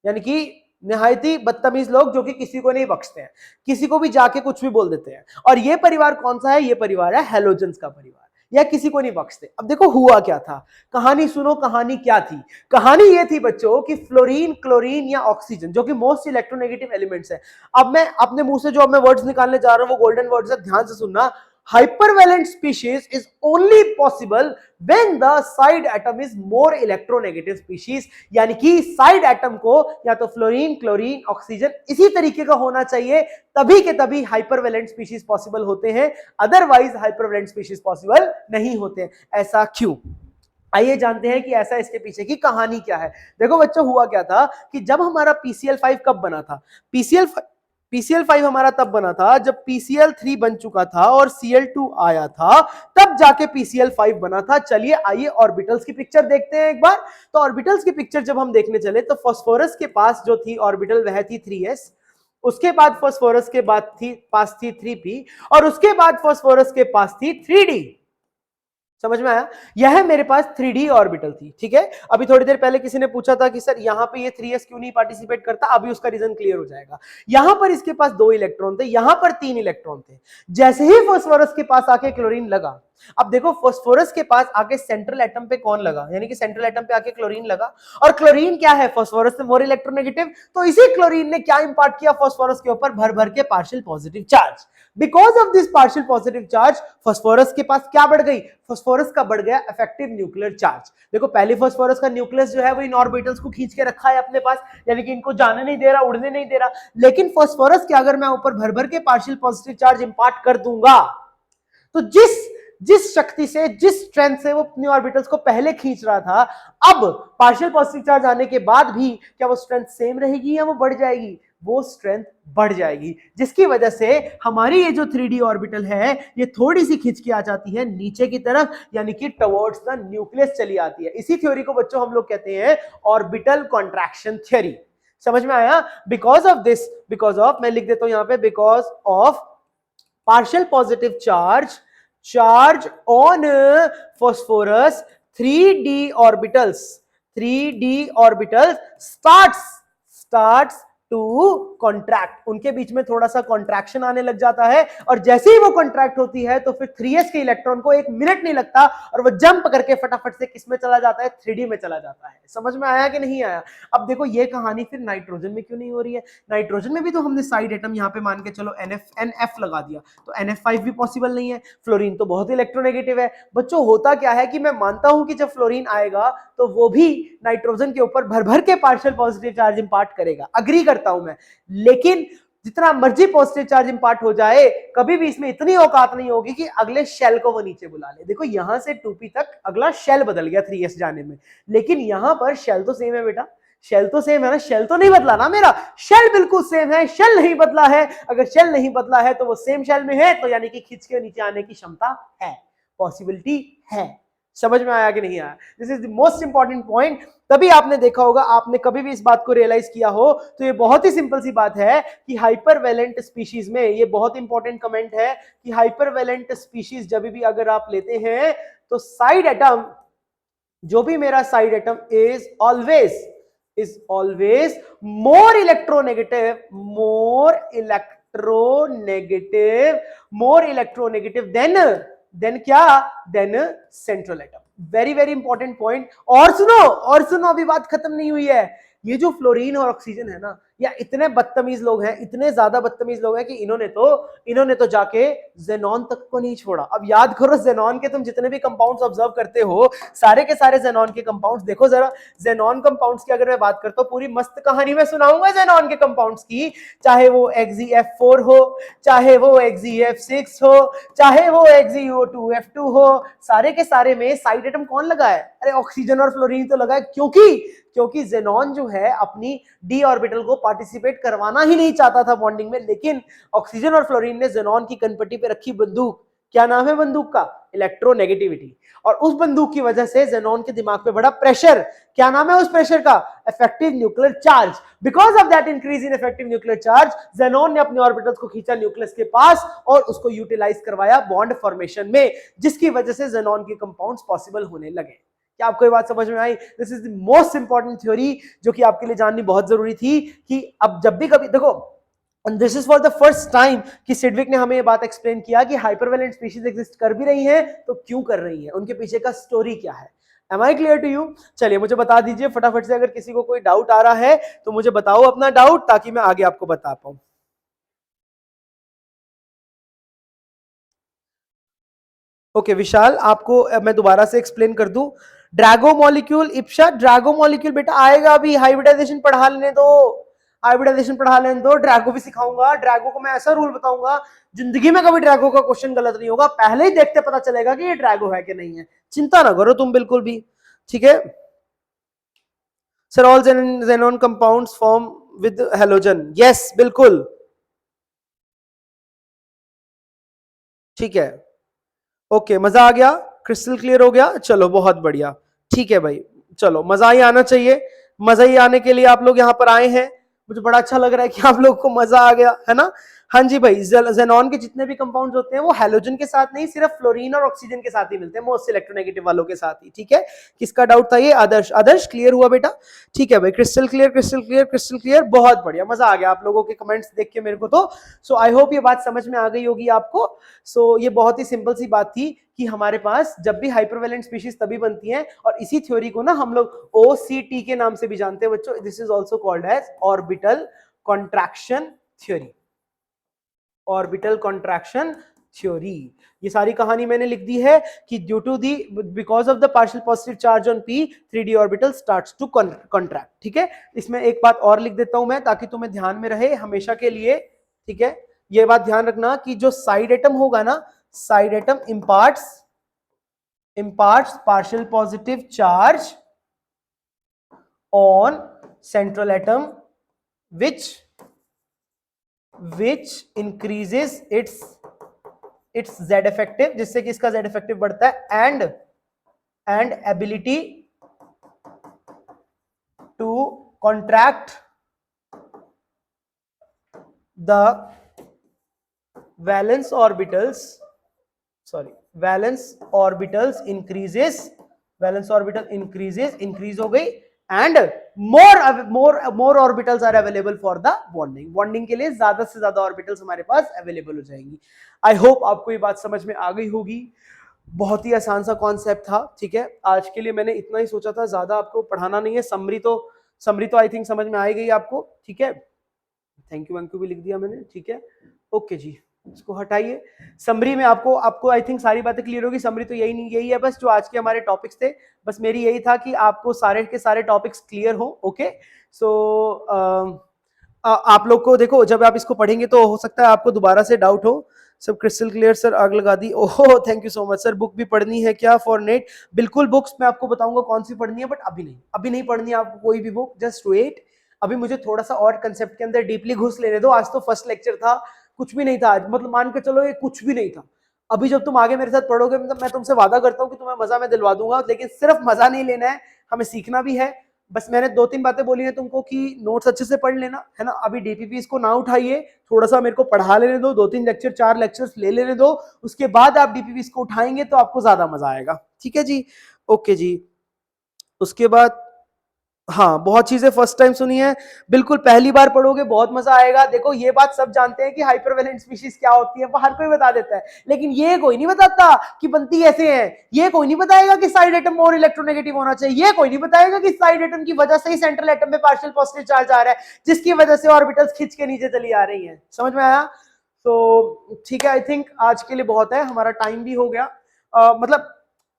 यानी कि निहायती बदतमीज लोग, जो कि किसी को नहीं बख्शते हैं, किसी को भी जाके कुछ भी बोल देते हैं। और ये परिवार कौन सा है? ये परिवार है हैलोजेंस का परिवार, या किसी को नहीं बख्शते। अब देखो हुआ क्या था, कहानी सुनो, कहानी क्या थी? कहानी ये थी बच्चों कि फ्लोरीन, क्लोरीन या ऑक्सीजन, जो कि मोस्ट इलेक्ट्रोनेगेटिव एलिमेंट्स है। अब मैं अपने मुंह से जो मैं वर्ड्स निकालने जा रहा हूं वो गोल्डन वर्ड्स है, ध्यान से सुनना। hypervalent species is only possible when the side atom is more electronegative species, यानी कि साइड एटम को या तो फ्लोरीन, क्लोरीन, ऑक्सीजन इसी तरीके का होना चाहिए, तभी के तभी हाइपरवेलेंट स्पीशीज पॉसिबल होते हैं, अदरवाइज हाइपरवेलेंट स्पीशीज पॉसिबल नहीं होते। ऐसा क्यों? आइए जानते हैं कि ऐसा इसके पीछे की कहानी क्या है। देखो बच्चों, हुआ क्या था कि जब हमारा PCl5 कब बना था? PCl5 हमारा तब बना था जब PCl3 बन चुका था और Cl2 आया था, तब जाके PCl5 बना था। चलिए आइए ऑर्बिटल्स की पिक्चर देखते हैं एक बार। तो ऑर्बिटल्स की पिक्चर जब हम देखने चले तो फास्फोरस के पास जो थी ऑर्बिटल वह थी 3s, उसके बाद फास्फोरस के पास थी 3p, और उसके बाद फास्फोरस के पास थी 3d। समझ में आया? यह मेरे पास 3d ऑर्बिटल थी। ठीक है, अभी थोड़ी देर पहले किसी ने पूछा था कि सर यहां पे ये 3s क्यों नहीं पार्टिसिपेट करता, अभी उसका रीजन क्लियर हो जाएगा। यहां पर इसके पास 2 इलेक्ट्रॉन थे, यहां पर 3 इलेक्ट्रॉन थे। जैसे ही फास्फोरस के पास आके क्लोरीन लगा, अब देखो फास्फोरस के पास आके सेंट्रल एटम पे कौन लगा, यानी कि सेंट्रल एटम पे आके क्लोरीन लगा, और क्लोरीन क्या है? फास्फोरस से मोर इलेक्ट्रोनेगेटिव, तो इसी क्लोरीन ने क्या इंपार्ट किया फास्फोरस के ऊपर? भर भर के partial positive charge. Because of this partial positive charge phosphorus के पास क्या बढ़ गई? फास्फोरस का बढ़ गया इफेक्टिव न्यूक्लियर चार्ज। देखो पहले फास्फोरस का न्यूक्लियस जो है वो इन ऑर्बिटल्स को खींच के रखा है अपने पास, यानी कि इनको जाने नहीं दे रहा, उड़ने नहीं दे रहा। लेकिन फास्फोरस के अगर मैं ऊपर भर भर के पार्शियल पॉजिटिव चार्ज इंपार्ट कर दूंगा, तो जिस शक्ति से, जिस स्ट्रेंथ से वो अपनी ऑर्बिटल्स को पहले खींच रहा था, अब पार्शियल पॉजिटिव चार्ज आने के बाद भी क्या वो स्ट्रेंथ सेम रहेगी या वो बढ़ जाएगी? वो स्ट्रेंथ बढ़ जाएगी, जिसकी वजह से हमारी ये जो 3d ऑर्बिटल है ये थोड़ी सी खिंच के आ जाती है नीचे की तरफ, यानी कि टवर्ड्स द न्यूक्लियस चली आती है। इसी थ्योरी को बच्चों हम लोग कहते हैं ऑर्बिटल कॉन्ट्रैक्शन थ्योरी। समझ में आया? Because of this, because of, मैं लिख देता हूं यहां पे, because of partial positive charge on phosphorus, 3d orbitals starts to contract. उनके बीच में थोड़ा सा कॉन्ट्रैक्शन आने लग जाता है, और जैसे ही वो कॉन्ट्रैक्ट होती है तो फिर 3s के इलेक्ट्रॉन को 1 मिनट नहीं लगता और वो जंप करके फटाफट से किस में चला जाता है? 3d में चला जाता है। समझ में आया कि नहीं आया? अब देखो ये कहानी फिर नाइट्रोजन में क्यों नहीं हो रही है? नाइट्रोजन में भी तो हमने साइड एटम यहाँ पे मान के चलो NF लगा दिया, तो NF5 भी पॉसिबल नहीं है। फ्लोरीन तो बहुत इलेक्ट्रोनेगेटिव है। बच्चों होता क्या है कि मैं मानता हूं कि जब फ्लोरीन आएगा तो वो भी नाइट्रोजन के ऊपर भर भर के पार्शियल पॉजिटिव चार्ज इंपार्ट करेगा, अग्री करता हूं मैं, लेकिन जितना मर्जी पॉजिटिव चार्ज इंपार्ट हो जाए, कभी भी इसमें इतनी औकात नहीं होगी कि अगले शेल को वो नीचे बुला ले। देखो यहां से 2p तक अगला शेल बदल गया 3s जाने में, लेकिन यहां पर शेल तो सेम है बेटा, शेल तो सेम है ना, शेल तो नहीं बदला ना मेरा, शेल बिल्कुल सेम है, शेल नहीं बदला है। अगर शेल नहीं बदला है तो वो सेम शेल में है, तो यानी कि खिंच के नीचे आने की क्षमता है, पॉसिबिलिटी है। समझ में आया कि नहीं आया? This is the most important point. तभी आपने देखा होगा, आपने कभी भी इस बात को रियलाइज किया हो तो ये बहुत ही सिंपल सी बात है कि हाइपरवेलेंट स्पीशीज में, ये बहुत इंपॉर्टेंट कमेंट है कि हाइपरवेलेंट स्पीशीज जब भी अगर आप लेते हैं तो साइड एटम, जो भी मेरा side atom is always more electronegative than क्या? Than central atom. Very very important point. और सुनो, अभी बात खत्म नहीं हुई है। ये जो फ्लोरीन और ऑक्सीजन है ना, या इतने बदतमीज लोग हैं, इतने ज्यादा बदतमीज लोग हैं कि इन्होंने तो जाके जेनॉन तक को नहीं छोड़ा। अब याद करो, जेनॉन के तुम जितने भी कंपाउंड्स ऑब्जर्व करते हो, सारे के सारे जेनॉन के कंपाउंड्स देखो जरा। जेनॉन कंपाउंड्स की अगर मैं बात करता हूं, पूरी मस्त कहानी मैं सुनाऊंगा जेनॉन के कंपाउंड्स की, चाहे वो XeF4 हो, चाहे वो XeF6 हो, चाहे वो XeO2F2 हो, सारे के सारे में साइड एटम कौन लगा है? अरे ऑक्सीजन और फ्लोरीन तो लगा है, क्योंकि जेनॉन जो है अपनी d ऑर्बिटल को पार्टिसिपेट करवाना ही नहीं चाहता था बॉन्डिंग में, लेकिन ऑक्सीजन और फ्लोरीन ने जेनॉन की कनपट्टी पे रखी बंदूक। क्या नाम है बंदूक का? इलेक्ट्रोनेगेटिविटी। और उस बंदूक की वजह से जेनॉन के दिमाग पे बड़ा प्रेशर। क्या नाम है उस प्रेशर का? Effective nuclear charge. Because of that increase in effective nuclear charge, xenon ने अपने ऑर्बिटल्स को खींचा न्यूक्लियस के पास और उसको यूटिलाइज करवाया बॉन्ड फॉर्मेशन में, जिसकी वजह से जेनॉन के कंपाउंड्स पॉसिबल होने लगे। क्या आपको ये बात समझ में आई? This is the most important theory जो कि आपके लिए जाननी बहुत जरूरी थी, कि अब जब भी कभी देखो, this is for the first time कि सिडविक ने हमें ये बात एक्सप्लेन किया कि हाइपरवेलेंट स्पीशीज एग्जिस्ट कर भी रही हैं, तो क्यों कर रही हैं, उनके पीछे का स्टोरी क्या है। Am I clear to you? चलिए मुझे बता दीजिए फटाफट से, अगर किसी को कोई डाउट आ रहा है तो मुझे बताओ अपना डाउट, ताकि मैं आगे आपको बता पाऊं। ओके विशाल, आपको मैं दोबारा से एक्सप्लेन कर दूं। ड्रैगो मॉलिक्यूल, इप्शा ड्रैगो मॉलिक्यूल बेटा आएगा अभी, हाइब्रिडाइजेशन पढ़ा लेने दो, ड्रैगो भी सिखाऊंगा। ड्रैगो को मैं ऐसा रूल बताऊंगा, जिंदगी में कभी ड्रैगो का क्वेश्चन गलत नहीं होगा, पहले ही देखते पता चलेगा कि ये ड्रैगो है कि नहीं है। चिंता ना करो तुम बिल्कुल भी, ठीक है। Sir all xenon compounds form with halogen, yes बिल्कुल, ठीक है। ओके मजा आ गया, क्रिस्टल क्लियर हो गया, चलो बहुत बढ़िया, ठीक है भाई। चलो मजा ही आना चाहिए, मजा ही आने के लिए आप लोग यहाँ पर आए हैं, मुझे बड़ा अच्छा लग रहा है कि आप लोग को मजा आ गया है ना। हाँ जी भाई, जेनॉन के जितने भी कंपाउंड्स होते हैं वो हैलोजन के साथ नहीं, सिर्फ फ्लोरीन और ऑक्सीजन के साथ ही मिलते हैं, मोस्ट इलेक्ट्रोनेगेटिव वालों के साथ ही, ठीक है। किसका डाउट था ये? आदर्श क्लियर हुआ बेटा? ठीक है भाई, क्रिस्टल क्लियर, बहुत बढ़िया, मजा आ गया आप लोगों के कमेंट्स देख के मेरे को तो। सो आई होप ये बात समझ में आ गई होगी आपको। सो ये बहुत ही सिंपल सी बात थी कि हमारे पास जब भी हाइपरवेलेंट स्पीशीज तभी बनती हैं, और इसी थ्योरी को ना हम लोग OCT के नाम से भी जानते हैं बच्चों। This is also called as orbital contraction theory, orbital contraction theory. ये सारी कहानी मैंने लिख दी है कि due to the because of the partial positive charge on p, 3d orbital starts to contract, ठीक है। इसमें एक बात और लिख देता हूं मैं, ताकि तुम्हें ध्यान में रहे हमेशा के लिए, ठीक है। ये बात ध्यान रखना कि जो साइड एटम होगा ना, side atom imparts partial positive charge on central atom which which increases its Z effective, जिससे कि इसका जेड इफेक्टिव बढ़ता है, and ability to contract the valence orbitals increase हो गई, and more orbitals are available for the bonding के लिए ज्यादा से ज्यादा ऑर्बिटल्स हमारे पास अवेलेबल हो जाएंगी। आई होप आपको ये बात समझ में आ गई होगी। बहुत ही आसान सा कॉन्सेप्ट था, ठीक है। आज के लिए मैंने इतना ही सोचा था, ज्यादा आपको पढ़ाना नहीं है। समरी तो आई थिंक समझ में आ गई आपको, ठीक है। थैंक यू भी लिख दिया मैंने, ठीक है। ओके जी, इसको हटाइए। समरी में आपको आई थिंक सारी बातें क्लियर होगी। समरी तो यही है बस, जो आज के हमारे टॉपिक्स थे। बस मेरी यही था कि आपको सारे के सारे टॉपिक्स क्लियर हो। ओके, सो आप लोग को देखो, जब आप इसको पढ़ेंगे तो हो सकता है आपको दोबारा से डाउट हो। सब क्रिस्टल क्लियर सर, आग लगा दी। ओहो, thank you so much sir. Book भी पढ़नी है क्या फॉर नेट? बिल्कुल, बुक्स मैं आपको बताऊंगा कौन सी पढ़नी है, बट अभी नहीं पढ़नी है आपको कोई भी बुक। जस्ट वेट, अभी मुझे थोड़ा सा और कंसेप्ट के अंदर डीपली घुस लेने दो। आज तो फर्स्ट लेक्चर था, कुछ भी नहीं था आज, मतलब मान के चलो ये कुछ भी नहीं था। अभी जब तुम आगे मेरे साथ पढ़ोगे, मतलब मैं तुमसे वादा करता हूँ कि तुम्हें मजा मैं दिलवा दूंगा, लेकिन सिर्फ मजा नहीं लेना है, हमें सीखना भी है। बस मैंने 2-3 बातें बोली हैं तुमको कि नोट्स अच्छे से पढ़ लेना, है ना। अभी डीपीपी इसको ना उठाइए, थोड़ा सा मेरे को पढ़ा लेने दो, 2-3 लेक्चर 4 लेक्चर्स ले लेने दो, उसके बाद आप डीपीपी इसको उठाएंगे तो आपको ज्यादा मजा आएगा, ठीक है जी। ओके जी, उसके बाद हाँ, बहुत चीजें फर्स्ट टाइम सुनी है, बिल्कुल पहली बार पढ़ोगे, बहुत मजा आएगा। देखो, ये बात सब जानते हैं कि हाइपरवेलेंट स्पीशीज क्या होती है, हर कोई बता देता है, लेकिन ये कोई नहीं बताता कि बनती कैसे है। ये कोई नहीं बताएगा कि साइड एटम और इलेक्ट्रोनेगेटिव होना चाहिए। ये कोई नहीं बताएगा कि साइड एटम की वजह से ही सेंट्रल एटम में पार्शियल पॉजिटिव चार्ज आ रहा है, जिसकी वजह से ऑर्बिटल्स खिंच के नीचे चली आ रही है। समझ में आया? तो ठीक है, आई थिंक आज के लिए बहुत है, हमारा टाइम भी हो गया। मतलब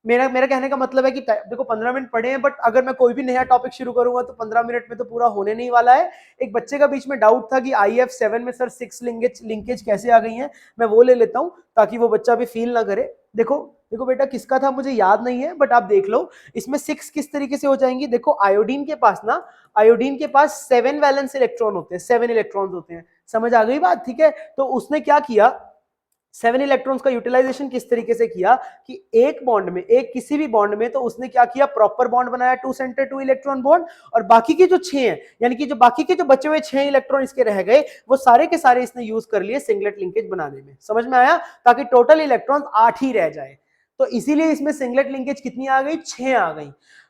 मेरा कहने का मतलब है कि देखो 15 मिनट पढ़े हैं, बट अगर मैं कोई भी नया टॉपिक शुरू करूंगा तो 15 मिनट में तो पूरा होने नहीं वाला है। एक बच्चे का बीच में डाउट था कि IF7 में सर 6 लिंकेज कैसे आ गई हैं, मैं वो ले लेता हूं ताकि वो बच्चा भी फील ना करे। देखो देखो बेटा, किसका था मुझे याद नहीं है, बट आप देख लो इसमें 6 किस तरीके से हो जाएंगी। देखो, आयोडीन के पास 7 वैलेंस इलेक्ट्रॉन होते हैं, 7 इलेक्ट्रॉन्स होते हैं। समझ आ गई बात? ठीक है, तो उसने क्या किया, 7 इलेक्ट्रॉन्स का यूटिलाइजेशन किस तरीके से किया कि एक बॉन्ड में, एक किसी भी बॉन्ड में, तो उसने क्या किया, प्रॉपर बॉन्ड बनाया, 2 सेंटर 2 इलेक्ट्रॉन बॉन्ड, और बाकी के जो 6 हैं, यानी कि जो बाकी के जो बचे हुए 6 इलेक्ट्रॉन इसके रह गए, वो सारे के सारे इसने यूज कर लिए सिंगलेट लिंकेज बनाने में। समझ में आया? ताकि टोटल इलेक्ट्रॉन 8 ही रह जाए। तो इसीलिए इसमें सिंगलेट लिंकेज कितनी आ गई, 6 आ गई।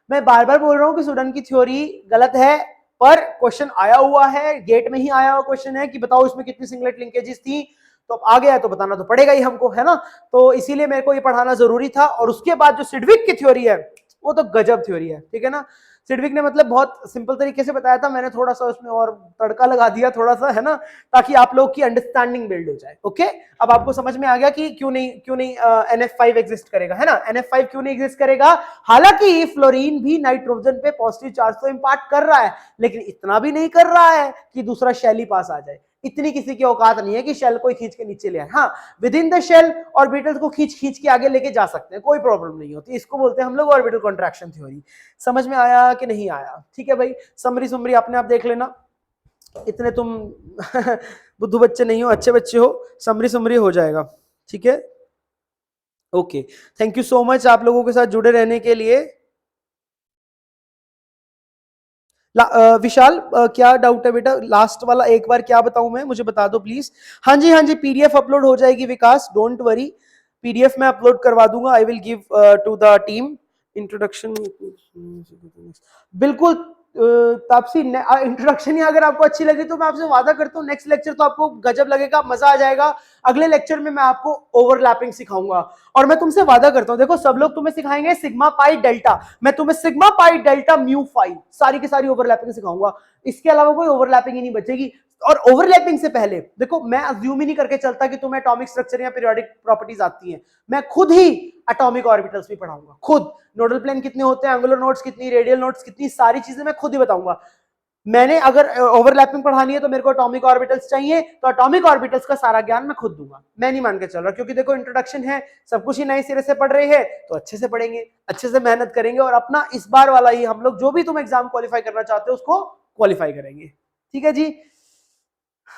मैं बार बार बोल रहा हूं कि स्टूडेंट की थ्योरी गलत है, पर क्वेश्चन आया हुआ है, गेट में ही आया हुआ क्वेश्चन है कि बताओ इसमें कितनी सिंगलेट लिंकेजेस थी। तो अब आ गया है तो बताना तो पड़ेगा ही हमको, है ना। तो इसीलिए मेरे को ये पढ़ाना जरूरी था। और उसके बाद जो सिडविक की थ्योरी है, वो तो गजब थ्योरी है, ठीक है ना। सिडविक ने मतलब बहुत सिंपल तरीके से बताया था, मैंने थोड़ा सा उसमें और तड़का लगा दिया थोड़ा सा, है ना, ताकि आप लोग की अंडरस्टैंडिंग बिल्ड हो जाए। ओके, अब आपको समझ में आ गया कि क्यों नहीं NF5 एग्जिस्ट करेगा, है ना। NF5 क्यों नहीं एग्जिस्ट करेगा? हालांकि फ्लोरीन भी नाइट्रोजन पे पॉजिटिव चार्ज तो इंपार्ट कर रहा है, लेकिन इतना भी नहीं कर रहा है कि दूसरा शेल ही पास आ जाए। इतनी किसी की औकात नहीं है कि शेल को खींच के नीचे ले आए। हाँ, within the shell orbitals को खींच खींच के आगे लेके जा सकते हैं, कोई प्रॉब्लम नहीं होती। इसको बोलते हैं हम लोग ऑर्बिटल कॉन्ट्रैक्शन थ्योरी। समझ में आया कि नहीं आया? ठीक है भाई, समरी अपने आप देख लेना, इतने तुम बुद्धू बच्चे नहीं हो, अच्छे बच्चे हो। समरी हो जाएगा, ठीक है। Okay, thank you so much आप लोगों के साथ जुड़े रहने के लिए। विशाल, क्या डाउट है बेटा? लास्ट वाला एक बार क्या बताऊं मैं, मुझे बता दो प्लीज। हाँ जी, पीडीएफ अपलोड हो जाएगी विकास, डोंट वरी, पीडीएफ मैं अपलोड करवा दूंगा। I will give to the team introduction. बिल्कुल तापसी, इंट्रोडक्शन ही अगर आपको अच्छी लगी तो मैं आपसे वादा करता हूँ नेक्स्ट लेक्चर तो आपको गजब लगेगा, मजा आ जाएगा। अगले लेक्चर में मैं आपको ओवरलैपिंग सिखाऊंगा, और मैं तुमसे वादा करता हूँ, देखो सब लोग तुम्हें सिखाएंगे सिग्मा पाई डेल्टा, मैं तुम्हें sigma pi delta mu phi सारी की सारी ओवरलैपिंग सिखाऊंगा। इसके अलावा कोई ओवरलैपिंग ही नहीं बचेगी। और ओवरलैपिंग से पहले देखो, मैं अज्यूम ही नहीं करके चलता कि तुम्हें एटॉमिक स्ट्रक्चर या पीरियोडिक प्रॉपर्टीज आती हैं। मैं खुद ही एटॉमिक ऑर्बिटल्स भी पढ़ाऊंगा, खुद नोडल प्लेन कितने होते हैं, एंगुलर नोड्स कितनी, रेडियल नोड्स कितनी, सारी चीजें मैं खुद ही बताऊंगा। मैंने अगर ओवरलैपिंग पढ़ानी है तो मेरे को एटॉमिक ऑर्बिटल्स चाहिए, तो एटॉमिक ऑर्बिटल्स का सारा ज्ञान मैं खुद दूंगा। मैं नहीं मान के चल रहा, क्योंकि देखो इंट्रोडक्शन है, सब कुछ ही नए सिरे से पढ़ रहे हैं, तो अच्छे से पढ़ेंगे, अच्छे से मेहनत करेंगे, और अपना इस बार वाला ही हम लोग जो भी तुम एग्जाम क्वालिफाई करना चाहते हो उसको क्वालिफाई करेंगे। ठीक है जी,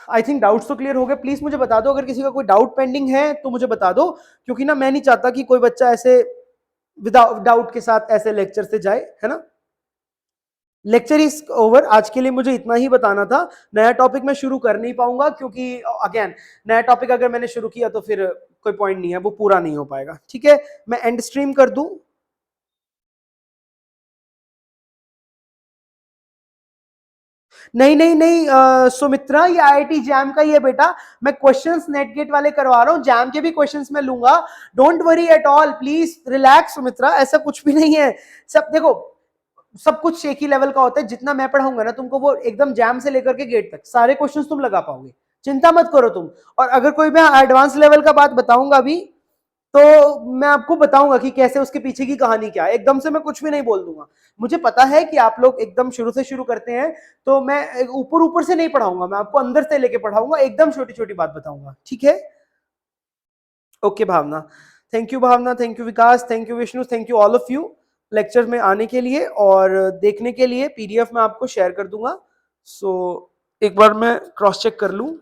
आई थिंक डाउट्स तो क्लियर हो गए। प्लीज मुझे बता दो अगर किसी का कोई डाउट पेंडिंग है तो मुझे बता दो, क्योंकि ना मैं नहीं चाहता कि कोई बच्चा ऐसे विदाउट डाउट के साथ ऐसे लेक्चर से जाए, है ना। लेक्चर इज ओवर, आज के लिए मुझे इतना ही बताना था। नया टॉपिक मैं शुरू कर नहीं पाऊंगा, क्योंकि अगेन नया टॉपिक अगर मैंने शुरू किया तो फिर कोई पॉइंट नहीं है, वो पूरा नहीं हो पाएगा। ठीक है, मैं एंड स्ट्रीम कर दूं। नहीं नहीं नहीं सुमित्रा, ये आईआईटी जैम का ही है बेटा। मैं क्वेश्चंस नेट गेट वाले करवा रहा हूँ, जैम के भी क्वेश्चंस मैं लूंगा। Don't worry at all, please relax Sumitra, ऐसा कुछ भी नहीं है। सब देखो, सब कुछ एक ही लेवल का होता है। जितना मैं पढ़ाऊंगा ना तुमको, वो एकदम जैम से लेकर के गेट तक सारे क्वेश्चंस तुम लगा पाओगे, चिंता मत करो तुम। और अगर कोई मैं एडवांस लेवल का बात बताऊंगा भी, तो मैं आपको बताऊंगा कि कैसे, उसके पीछे की कहानी क्या है। एकदम से मैं कुछ भी नहीं बोल दूंगा। मुझे पता है कि आप लोग एकदम शुरू से शुरू करते हैं, तो मैं ऊपर ऊपर से नहीं पढ़ाऊंगा, मैं आपको अंदर से लेके पढ़ाऊंगा, एकदम छोटी छोटी बात बताऊंगा। ठीक है, okay Bhavna, thank you Bhavna, thank you Vikas, thank you Vishnu, thank you all of you lecture में आने के लिए और देखने के लिए। पीडीएफ मैं आपको शेयर कर दूंगा। सो एक बार मैं क्रॉस चेक कर लूं।